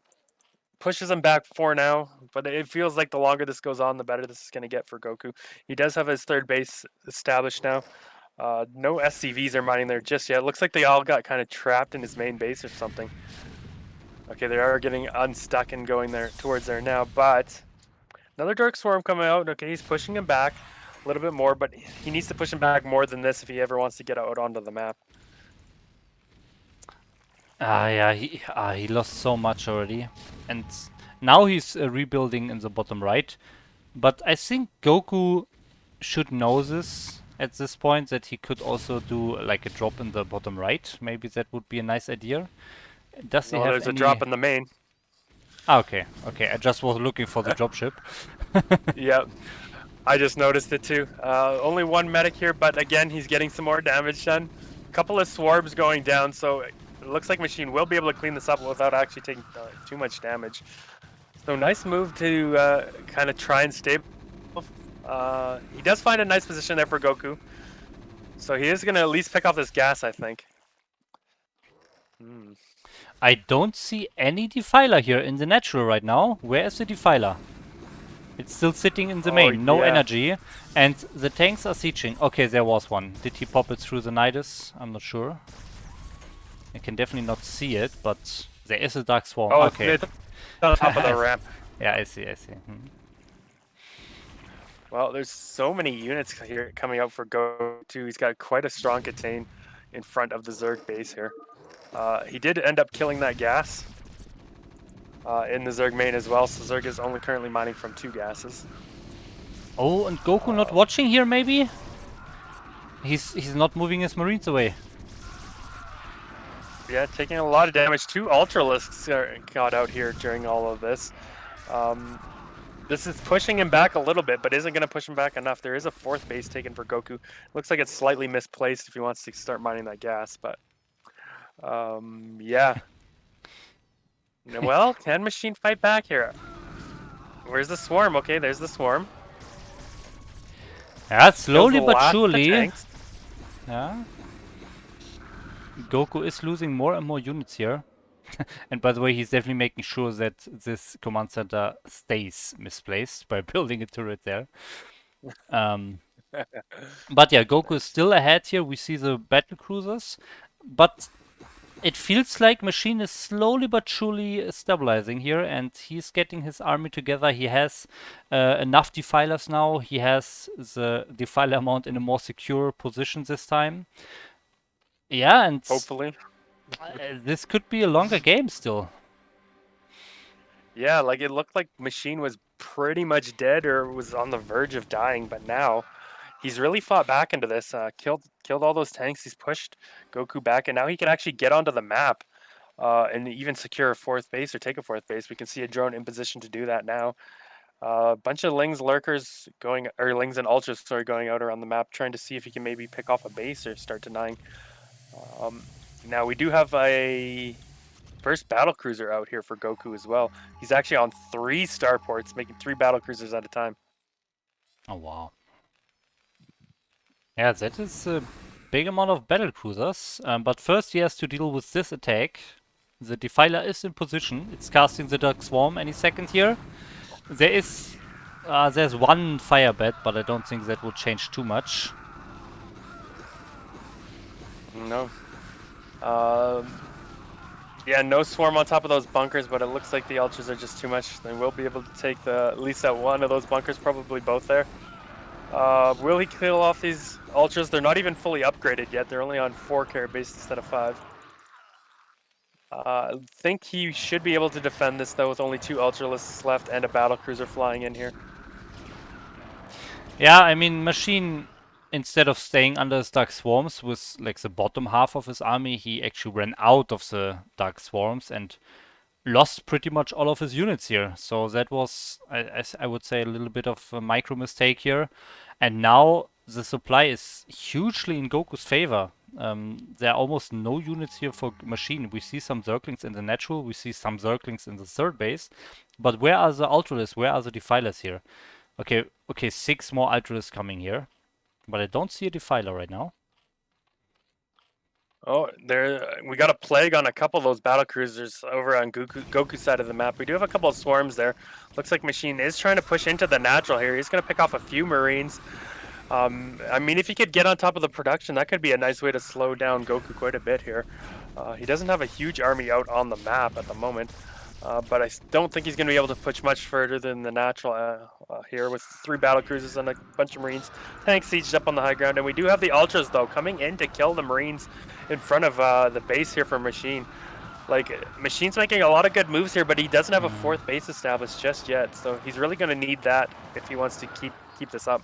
pushes him back for now. But it feels like the longer this goes on, the better this is going to get for Goku. He does have his third base established now. No SCVs are mining there just yet. Looks like they all got kind of trapped in his main base or something. Okay, they are getting unstuck and going there towards there now, but another Dark Swarm coming out. Okay, he's pushing him back a little bit more, but he needs to push him back more than this if he ever wants to get out onto the map. Yeah, he lost so much already. And now he's rebuilding in the bottom right. But I think Goku should know this at this point, that he could also do like a drop in the bottom right. Maybe that would be a nice idea. Does he have There's any... a drop in the main. Ah, okay. I just was looking for the dropship. Yep. I just noticed it too. Only one medic here, but again, he's getting some more damage done. A couple of swarms going down, so it looks like Machine will be able to clean this up without actually taking too much damage. So nice move to kind of try and stay. He does find a nice position there for Goku. So he is going to at least pick off this gas, I think. I don't see any Defiler here in the natural right now. Where is the Defiler? It's still sitting in the main, no energy. And the tanks are sieging. Okay, there was one. Did he pop it through the Nidus? I'm not sure. I can definitely not see it, but there is a Dark Swarm. Oh, okay. It's on top of the ramp. Yeah, I see. Well, there's so many units here coming out for Goku. He's got quite a strong contain in front of the Zerg base here. He did end up killing that gas in the Zerg main as well, so Zerg is only currently mining from 2 gases. Oh, and Goku not watching here, maybe? He's not moving his Marines away. Yeah, taking a lot of damage. 2 Ultralisks got out here during all of this. This is pushing him back a little bit, but isn't going to push him back enough. There is a 4th base taken for Goku. Looks like it's slightly misplaced if he wants to start mining that gas, but yeah. Well, can Machine fight back here? Where's the swarm? Okay, there's the swarm. Yeah, slowly but surely. Yeah. Goku is losing more and more units here. And by the way, he's definitely making sure that this command center stays misplaced by building a turret there. But yeah, Goku is still ahead here. We see the battle cruisers, but it feels like Machine is slowly but surely stabilizing here, and he's getting his army together. He has enough Defilers now. He has the Defiler mount in a more secure position this time. Yeah, and hopefully this could be a longer game still. Yeah, like it looked like Machine was pretty much dead or was on the verge of dying, but now he's really fought back into this. Killed all those tanks. He's pushed Goku back, and now he can actually get onto the map and even secure a 4th base or take a 4th base. We can see a drone in position to do that now. A bunch of Lings lurkers Lings and Ultras going out around the map, trying to see if he can maybe pick off a base or start denying. Now we do have a first battle cruiser out here for Goku as well. He's actually on 3 starports, making 3 battle cruisers at a time. Oh wow. Yeah, that is a big amount of battle cruisers. But first he has to deal with this attack. The Defiler is in position. It's casting the Dark Swarm any second here. There's one fire bat, but I don't think that will change too much. No. Yeah, no swarm on top of those bunkers, but it looks like the ultras are just too much. They will be able to take at least that one of those bunkers, probably both there. Will he kill off these ultras? They're not even fully upgraded yet. They're only on 4 carry base instead of 5. I think he should be able to defend this though with only 2 ultralists left and a battle cruiser flying in here. Yeah, I mean, Machine, instead of staying under his Dark Swarms with like the bottom half of his army, he actually ran out of the Dark Swarms and lost pretty much all of his units here. So that was, I would say, a little bit of a micro mistake here. And now the supply is hugely in Goku's favor. There are almost no units here for Machine. We see some Zerglings in the natural, we see some Zerglings in the third base. But where are the Ultralists? Where are the Defilers here? Okay, 6 more Ultralists coming here. But I don't see a Defiler right now. Oh, we got a plague on a couple of those battle cruisers over on Goku's side of the map. We do have a couple of swarms there. Looks like Machine is trying to push into the natural here. He's going to pick off a few Marines. I mean, if he could get on top of the production, that could be a nice way to slow down Goku quite a bit here. He doesn't have a huge army out on the map at the moment, but I don't think he's going to be able to push much further than the natural here with 3 battle cruisers and a bunch of Marines. Tank sieged up on the high ground, and we do have the Ultras, though, coming in to kill the Marines in front of the base here for Machine. Like, Machine's making a lot of good moves here, but he doesn't have a 4th base established just yet, so he's really going to need that if he wants to keep this up.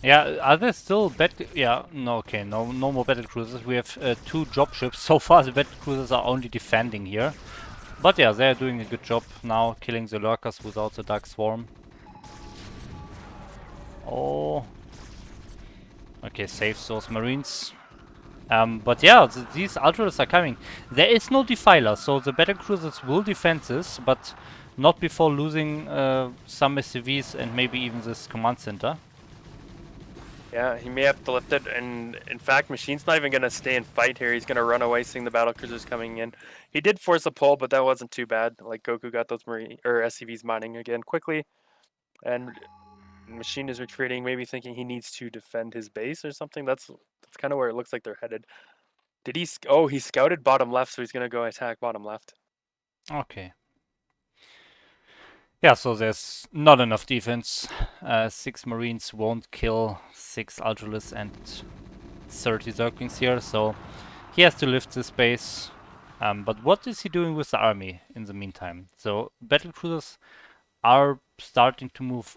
Yeah, are there still yeah, no, okay, no more battle cruisers. We have 2 dropships. So far the battle cruisers are only defending here. But yeah, they're doing a good job now, killing the lurkers without the Dark Swarm. Oh. Okay, saves those Marines. But yeah, these Ultras are coming. There is no Defiler, so the battle cruisers will defend this, but not before losing some SCVs and maybe even this command center. Yeah, he may have to lift it, and in fact, Machine's not even going to stay and fight here. He's going to run away, seeing the battle cruisers coming in. He did force a pull, but that wasn't too bad. Like, Goku got those SCVs mining again quickly, and Machine is retreating, maybe thinking he needs to defend his base or something. That's kind of where it looks like they're headed. Did he? Oh, he scouted bottom left, so he's going to go attack bottom left. Okay. Yeah, so there's not enough defense. 6 Marines won't kill 6 Ultralists and 30 Zerglings here, so he has to lift this base. But what is he doing with the army in the meantime? So battle cruisers are starting to move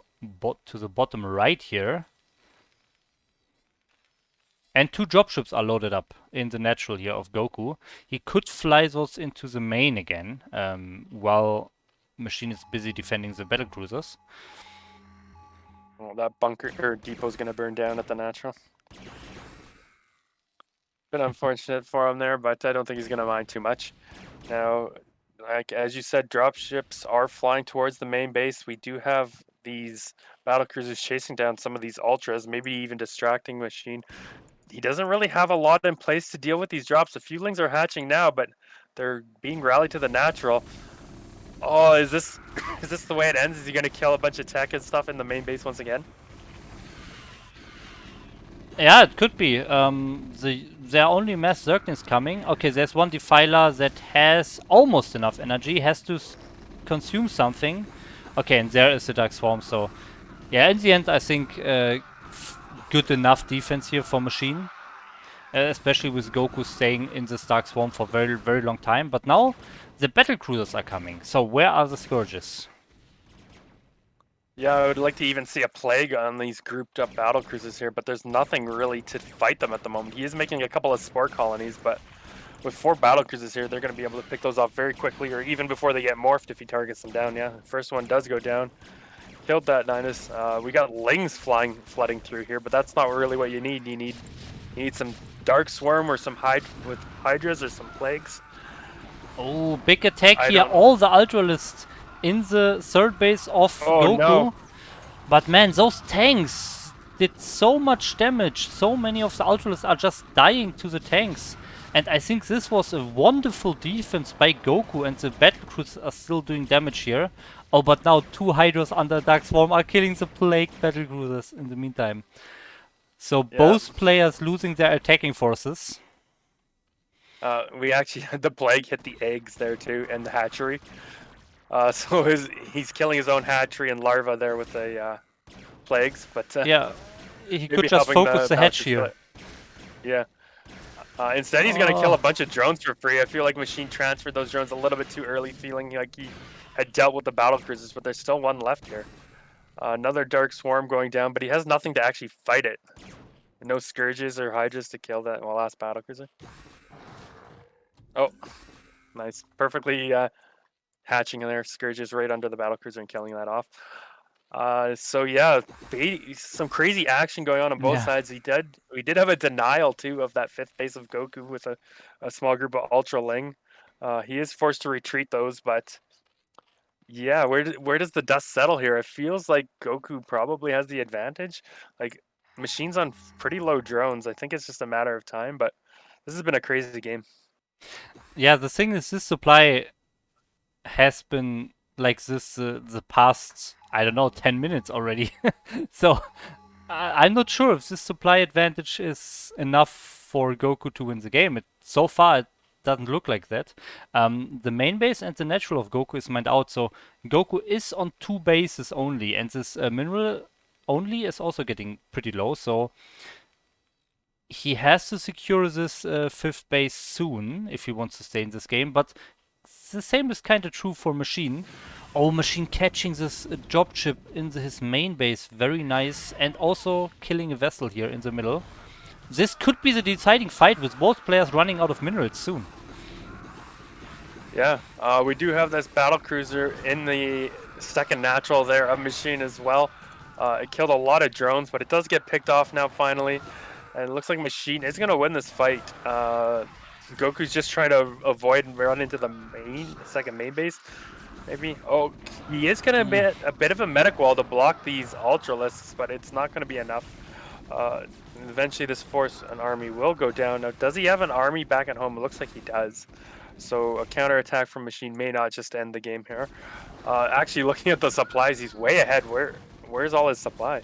to the bottom right here. And 2 dropships are loaded up in the natural here of Goku. He could fly those into the main again, while Machine is busy defending the battle cruisers. Well, that bunker or depot's gonna burn down at the natural. Bit unfortunate for him there, but I don't think he's gonna mind too much. Now, like as you said, dropships are flying towards the main base. We do have these battle cruisers chasing down some of these ultras, maybe even distracting Machine. He doesn't really have a lot in place to deal with these drops. A few lings are hatching now, but they're being rallied to the natural. Oh, is this the way it ends? Is he gonna kill a bunch of tech and stuff in the main base once again? Yeah, it could be. There are only mass Zerglings coming. Okay, there's one Defiler that has almost enough energy, has to consume something. Okay, and there is the Dark Swarm, so... Yeah, in the end, I think good enough defense here for Machine. Especially with Goku staying in this Dark Swarm for very, very long time. But now, the battle cruisers are coming. So where are the Scourges? Yeah, I would like to even see a plague on these grouped up battle cruisers here, but there's nothing really to fight them at the moment. He is making a couple of spore colonies, but with 4 battle cruisers here, they're going to be able to pick those off very quickly, or even before they get morphed if he targets them down. Yeah, first one does go down. Killed that Ninus. We got lings flooding through here, but that's not really what you need. You need some Dark Swarm or some Hydras or some plagues. Oh, big attack here. All the Ultralists in the third base of Goku. No. But man, those tanks did so much damage. So many of the Ultralists are just dying to the tanks. And I think this was a wonderful defense by Goku, and the battle cruisers are still doing damage here. Oh, but now 2 Hydras under Dark Swarm are killing the plague battle cruisers in the meantime. So Yeah. both players losing their attacking forces. We actually had the plague hit the eggs there too, and the hatchery. So he's killing his own hatchery and larva there with the plagues, but Yeah, he could maybe just helping focus the the hedge Valkyries kill here. it. Yeah. Instead, he's going to kill a Oh, bunch of drones for free. I feel like Machine transferred those drones a little bit too early, feeling like he had dealt with the battle cruisers, but there's still one left here. Another Dark Swarm going down, but he has nothing to actually fight it. No Scourges or Hydras to kill that last battle cruiser. Oh, nice. Perfectly hatching in there. Scourges right under the battle cruiser and killing that off. So yeah, some crazy action going on both yeah. sides. We did have a denial too of that fifth base of Goku with a small group of Ultra Ling. He is forced to retreat those, but yeah, where does the dust settle here? It feels like Goku probably has the advantage. Like Machine's on pretty low drones. I think it's just a matter of time, but this has been a crazy game. Yeah, the thing is, this supply has been like this the past, I don't know, 10 minutes already. So I'm not sure if this supply advantage is enough for Goku to win the game. So far, it doesn't look like that. The main base and the natural of Goku is mined out, so Goku is on 2 bases only, and this mineral only is also getting pretty low, so he has to secure this fifth base soon if he wants to stay in this game, but the same is kind of true for Machine. Oh, Machine catching this job chip in his main base, very nice, and also killing a vessel here in the middle. This could be the deciding fight with both players running out of minerals soon. Yeah, we do have this battle cruiser in the second natural there of Machine as well. It killed a lot of drones, but it does get picked off now finally. And it looks like Machine is going to win this fight. Goku's just trying to avoid and run into the second main base. Maybe. Oh, he is going to be a bit of a medic wall to block these Ultralisks, but it's not going to be enough. Eventually this force and army will go down. Now, does he have an army back at home? It looks like he does. So a counterattack from Machine may not just end the game here. Actually, looking at the supplies, he's way ahead. Where's all his supply?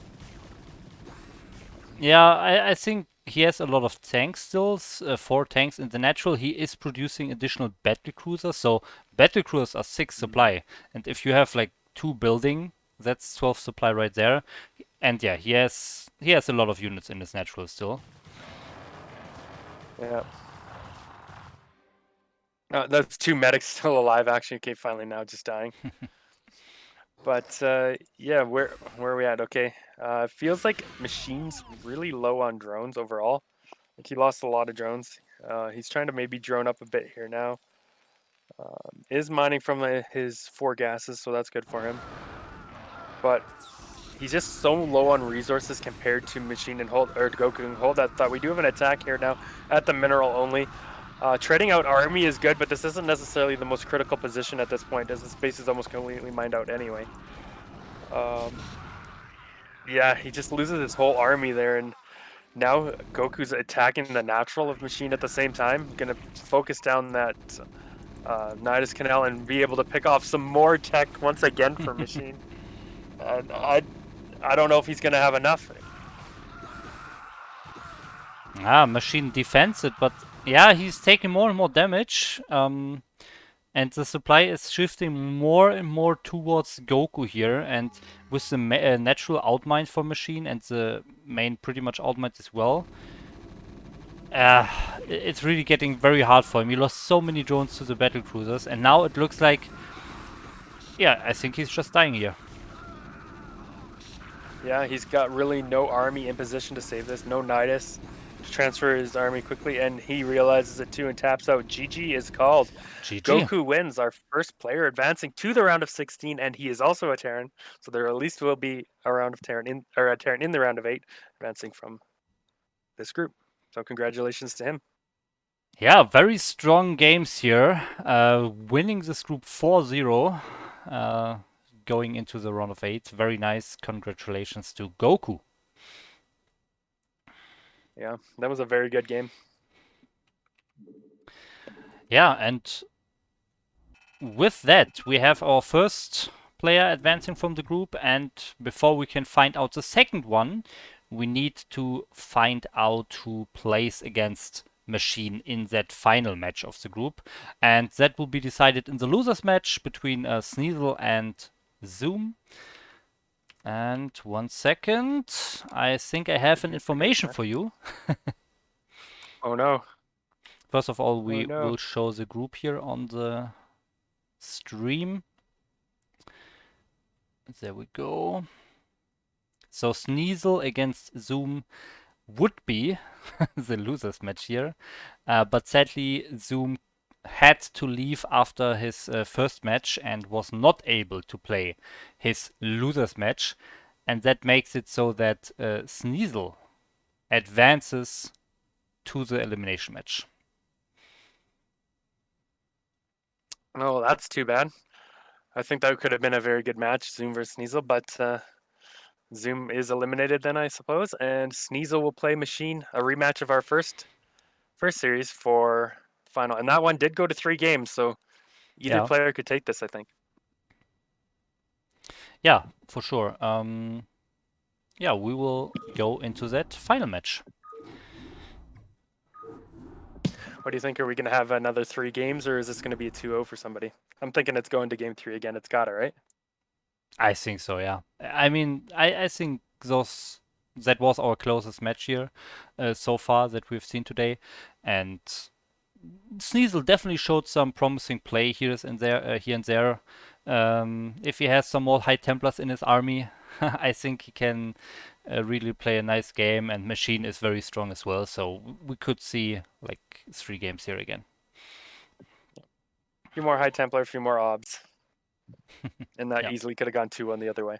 Yeah, I think he has a lot of tanks still, 4 tanks in the natural. He is producing additional battle cruisers, so battle cruisers are 6 supply. And if you have like 2 building, that's 12 supply right there. And yeah, he has a lot of units in his natural still. Yeah. That's 2 medics still alive, actually. Okay, finally now just dying. But yeah, where are we at? Okay, feels like Machine's really low on drones overall. Like he lost a lot of drones. He's trying to maybe drone up a bit here now. Is mining from his 4 gases, so that's good for him. But he's just so low on resources compared to Machine and Hold or Goku and Hold. I thought we do have an attack here now at the mineral only. Trading out army is good, but this isn't necessarily the most critical position at this point, as the space is almost completely mined out anyway. Yeah, he just loses his whole army there, and now Goku's attacking the natural of Machine at the same time. Gonna focus down that Nidus Canal and be able to pick off some more tech once again for Machine. And I don't know if he's gonna have enough. Machine defends it, but yeah, he's taking more and more damage. And the supply is shifting more and more towards Goku here, and with the natural outmine for Machine and the main pretty much outmine as well. It's really getting very hard for him. He lost so many drones to the battle cruisers, and now it looks like, yeah, I think he's just dying here. Yeah, he's got really no army in position to save this. No Nidus to transfer his army quickly, and he realizes it too and taps out. GG is called. GG. Goku wins, our first player advancing to the round of 16, and he is also a Terran. So there at least will be a round of Terran a Terran in the round of 8, advancing from this group. So congratulations to him. Yeah, very strong games here. Winning this group 4-0. Going into the round of 8. Very nice. Congratulations to Goku. Yeah, that was a very good game. Yeah, and with that, we have our first player advancing from the group, and before we can find out the second one, we need to find out who plays against Machine in that final match of the group, and that will be decided in the losers match between Sneasel and Zoom. And 1 second, I think I have an information for you. Oh no. First of all, Oh we no. will show the group here on the stream. There we go. So Sneasel against Zoom would be the losers match here, but sadly Zoom had to leave after his first match and was not able to play his losers match, and that makes it so that Sneasel advances to the elimination match. Oh, that's too bad. I think that could have been a very good match, Zoom versus Sneasel, but Zoom is eliminated then, I suppose, and Sneasel will play Machine, a rematch of our first series for final, and that one did go to 3 games, so either Yeah, player could take this, I think. yeah, for sure. Yeah, we will go into that final match. What do you think? Are we going to have another 3 games, or is this going to be a 2-0 for somebody? I'm thinking it's going to game 3 again. It's got it, right? I think so, yeah. I mean, I think that was our closest match here so far that we've seen today, and Sneasel definitely showed some promising play here and there. If he has some more High Templars in his army, I think he can really play a nice game. And Machine is very strong as well, so we could see like 3 games here again. A few more High Templar, a few more Obs. And that Yeah. easily could have gone 2-1 the other way.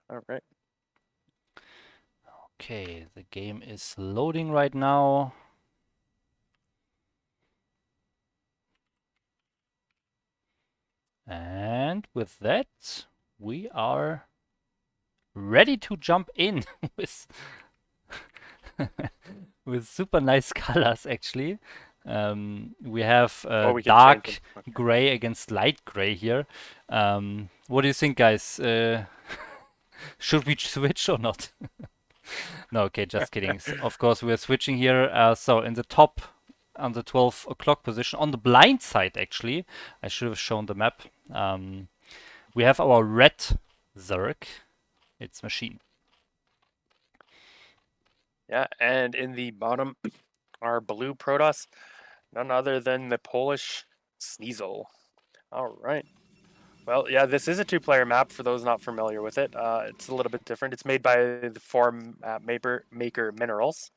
All right. Okay, the game is loading right now. And with that, we are ready to jump in with with super nice colors actually. We have We can change dark them. Okay. gray against light gray here. What do you think, guys? Should we switch or not? No, okay, just kidding. Of course, we're switching here. So in the top, on the 12 o'clock position, on the blind side actually, I should have shown the map. We have our red Zerg. It's Machine. Yeah, and in the bottom, our blue Protoss, none other than the Polish Sneasel. All right. Well, yeah, this is a 2-player map for those not familiar with it. It's a little bit different. It's made by the Form Maker Minerals.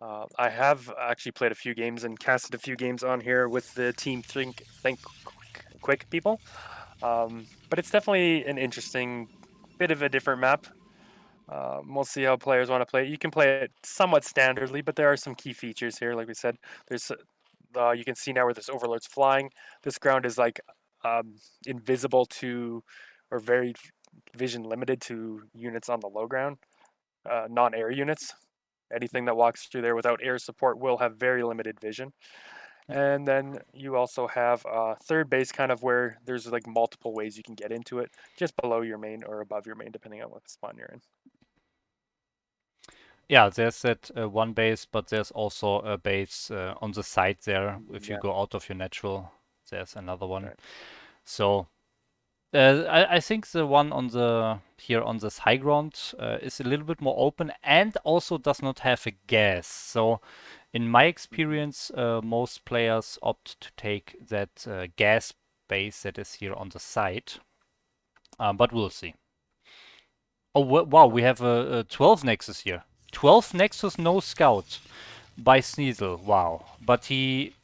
I have actually played a few games and casted a few games on here with the team Think Quick people. But it's definitely an interesting bit of a different map. We'll see how players want to play it. You can play it somewhat standardly, but there are some key features here. Like we said, there's you can see now where this overlord's flying. This ground is like invisible to, or very vision limited to units on the low ground, non-air units. Anything that walks through there without air support will have very limited vision. And then you also have third base, kind of where there's like multiple ways you can get into it, just below your main or above your main, depending on what spawn you're in. Yeah, there's that one base, but there's also a base on the side there. If you Yeah. go out of your natural, there's another one. Right. So I think the one on the here on this high ground is a little bit more open and also does not have a gas. So in my experience, most players opt to take that gas base that is here on the side. But we'll see. Oh wow, we have a 12 Nexus here. 12 Nexus, no scout by Sneasel. Wow, but he,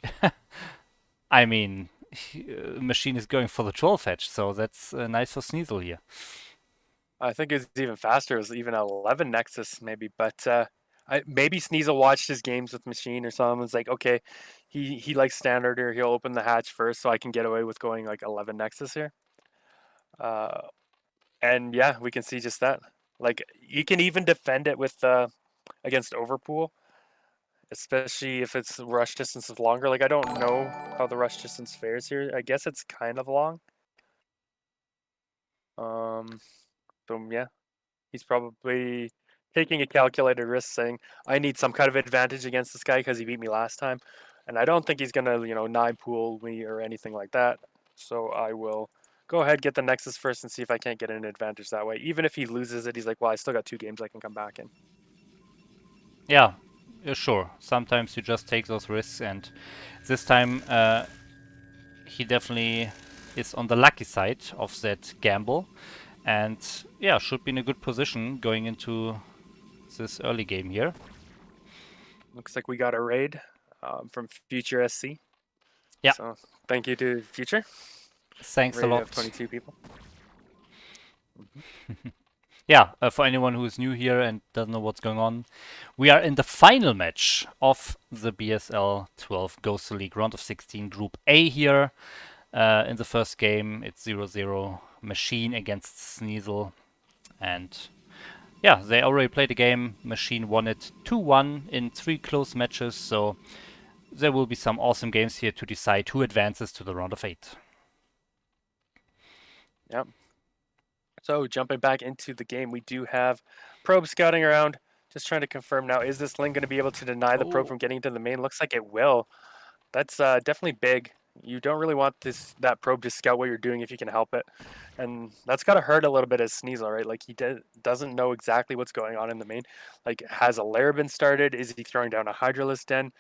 I mean, Machine is going for the 12 fetch, so that's nice for Sneasel here. I think it's even faster. It was even 11 Nexus maybe, but maybe Sneasel watched his games with Machine or something. It's like, okay, he likes standard here. He'll open the hatch first, so I can get away with going like 11 Nexus here. Uh, and yeah, we can see just that. Like you can even defend it with against Overpool, especially if its rush distance is longer. Like I don't know how the rush distance fares here. I guess it's kind of long. Um, so yeah, he's probably taking a calculated risk, saying I need some kind of advantage against this guy because he beat me last time, and I don't think he's gonna nine pool me or anything like that. So I will go ahead, get the Nexus first, and see if I can't get an advantage that way. Even if he loses it, he's like, well, I still got 2 games I can come back in. Yeah, sure. Sometimes you just take those risks, and this time he definitely is on the lucky side of that gamble, and yeah, should be in a good position going into this early game here. Looks like we got a raid from Future SC. Yeah, So thank you to Future. thanks a Raid of lot. 22 people. Yeah, for anyone who is new here and doesn't know what's going on, we are in the final match of the BSL 12 GosuLeague round of 16 Group A here. In the first game, it's 0-0 Machine against Sneasel. And yeah, they already played a game. Machine won it 2-1 in 3 close matches. So there will be some awesome games here to decide who advances to the round of 8. Yep. So jumping back into the game, we do have probe scouting around. Just trying to confirm now, is this link going to be able to deny the probe Oh. from getting into the main? Looks like it will. That's definitely big. You don't really want that probe to scout what you're doing if you can help it. And that's got to hurt a little bit as Sneasel, right? Like he doesn't know exactly what's going on in the main. Like, has a lair been started? Is he throwing down a Hydralisk den?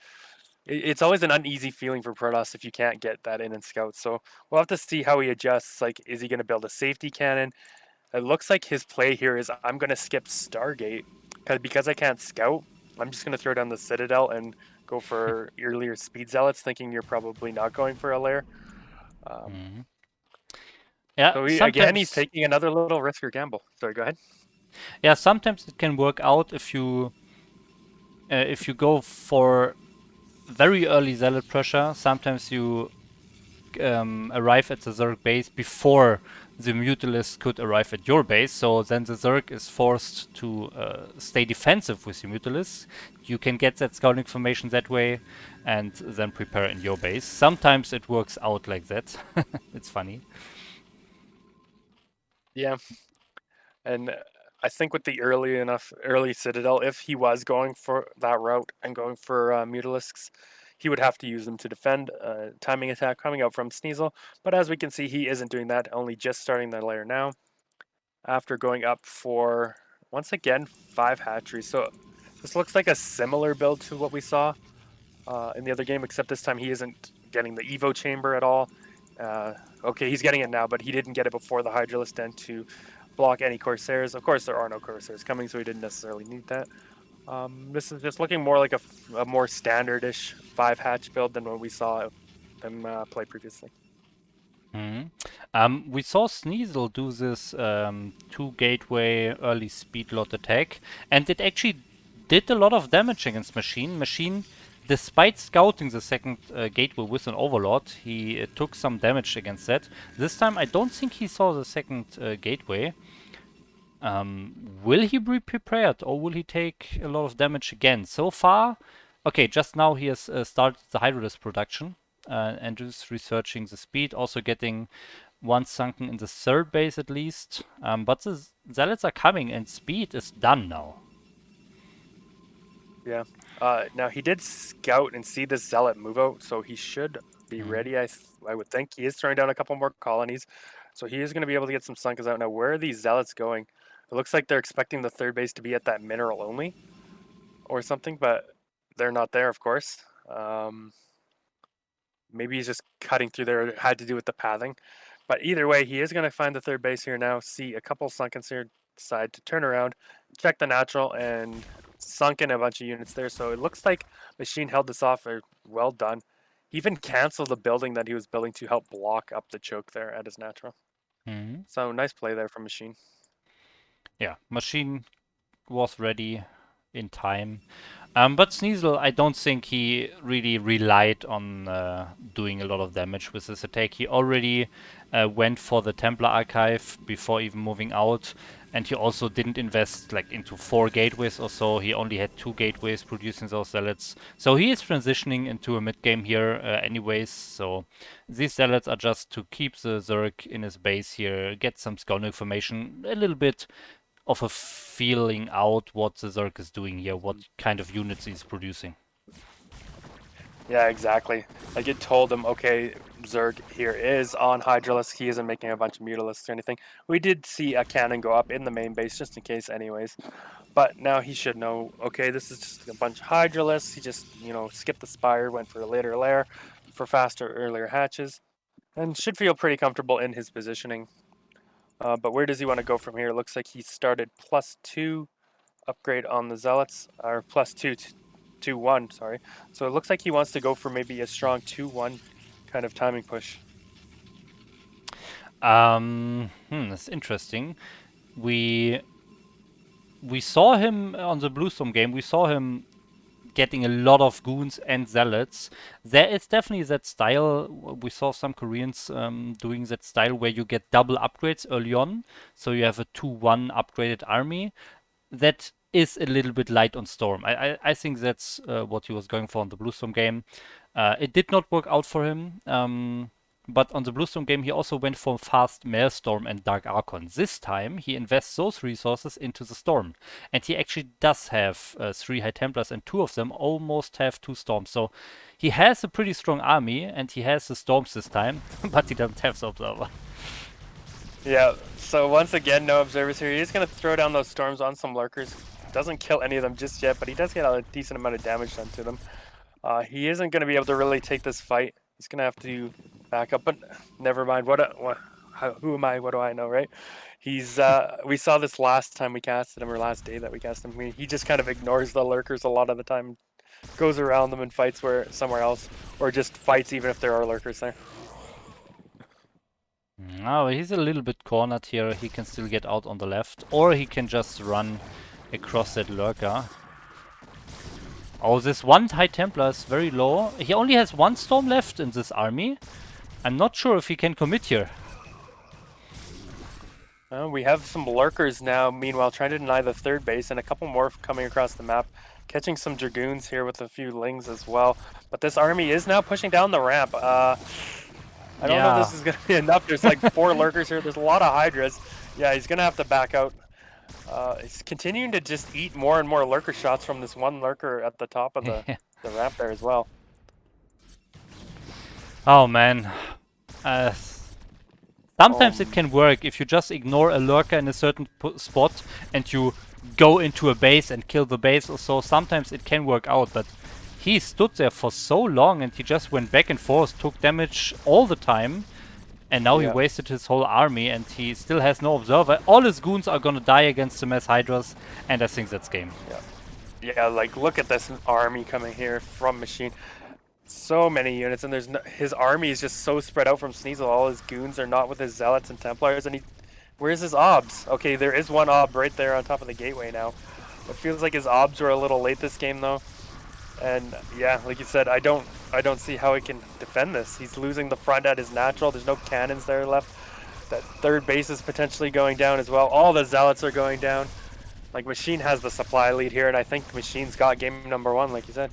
It's always an uneasy feeling for Protoss if you can't get that in and scout. So we'll have to see how he adjusts. Like, is he going to build a safety cannon? It looks like his play here is I'm going to skip Stargate because I can't scout. I'm just going to throw down the Citadel and go for earlier Speed Zealots, thinking you're probably not going for a lair. Mm-hmm. Yeah, So he's sometimes. taking another little risk or gamble. Sorry, go ahead. Yeah, sometimes it can work out if you go for very early zealot pressure. Sometimes you arrive at the Zerg base before the Mutalisk could arrive at your base, so then the Zerg is forced to stay defensive with the Mutalisk. You can get that scouting information that way and then prepare in your base. Sometimes it works out like that. It's funny. Yeah, and I think with the early Citadel, if he was going for that route and going for Mutalisks, he would have to use them to defend timing attack coming out from Sneasel. But as we can see, he isn't doing that, only just starting the layer now after going up for, once again, 5 hatcheries. So this looks like a similar build to what we saw in the other game, except this time he isn't getting the Evo chamber at all. Okay, he's getting it now, but he didn't get it before the Hydralisk Den to block any Corsairs. Of course, there are no Corsairs coming, so he didn't necessarily need that. This is just looking more like a more standard-ish 5-hatch build than what we saw them play previously. We saw Sneasel do this 2 gateway early speed lot attack, and it actually did a lot of damage against Machine. Machine, despite scouting the second gateway with an Overlord, he took some damage against that. This time I don't think he saw the second gateway. Will he be prepared, or will he take a lot of damage again? So far, okay, just now he has started the Hydralisk production and is researching the speed, also getting one sunken in the third base at least. But the Zealots are coming, and speed is done now. Yeah. Now he did scout and see this Zealot move out, so he should be ready. I would think he is throwing down a couple more colonies, so he is going to be able to get some Sunkers out. Now, where are these Zealots going? It looks like they're expecting the third base to be at that mineral only, or something, but they're not there, of course. Maybe he's just cutting through there. It had to do with the pathing, but either way, he is going to find the third base here now. See a couple Sunkens here, decide to turn around, check the natural, and sunk in a bunch of units there. So it looks like Machine held this off. Well done. He even canceled the building that he was building to help block up the choke there at his natural. Mm-hmm. So nice play there from Machine. Yeah, Machine was ready in time. But Sneasel, I don't think he really relied on doing a lot of damage with this attack. He already went for the Templar Archive before even moving out, and he also didn't invest like into 4 gateways or so. He only had 2 gateways producing those zealots. So he is transitioning into a mid game here anyways. So these zealots are just to keep the Zerg in his base here, get some scouting information, a little bit of a feeling out what the Zerg is doing here, what kind of units he's producing. Yeah, exactly. Like it told him, okay, Zerg here is on Hydralisk. He isn't making a bunch of Mutalisks or anything. We did see a cannon go up in the main base just in case, anyways. But now he should know, okay, this is just a bunch of Hydralisks. He just, skipped the Spire, went for a later lair for faster, earlier hatches, and should feel pretty comfortable in his positioning. But where does he want to go from here? Looks like he started +2 upgrade on the Zealots, or +2 to 1, sorry. So it looks like he wants to go for maybe a strong 2-1 kind of timing push. That's interesting. We saw him on the Bluestorm game. We saw him getting a lot of goons and zealots. There is definitely that style. We saw some Koreans doing that style where you get double upgrades early on. So you have a 2-1 upgraded army. That is a little bit light on Storm. I think that's what he was going for in the Bluestorm game. It did not work out for him. But on the Bluestorm game, he also went for fast Maelstrom and Dark Archon. This time, he invests those resources into the Storm. And he actually does have 3 High Templars, and 2 of them almost have 2 Storms. So he has a pretty strong army, and he has the Storms this time, but he doesn't have the Observer. Yeah, so once again, no observers here. He's going to throw down those storms on some lurkers. Doesn't kill any of them just yet, but he does get a decent amount of damage done to them. He isn't going to be able to really take this fight. He's going to have to back up, but never mind. Who am I? What do I know, right? He's we saw this last time we casted him, or last day that we casted him. He just kind of ignores the lurkers a lot of the time, goes around them and fights somewhere else, or just fights even if there are lurkers there. No, he's a little bit cornered here. He can still get out on the left, or he can just run across that lurker. Oh, this one High Templar is very low. He only has 1 Storm left in this army. I'm not sure if he can commit here. We have some lurkers now, meanwhile, trying to deny the third base, and a couple more coming across the map. Catching some Dragoons here with a few Lings as well. But this army is now pushing down the ramp. I don't know if this is going to be enough. There's like 4 lurkers here. There's a lot of Hydras. Yeah, he's going to have to back out. He's continuing to just eat more and more lurker shots from this one lurker at the top of the ramp there as well. Oh, man. Sometimes it can work if you just ignore a lurker in a certain spot and you go into a base and kill the base or so. Sometimes it can work out, but he stood there for so long and he just went back and forth, took damage all the time, and now he wasted his whole army and he still has no observer. All his goons are gonna die against the mass hydras, and I think that's game. Yeah, like look at this army coming here from Machine. So many units, and his army is just so spread out from Sneasel. All his goons are not with his zealots and Templars, and where's his obs? Okay, there is one ob right there on top of the gateway now. It feels like his obs were a little late this game though, and yeah, like you said, I don't see how he can defend this. He's losing the front at his natural. There's no cannons there left. That third base is potentially going down as well. All the zealots are going down. Like Machine has the supply lead here, and I think Machine's got game number 1, like you said.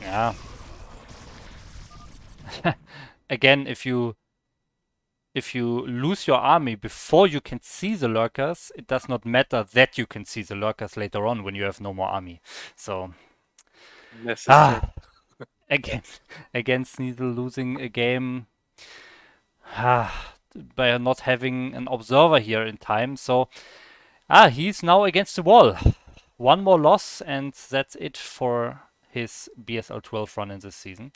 Yeah. Again, if you lose your army before you can see the lurkers, it does not matter that you can see the lurkers later on when you have no more army. So this is true. Again, Sneasel losing a game by not having an observer here in time. So he's now against the wall. 1 more loss, and that's it for his BSL 12 run in this season.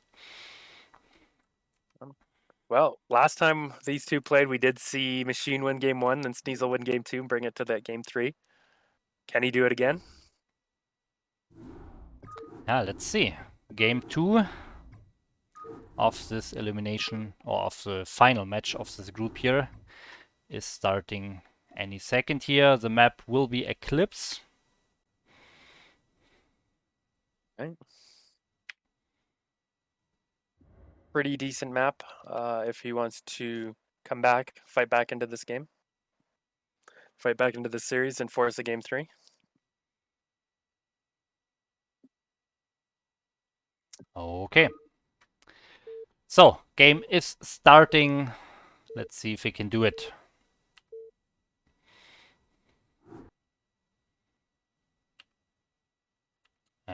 Well, last time these two played, we did see Machine win game 1, then Sneasel win game 2, and bring it to that game 3. Can he do it again? Yeah, let's see. Game 2 of this elimination, or of the final match of this group here, is starting any second here. The map will be Eclipse. Right. Pretty decent map if he wants to come back, fight back into this game, fight back into the series and force a game 3. Okay. So, game is starting. Let's see if we can do it.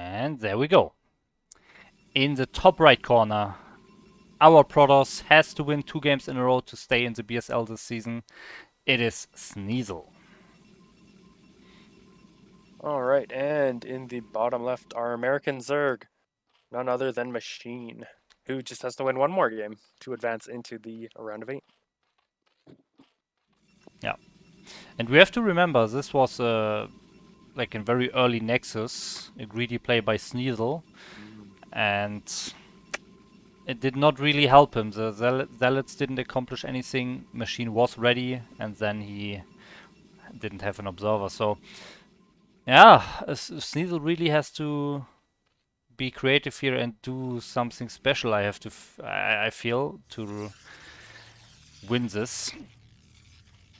And there we go. In the top right corner, our Protoss has to win 2 games in a row to stay in the BSL this season. It is Sneasel. All right, and in the bottom left, our American Zerg, none other than Machine, who just has to win one more game to advance into the round of 8. Yeah. And we have to remember, this was like a very early Nexus, a greedy play by Sneasel, and it did not really help him. The Zealots didn't accomplish anything, Machine was ready, and then he didn't have an Observer. So, yeah, Sneasel really has to be creative here and do something special. I feel, to win this.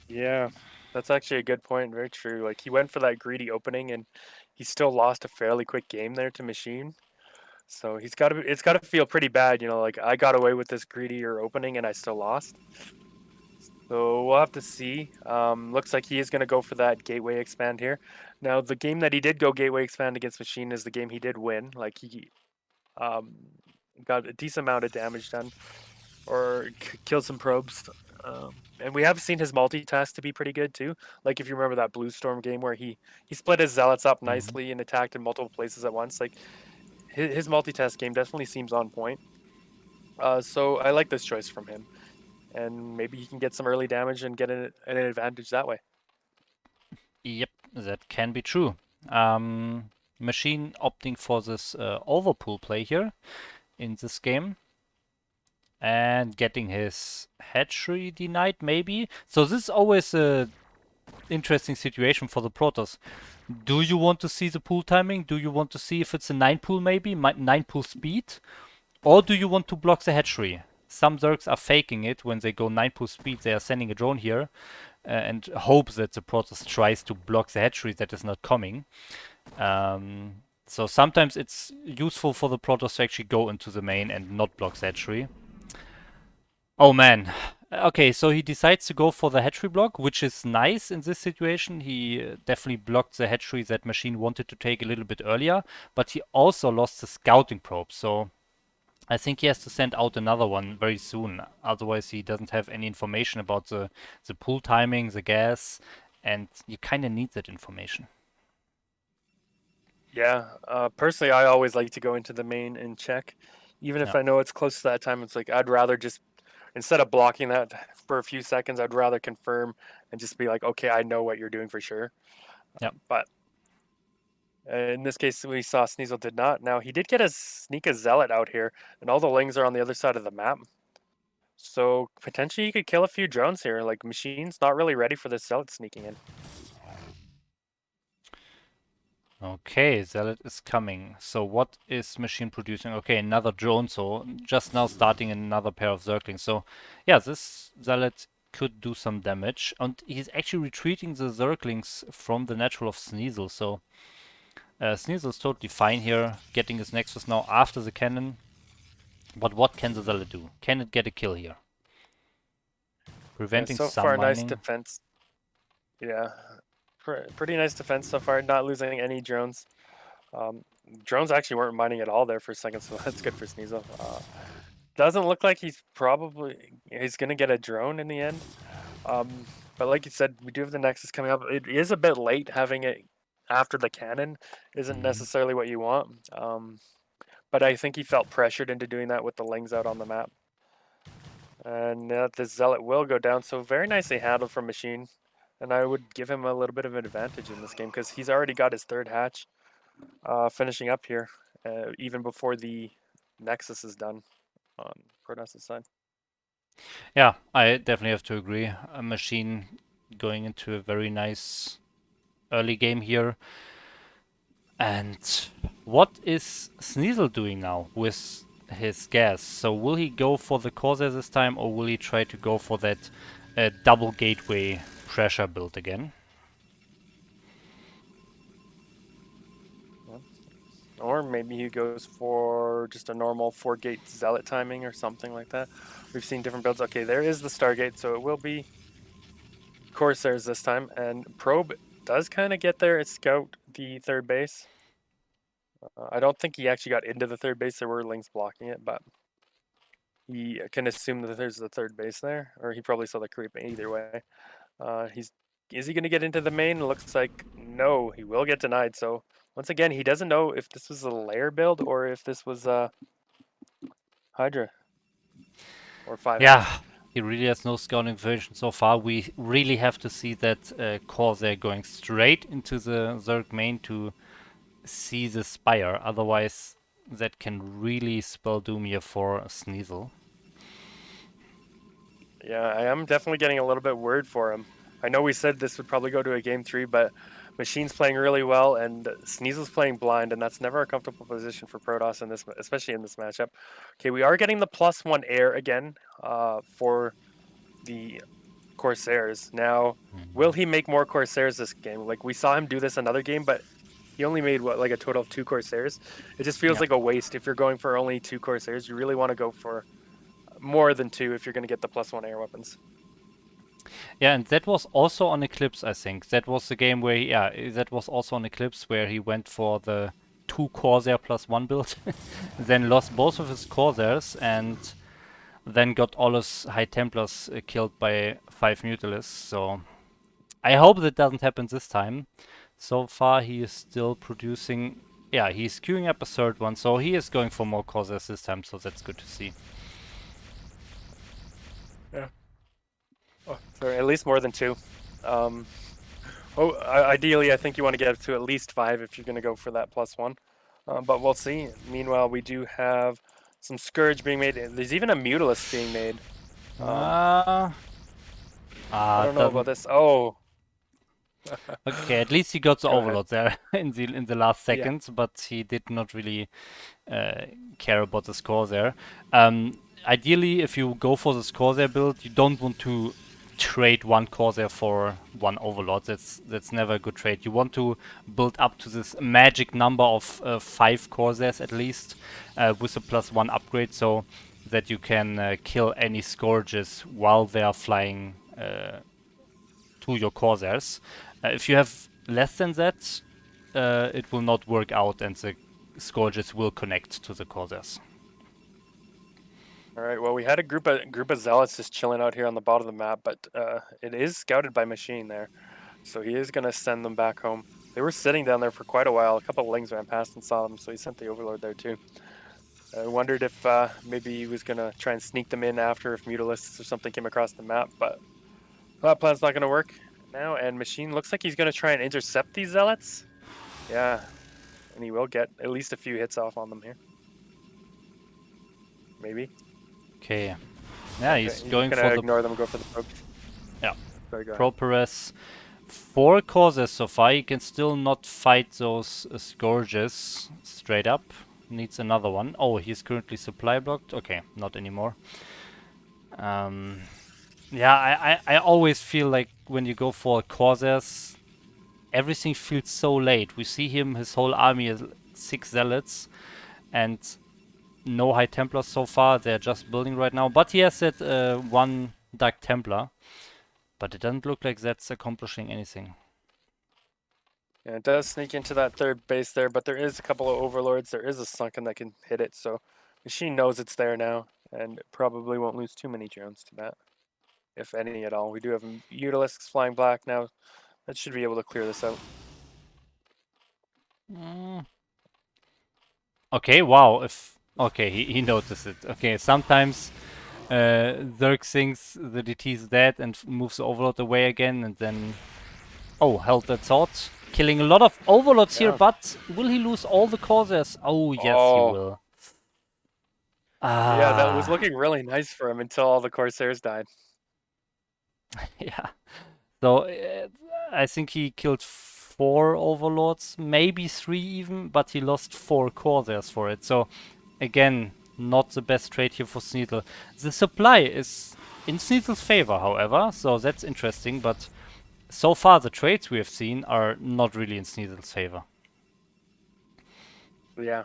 Yeah, that's actually a good point. Very true. Like he went for that greedy opening, and he still lost a fairly quick game there to Machine. So it's got to feel pretty bad, like I got away with this greedier opening and I still lost. So we'll have to see. Looks like he is going to go for that gateway expand here. Now the game that he did go gateway expand against Machine is the game he did win. Like he um, got a decent amount of damage done or killed some probes. And we have seen his multitask to be pretty good too. Like if you remember that Blue Storm game where he split his zealots up nicely and attacked in multiple places at once. Like his multitask game definitely seems on point. So I like this choice from him, and maybe he can get some early damage and get an advantage that way. Yep, that can be true. Machine opting for this overpool play here in this game. And getting his hatchery denied, maybe. So this is always a interesting situation for the Protoss. Do you want to see the pool timing? Do you want to see if it's a 9 pool maybe? 9 pool speed? Or do you want to block the hatchery? Some Zergs are faking it when they go 9 pool speed. They are sending a drone here and hope that the Protoss tries to block the hatchery that is not coming. So sometimes it's useful for the Protoss to actually go into the main and not block the hatchery. Oh man. Okay, so he decides to go for the hatchery block, which is nice in this situation. He definitely blocked the hatchery that Machine wanted to take a little bit earlier, but he also lost the scouting probe. So I think he has to send out another one very soon. Otherwise, he doesn't have any information about the pool timing, the gas, and you kind of need that information. Yeah, personally, I always like to go into the main and check, even if Yeah. I know it's close to that time. It's like I'd rather just instead of blocking that for a few seconds, I'd rather confirm and just be like, okay, I know what you're doing for sure. Yeah. But in this case, we saw Sneasel did not. Now he did get a sneak a zealot out here, and all the lings are on the other side of the map. So potentially you could kill a few drones here. Like Machine's not really ready for this zealot sneaking in. Okay, Zealot is coming. So what is Machine producing? Okay, another drone, so just now starting another pair of Zerglings. So yeah, this Zealot could do some damage. And he's actually retreating the Zerglings from the natural of Sneasel. So Sneasel is totally fine here, getting his Nexus now after the cannon. But what can the Zealot do? Can it get a kill here? Yeah, Preventing so some far nice mining. defense. Yeah, pretty nice defense so far. Not losing any drones. Um, Drones actually weren't mining at all there for a second, so that's good for Sneasel. Doesn't look like he's gonna get a drone in the end. But like you said, we do have the Nexus coming up. It is a bit late having it after the cannon. Isn't necessarily what you want. But I think he felt pressured into doing that with the lings out on the map. And the Zealot will go down. So very nicely handled from Machine. And I would give him a little bit of an advantage in this game because he's already got his third hatch finishing up here, even before the Nexus is done on Protoss' side. Yeah, I definitely have to agree. A Machine going into a very nice early game here. And what is Sneasel doing now with his gas? So will he go for the Corsair this time, or will he try to go for that double gateway pressure build again? Yeah. Or maybe he goes for just a normal 4-gate Zealot timing or something like that. We've seen different builds. Okay, there is the Stargate, so it will be Corsairs this time. And Probe does kind of get there and scout the third base. I don't think he actually got into the third base. There were links blocking it, but he can assume that there's the third base there, or he probably saw the creep either way. Is he going to get into the main? It looks like no, he will get denied. So once again, he doesn't know if this was a layer build or if this was Hydra or 5 Yeah, health. he really has no scouting information so far. We really have to see that Corsair going straight into the Zerg main to see the Spire. Otherwise, that can really spell doom here for Sneasel. Yeah, I am definitely getting a little bit worried for him. I know we said this would probably go to a game 3, but Machine's playing really well and Sneasel's playing blind, and that's never a comfortable position for Protoss in this, especially in this matchup. Okay, we are getting the +1 air again for the Corsairs. Now, will he make more Corsairs this game? Like we saw him do this another game, but he only made what, like a total of 2 Corsairs. It just feels Yeah. like a waste if you're going for only 2 Corsairs. You really want to go for more than 2 if you're going to get the +1 air weapons. Yeah, and that was also on Eclipse, I think. That was the game where, that was also on Eclipse where he went for the 2 Corsair +1 build, then lost both of his Corsairs, and then got all his High Templars killed by 5 Mutalisks. So I hope that doesn't happen this time. So far, he is still producing. Yeah, he's queuing up a third one, so he is going for more Corsairs this time, so that's good to see. Yeah. Oh, sorry, at least more than 2. Ideally, I think you want to get up to at least 5 if you're going to go for that +1. But we'll see. Meanwhile, we do have some Scourge being made. There's even a Mutalisk being made. I don't know about Doesn't. this. Oh, Okay, at least he got the go ahead. Overlord there in the last Yeah. seconds, but he did not really care about the score there. Ideally, if you go for the Corsair build, you don't want to trade one Corsair for one Overlord. That's never a good trade. You want to build up to this magic number of 5 Corsairs at least with a +1 upgrade, so that you can kill any Scourges while they are flying to your Corsairs. If you have less than that, it will not work out, and the Scourges will connect to the Corsairs. All right. Well, we had a group of zealots just chilling out here on the bottom of the map, but it is scouted by Machine there, so he is gonna send them back home. They were sitting down there for quite a while. A couple of lings ran past and saw them, so he sent the Overlord there too. I wondered if maybe he was gonna try and sneak them in after if Mutalisks or something came across the map, but that plan's not gonna work now. And Machine looks like he's gonna try and intercept these zealots. Yeah, and he will get at least a few hits off on them here. Maybe. Okay. Yeah, Okay, he's he's going gonna for the ignore them and go for the pokes. yeah Sorry, go ahead. Properes. 4 Corsairs so far. He can still not fight those Scourges straight up. Needs another one. Oh, he's currently supply blocked. Okay, not anymore. Yeah, I always feel like when you go for Corsairs, everything feels so late. We see him, his whole army is 6 Zealots, and no High Templars so far. They're just building right now. But he has that 1 Dark Templar. But it doesn't look like that's accomplishing anything. Yeah, it does sneak into that third base there, but there is a couple of overlords. There is a sunken that can hit it, so Machine knows it's there now, and probably won't lose too many drones to that, if any at all. We do have Mutalisks flying black now. That should be able to clear this out. Okay, wow. Okay, he noticed it. Okay, sometimes Zerg thinks the DT is dead and moves the Overlord away again, and then held that thought. Killing a lot of Overlords here, Yeah. but will he lose all the Corsairs? Oh, yes, he Oh, will. yeah, that was Ah, looking really nice for him until all the Corsairs died. yeah. So I think he killed 4 Overlords, maybe 3 even, but he lost 4 Corsairs for it. So again, not the best trade here for Sneasel. The supply is in Sneasel's favor, however, so that's interesting, but so far the trades we have seen are not really in Sneasel's favor. Yeah.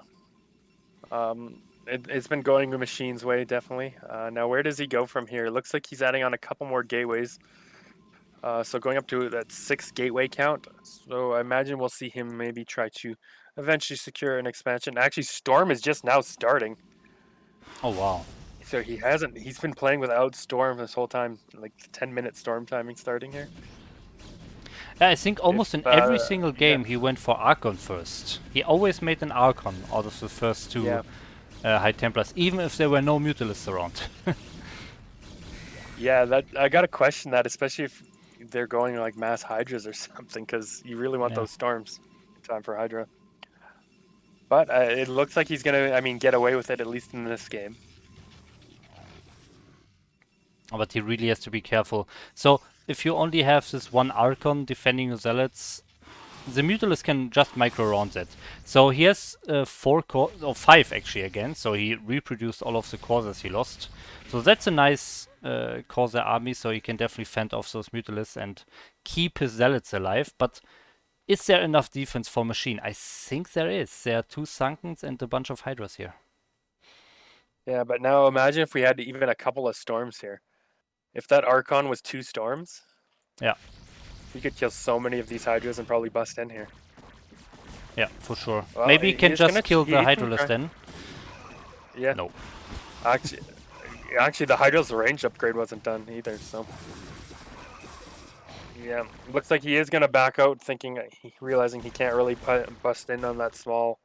It's been going the Machine's way, definitely. Now, where does he go from here? Looks like he's adding on a couple more gateways. So going up to that 6 gateway count. So I imagine we'll see him maybe try to eventually secure an expansion. Actually, Storm is just now starting. Oh wow. So he's been playing without Storm this whole time, like 10-minute Storm timing starting here. Yeah, I think almost If, in every single yeah, game he went for Archon first. He always made an Archon out of the first two yeah, High Templars, even if there were no Mutalisks around. yeah, that I gotta question that, especially if they're going like mass Hydras or something, because you really want Yeah. those Storms in time for Hydra. But it looks like he's gonna, I mean, get away with it, at least in this game. But he really has to be careful. So, if you only have this one Archon defending your Zealots, the Mutalist can just micro round it. So he has 4 core, or 5 actually again, so he reproduced all of the Corsairs he lost. So that's a nice Corsair army, so he can definitely fend off those Mutalists and keep his Zealots alive. But is there enough defense for Machine? I think there is. There are 2 Sunkens and a bunch of Hydras here. Yeah, but now imagine if we had even a couple of Storms here. If that Archon was 2 Storms, Yeah. he could kill so many of these Hydras and probably bust in here. Yeah, for sure. Well, Maybe he can he's just gonna kill the he's gonna Hydralisk try. then. Yeah, No. actually, actually the Hydra's range upgrade wasn't done either. So yeah, looks like he is gonna back out, thinking realizing he can't really bust in on that small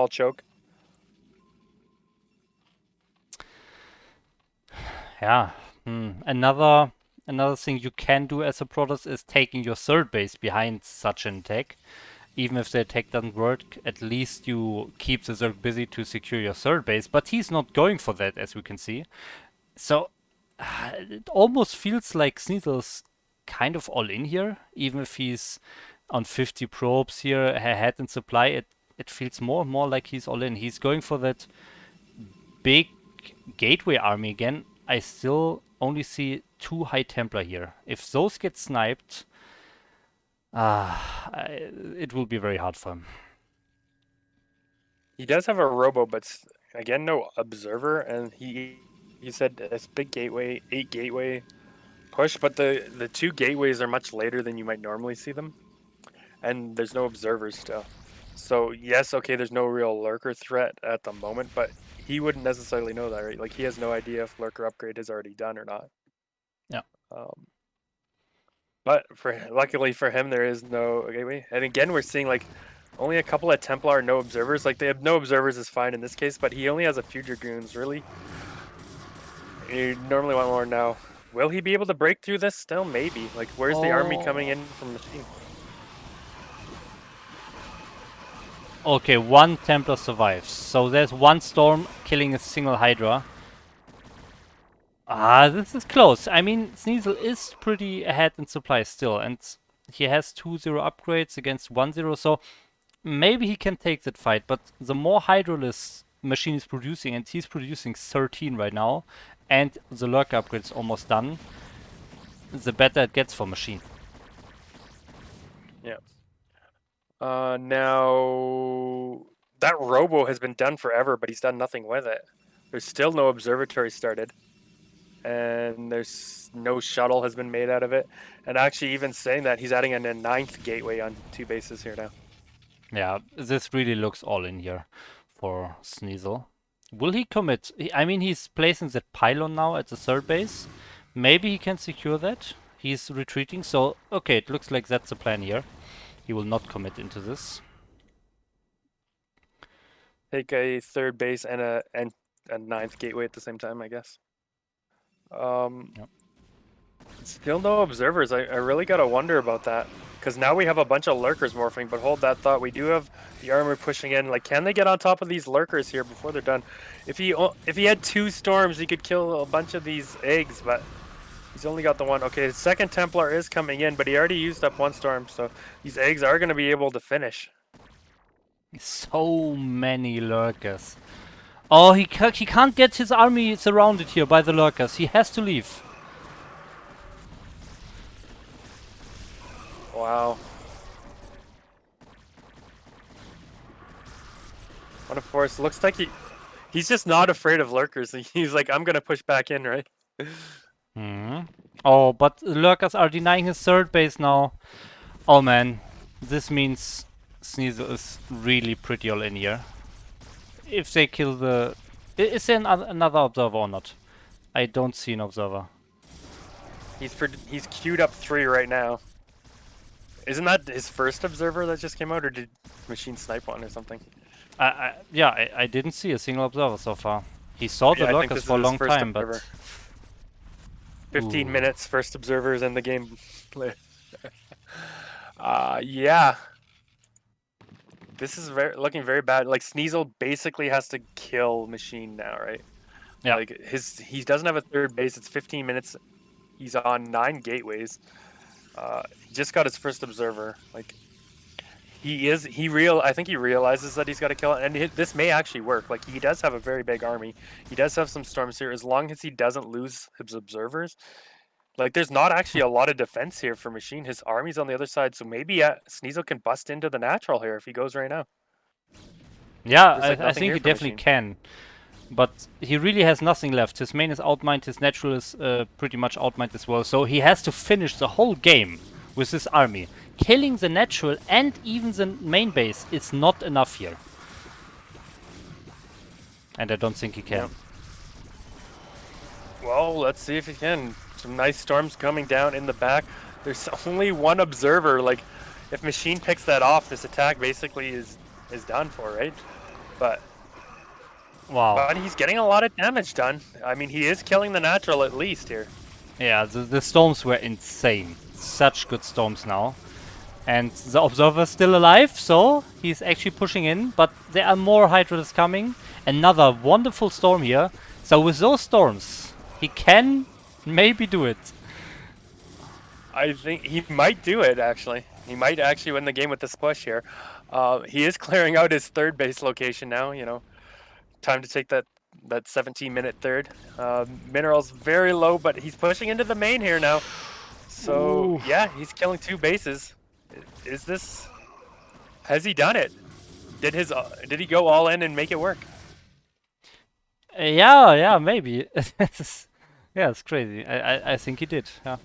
choke. Yeah. Another thing you can do as a Protoss is taking your third base behind such an attack. Even if the attack doesn't work, at least you keep the Zerg busy to secure your third base. But he's not going for that, as we can see. So it almost feels like Sneasel's kind of all in here, even if he's on 50 probes here ahead in supply. It feels more and more like he's all in. He's going for that big gateway army again. I still only see 2 High Templar here. If those get sniped, it will be very hard for him. He does have a robo, but again, no observer, and he said this big gateway, 8 gateway push, but the 2 gateways are much later than you might normally see them, and there's no observers still. So yes, okay, there's no real lurker threat at the moment, but he wouldn't necessarily know that, right? Like he has no idea if lurker upgrade is already done or not. Yeah. But luckily for him, there is no gateway. And again, we're seeing like only a couple of Templar, no observers. Like they have no observers is fine in this case, but he only has a few Dragoons. Really, you normally want more now. Will he be able to break through this still? Maybe. Like where's the army coming in from Machine? Okay, 1 Templar survives. So there's 1 Storm killing a single Hydra. This is close. I mean, Sneasel is pretty ahead in supply still, and he has 2-0 upgrades against 1-0, so maybe he can take that fight, but the more Hydralisk Machine is producing, and he's producing 13 right now, and the Lurker upgrade is almost done, the better it gets for Machine. Yeah. Now that robo has been done forever, but he's done nothing with it. There's still no observatory started, and there's no shuttle has been made out of it. And actually, even saying that, he's adding in a 9th gateway on 2 bases here now. Yeah, this really looks all in here for Sneasel. Will he commit? I mean, he's placing that pylon now at the third base. Maybe he can secure that. He's retreating, so okay, it looks like that's the plan here. He will not commit into this. Take a 3rd base and a 9th gateway at the same time, I guess. Yep. Still no observers. I really gotta wonder about that. Because now we have a bunch of lurkers morphing, but hold that thought. We do have the armor pushing in. Like, can they get on top of these lurkers here before they're done? If he had 2 storms, he could kill a bunch of these eggs, but he's only got the 1. Okay, the 2nd Templar is coming in, but he already used up 1 storm, so these eggs are going to be able to finish. So many lurkers. Oh, he can't get his army surrounded here by the lurkers. He has to leave. Wow. What a force. Looks like he's just not afraid of lurkers. He's like, I'm going to push back in, right? Hmm. Oh, but lurkers are denying his third base now. Oh man, this means Sneasel is really pretty all in here. If they kill the... Is there another observer or not? I don't see an observer. He's queued up 3 right now. Isn't that his first observer that just came out, or did Machine snipe one or something? Yeah, I didn't see a single observer so far. He saw the Yeah, I think lurkers this is for a his long first time, observer. but... 15 Ooh. minutes, first observers in the game. Yeah. This is looking very bad. Like Sneasel basically has to kill Machine now, right? Yeah. Like he doesn't have a third base. It's 15 minutes. He's on 9 gateways. He just got his first observer. Like I think he realizes that he's got to kill it, and this may actually work. Like he does have a very big army. He does have some storms here. As long as he doesn't lose his observers, like there's not actually a lot of defense here for Machine. His army's on the other side, so maybe Sneasel can bust into the natural here if he goes right now. Yeah, There's like I nothing think here he for definitely Machine. can. But he really has nothing left. His main is outmined, his natural is pretty much outmined as well. So he has to finish the whole game with his army. Killing the natural and even the main base is not enough here. And I don't think he can. Yep. Well, let's see if he can. Some nice storms coming down in the back. There's only one observer. Like, if Machine picks that off, this attack basically is done for, right? But Wow. he's getting a lot of damage done. I mean, he is killing the natural at least here. Yeah, the storms were insane. Such good storms now. And the observer's still alive, so he's actually pushing in, but there are more Hydras coming. Another wonderful storm here. So with those storms, he can maybe do it. I think he might do it, actually. He might actually win the game with this push here. He is clearing out his third base location now, Time to take that 17-minute third. Minerals very low, but he's pushing into the main here now. So, Ooh. yeah, he's killing 2 bases. Is this... Has he done it? Did he go all in and make it work? Yeah, maybe. Yeah, it's crazy. I think he did, yeah.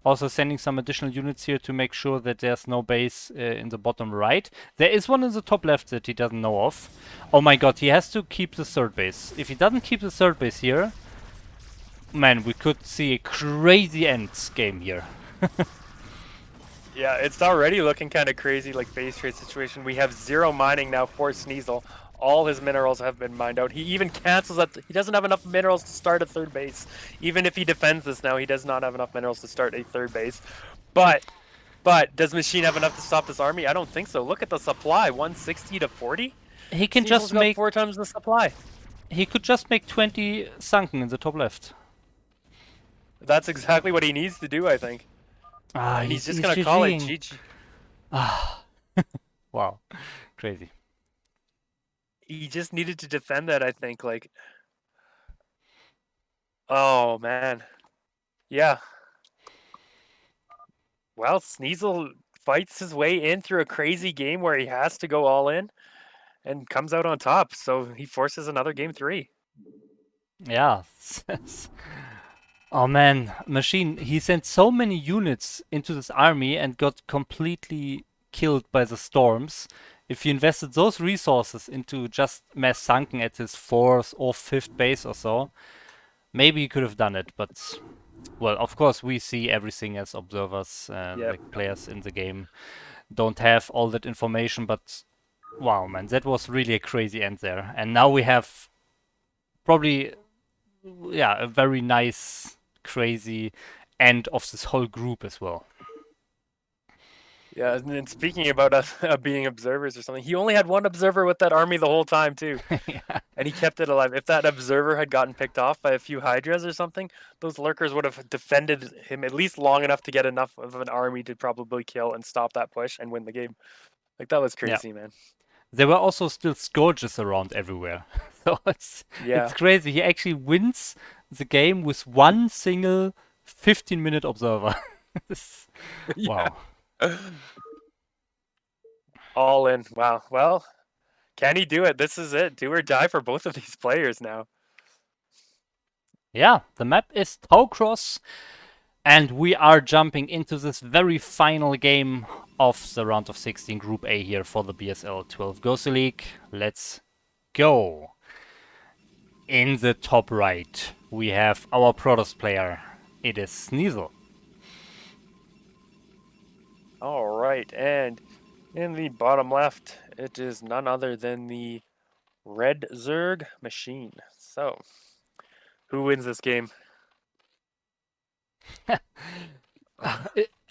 Also sending some additional units here to make sure that there's no base in the bottom right. There is one in the top left that he doesn't know of. Oh my god, he has to keep the third base. If he doesn't keep the third base here, man, we could see a crazy end game here. Yeah, it's already looking kind of crazy, like base trade situation. We have 0 mining now for Sneasel. All his minerals have been mined out. He even cancels that. He doesn't have enough minerals to start a third base. Even if he defends this now, he does not have enough minerals to start a third base. But does Machine have enough to stop this army? I don't think so. Look at the supply, 160 to 40. He can Sneasel's just got make... 4 times the supply. He could just make 20 sunken in the top left. That's exactly what he needs to do, I think. Ah, And he's just he's gonna call it GGing. GG. Ah, wow, crazy. He just needed to defend that, I think. Like, oh man, yeah. Well, Sneasel fights his way in through a crazy game where he has to go all in and comes out on top. So he forces another game 3. Yeah. Oh man, Machine, he sent so many units into this army and got completely killed by the storms. If he invested those resources into just mass sunken at his 4th or 5th base or so, maybe he could have done it, but well, of course we see everything as observers and Yep. like players in the game don't have all that information, but wow man, that was really a crazy end there. And now we have probably, yeah, a very nice, crazy end of this whole group as well. Yeah, and then speaking about us being observers or something, he only had 1 observer with that army the whole time too, Yeah. and he kept it alive. If that observer had gotten picked off by a few hydras or something, those lurkers would have defended him at least long enough to get enough of an army to probably kill and stop that push and win the game. Like that was Yeah. crazy, man. There were also still scourges around everywhere. So it's Yeah. crazy. He actually wins the game with one single 15-minute observer. Yeah. Wow. All in. Wow. Well, can he do it? This is it. Do or die for both of these players now. Yeah, the map is Taucross, and we are jumping into this very final game of the round of 16 Group A here for the BSL 12 GosuLeague. Let's go. In the top right, we have our Protoss player. It is Sneasel. All right, and in the bottom left, it is none other than the Red Zerg machine. So, who wins this game?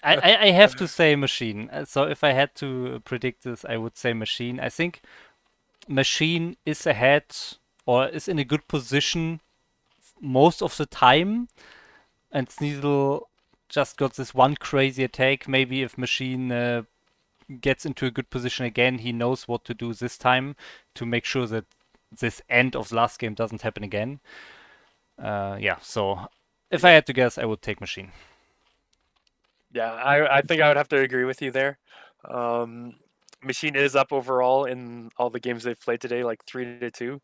I have to say machine. So if I had to predict this, I would say machine. I think machine is ahead or is in a good position most of the time, and Sneasel just got this one crazy attack. Maybe if machine gets into a good position again, he knows what to do this time to make sure that this end of last game doesn't happen again. Yeah, so if I Yeah, had to guess, I would take machine. yeah, I think I would have to agree with you there. Machine is up overall in all the games they've played today, like 3-2.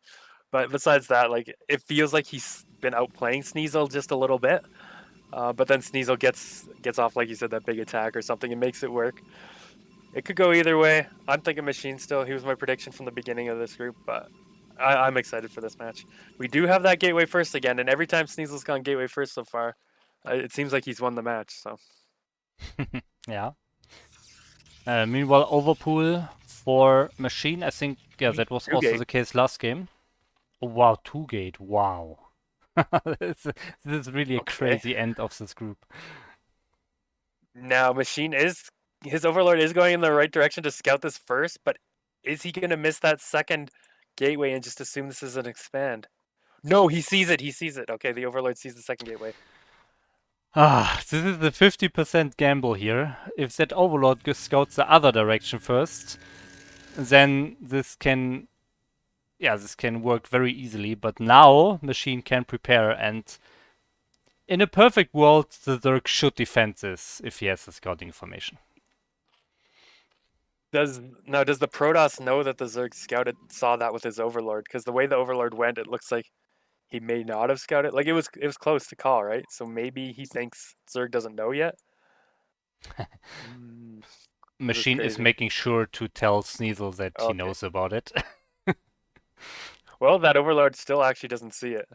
But besides that, like it feels like he's been outplaying Sneasel just a little bit. But then Sneasel gets off, like you said, that big attack or something and makes it work. It could go either way. I'm thinking Machine still. He was my prediction from the beginning of this group, but I'm excited for this match. We do have that Gateway first again, and every time Sneasel's gone Gateway first so far, it seems like he's won the match. So Yeah. Meanwhile, Overpool for machine, I think, yeah, that was two also gate. the case last game. Oh, wow, 2 gate, wow. this is really a Okay. crazy end of this group. Now Machine is his Overlord is going in the right direction to scout this first, but is he gonna miss that second gateway and just assume this is an expand? No, he sees it. He sees it. Okay, the Overlord sees the second gateway. This is the 50% gamble here. If that Overlord scouts the other direction first, then this can work very easily. But now machine can prepare, and in a perfect world, the Zerg should defend this if he has the scouting information. Does the Protoss know that the Zerg scouted saw that with his Overlord? Because the way the Overlord went, it looks like he may not have scouted. Like it was close to call, right? So maybe he thinks Zerg doesn't know yet. Mm, this is Machine is crazy. making sure to tell Sneasel that he Okay. knows about it. Well, that Overlord still actually doesn't see it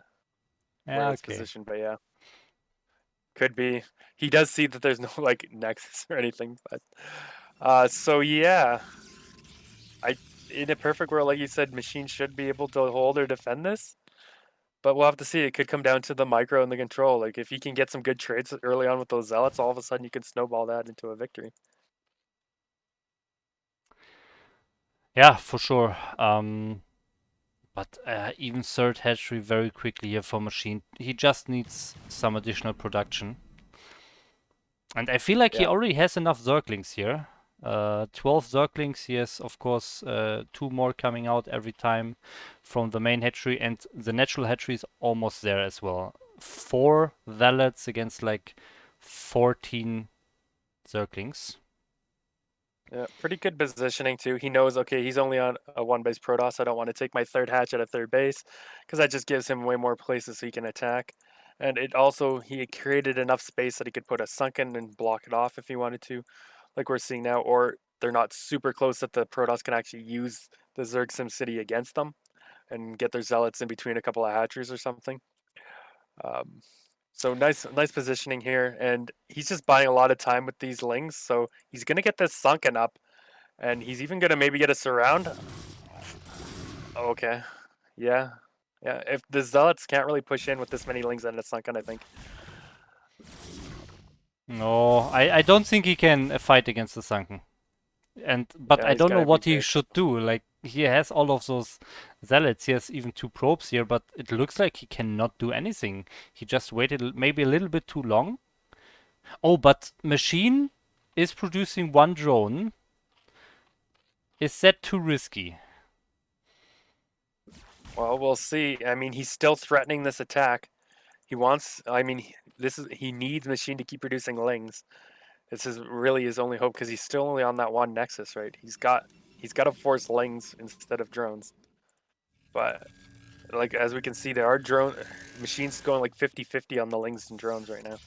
Yeah, where it's okay. positioned, but yeah, could be. He does see that there's no like nexus or anything, but so yeah, I in a perfect world, like you said, Machine should be able to hold or defend this. But we'll have to see. It could come down to the micro and the control. Like if he can get some good trades early on with those zealots, all of a sudden you can snowball that into a victory. Yeah, for sure. But even third hatchery very quickly here for machine. He just needs some additional production. And I feel like he Yeah. already has enough Zerglings here. 12 Zerglings, he has, of course, 2 more coming out every time from the main hatchery, and the natural hatchery is almost there as well. 4 Valets against like 14 Zerglings. Yeah, pretty good positioning too. He knows, okay, he's only on a one base Protoss. I don't want to take my third hatch at a third base because that just gives him way more places so he can attack. And it also, he created enough space that he could put a sunken and block it off if he wanted to, like we're seeing now. Or they're not super close that the Protoss can actually use the Zerg Sim City against them and get their zealots in between a couple of hatcheries or something. Um, so nice positioning here, and he's just buying a lot of time with these lings. So he's gonna get this sunken up, and he's even gonna maybe get a surround. Okay, yeah, yeah. If the zealots can't really push in with this many lings and it's sunken, I think. No, I don't think he can fight against the Sunken. But Yeah, I he's don't know gotta be what he big. should do. Like he has all of those zealots. He has even 2 probes here, but it looks like he cannot do anything. He just waited maybe a little bit too long. Oh, but machine is producing 1 drone. Is that too risky? Well, we'll see. I mean, he's still threatening this attack. He wants. I mean, he needs machine to keep producing lings. This is really his only hope because he's still only on that one nexus, right? He's got to force lings instead of drones. But like as we can see, there are drone machines going like 50-50 on the Lings and drones right now.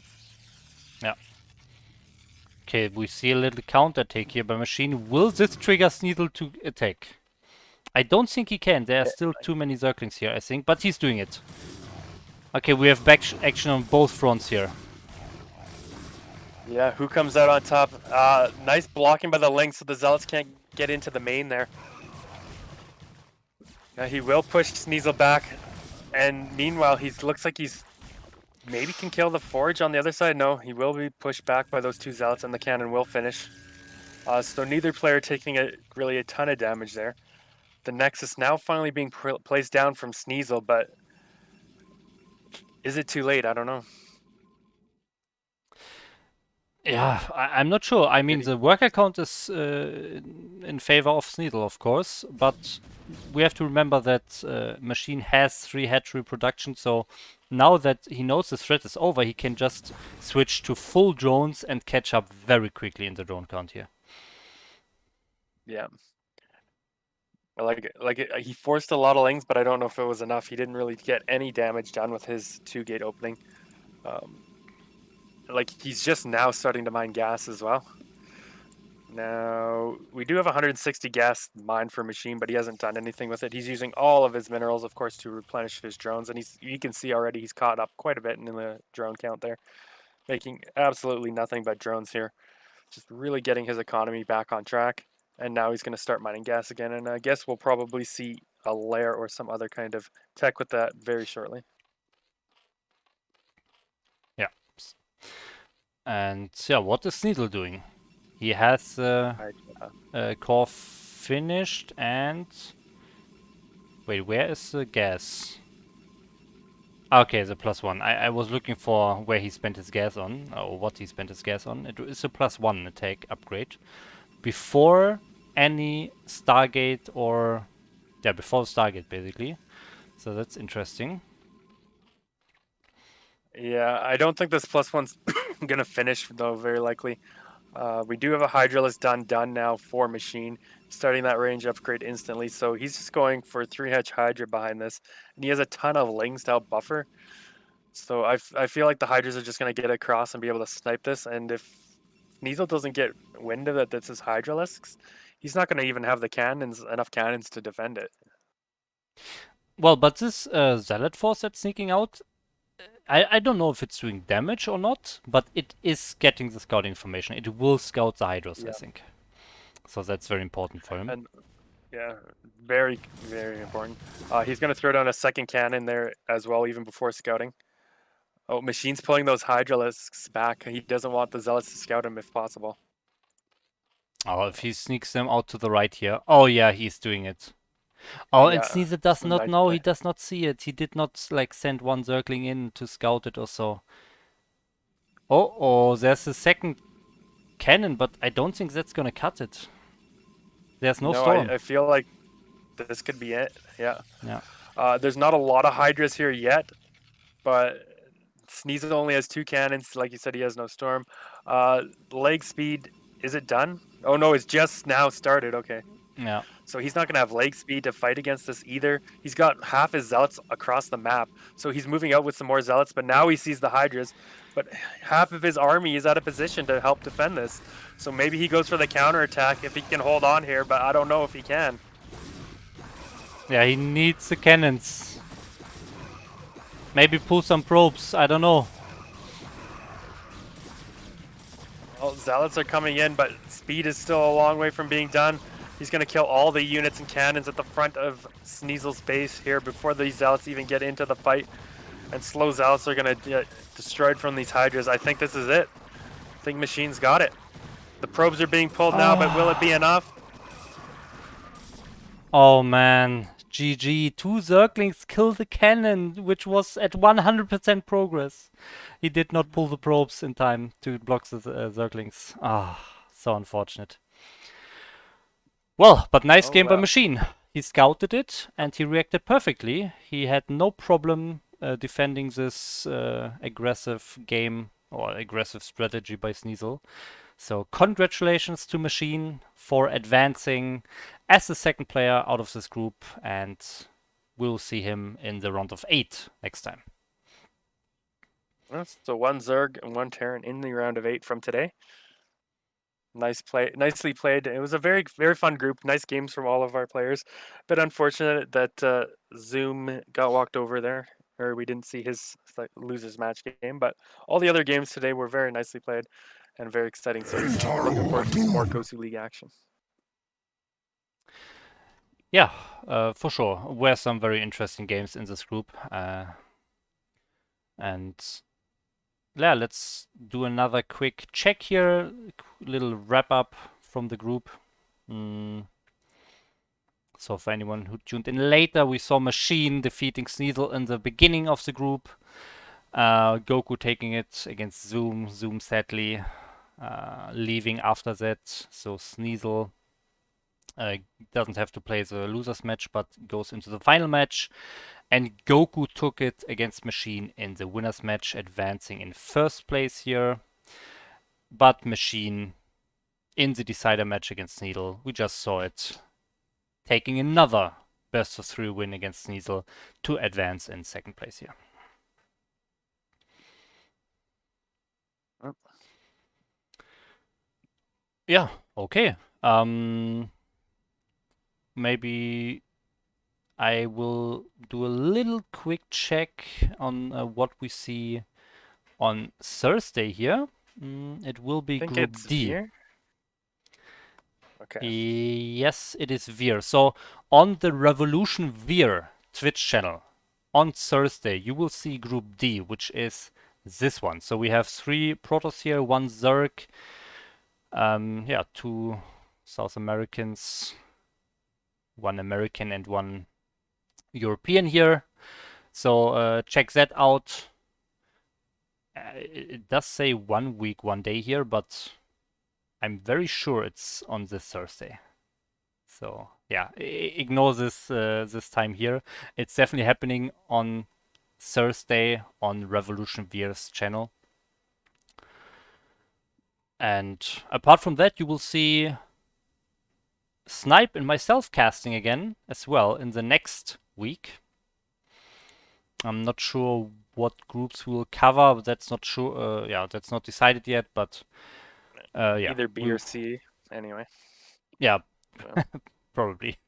Yeah. Okay, we see a little counter take here by Machine. Will this trigger Sneasel to attack? I don't think he can. There are still too many Zerglings here, I think, but he's doing it. Okay, we have back action on both fronts here. Yeah, who comes out on top? Nice blocking by the Lings, so the Zealots can't get into the main there. He will push Sneasel back, and meanwhile, looks like he's maybe can kill the Forge on the other side. No, he will be pushed back by those two Zealots, and the cannon will finish. So neither player taking really a ton of damage there. The Nexus now finally being placed down from Sneasel, but is it too late? I don't know. Yeah, I'm not sure. I mean, the worker count is in favor of Sneasel, of course, but we have to remember that Machine has 3 hatchery production, so now that he knows the threat is over, he can just switch to full drones and catch up very quickly in the drone count here. Yeah. He forced a lot of Lings, but I don't know if it was enough. He didn't really get any damage done with his 2-gate opening. Like he's just now starting to mine gas as well. Now we do have 160 gas mined for Machine, but he hasn't done anything with it. He's using all of his minerals, of course, to replenish his drones, and you can see already he's caught up quite a bit in the drone count there, making absolutely nothing but drones here. Just really getting his economy back on track. And now he's going to start mining gas again, and I guess we'll probably see a lair or some other kind of tech with that very shortly. Yeah. And yeah, what is Sneasel doing? He has core finished and... Wait, where is the gas? Okay, the +1. I was looking for where he spent his gas on, or what he spent his gas on. It is a +1 attack upgrade. Before any Stargate or... Yeah, before the Stargate, basically. So that's interesting. Yeah, I don't think this +1's going to finish, though, very likely. We do have a Hydralisk done now for Machine, starting that range upgrade instantly. So he's just going for 3-hatch Hydra behind this, and he has a ton of Lings to help buffer. So I feel like the Hydras are just going to get across and be able to snipe this. And if Sneasel doesn't get wind of it, that's his Hydralisks, he's not going to even have the enough cannons to defend it. Well, but this Zealot force that's sneaking out, I don't know if it's doing damage or not, but it is getting the scout information. It will scout the Hydras, I think. So that's very important for him. And yeah, very, very important. He's going to throw down a second cannon there as well, even before scouting. Oh, Machine's pulling those Hydralisks back. He doesn't want the Zealots to scout him if possible. Oh, if he sneaks them out to the right here. Oh yeah, he's doing it. Oh, Yeah, and Sneasel does not nice know. play. He does not see it. He did not like send one Zergling in to scout it or so. Oh, there's a second cannon, but I don't think that's gonna cut it. There's no storm. I feel like this could be it. Yeah. Yeah. There's not a lot of Hydras here yet, but Sneasel only has 2 cannons. Like you said, he has no storm. Leg speed, is it done? Oh no, it's just now started. Okay. Yeah. So he's not going to have leg speed to fight against this either. He's got half his Zealots across the map. So he's moving out with some more Zealots, but now he sees the Hydras. But half of his army is out of position to help defend this. So maybe he goes for the counterattack if he can hold on here, but I don't know if he can. Yeah, he needs the cannons. Maybe pull some probes, I don't know. Well, Zealots are coming in, but speed is still a long way from being done. He's going to kill all the units and cannons at the front of Sneasel's base here before these Zealots even get into the fight. And slow Zealots are going to get destroyed from these Hydras. I think this is it. I think Machine's got it. The probes are being pulled now, but will it be enough? Oh man, GG. 2 Zerglings kill the cannon, which was at 100% progress. He did not pull the probes in time to block the Zerglings. So unfortunate. Well, but nice game by Machine. He scouted it and he reacted perfectly. He had no problem defending this aggressive game or aggressive strategy by Sneasel. So congratulations to Machine for advancing as the second player out of this group, and we'll see him in the round of 8 next time. So 1 Zerg and 1 Terran in the round of 8 from today. Nicely played. It was a very, very fun group. Nice games from all of our players. But unfortunate that Zoom got walked over there, or we didn't see his losers match game. But all the other games today were very nicely played and very exciting series. So looking forward to some more GosuLeague action. Yeah, for sure. Were some very interesting games in this group. And yeah, let's do another quick check here. Little wrap up from the group. So for anyone who tuned in later, we saw Machine defeating Sneasel in the beginning of the group. Goku taking it against Zoom. Zoom sadly leaving after that. So Sneasel doesn't have to play the losers match, but goes into the final match. And Goku took it against Machine in the winners match, advancing in first place here. But Machine in the decider match against Sneasel, we just saw it taking another best of 3 win against Sneasel to advance in second place here. Yeah, okay. Maybe I will do a little quick check on what we see on Thursday here. It will be Group D. Veer? Okay. Yes, it is Veer. So on the Revolution Veer Twitch channel on Thursday, you will see Group D, which is this one. So we have 3 Protoss here, 1 Zerg, 2 South Americans, 1 American and 1 European here. So check that out. It does say 1 week, 1 day here, but I'm very sure it's on this Thursday. So yeah, ignore this this time here. It's definitely happening on Thursday on Revolution Veer's channel. And apart from that, you will see Snipe and myself casting again as well in the next week. I'm not sure what groups we will cover. That's not sure. That's not decided yet. But Either B or C, anyway. Yeah, probably.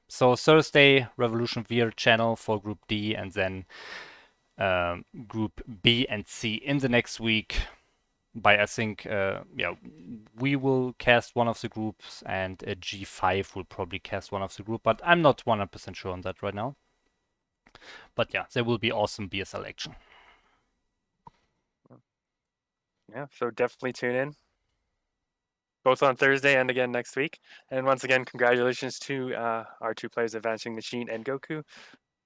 So Thursday, Revolution Veer channel for Group D, and then Group B and C in the next week. By I think, we will cast one of the groups, and G5 will probably cast one of the group, but I'm not 100% sure on that right now. But yeah, there will be awesome BSL action. Yeah, so definitely tune in. Both on Thursday and again next week. And once again, congratulations to our 2 players advancing, Machine and Goku.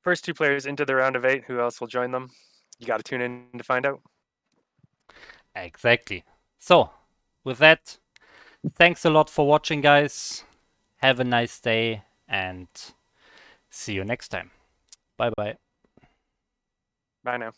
First 2 players into the round of 8. Who else will join them? You got to tune in to find out. Exactly. So, with that, thanks a lot for watching, guys. Have a nice day and see you next time. Bye-bye. Bye now.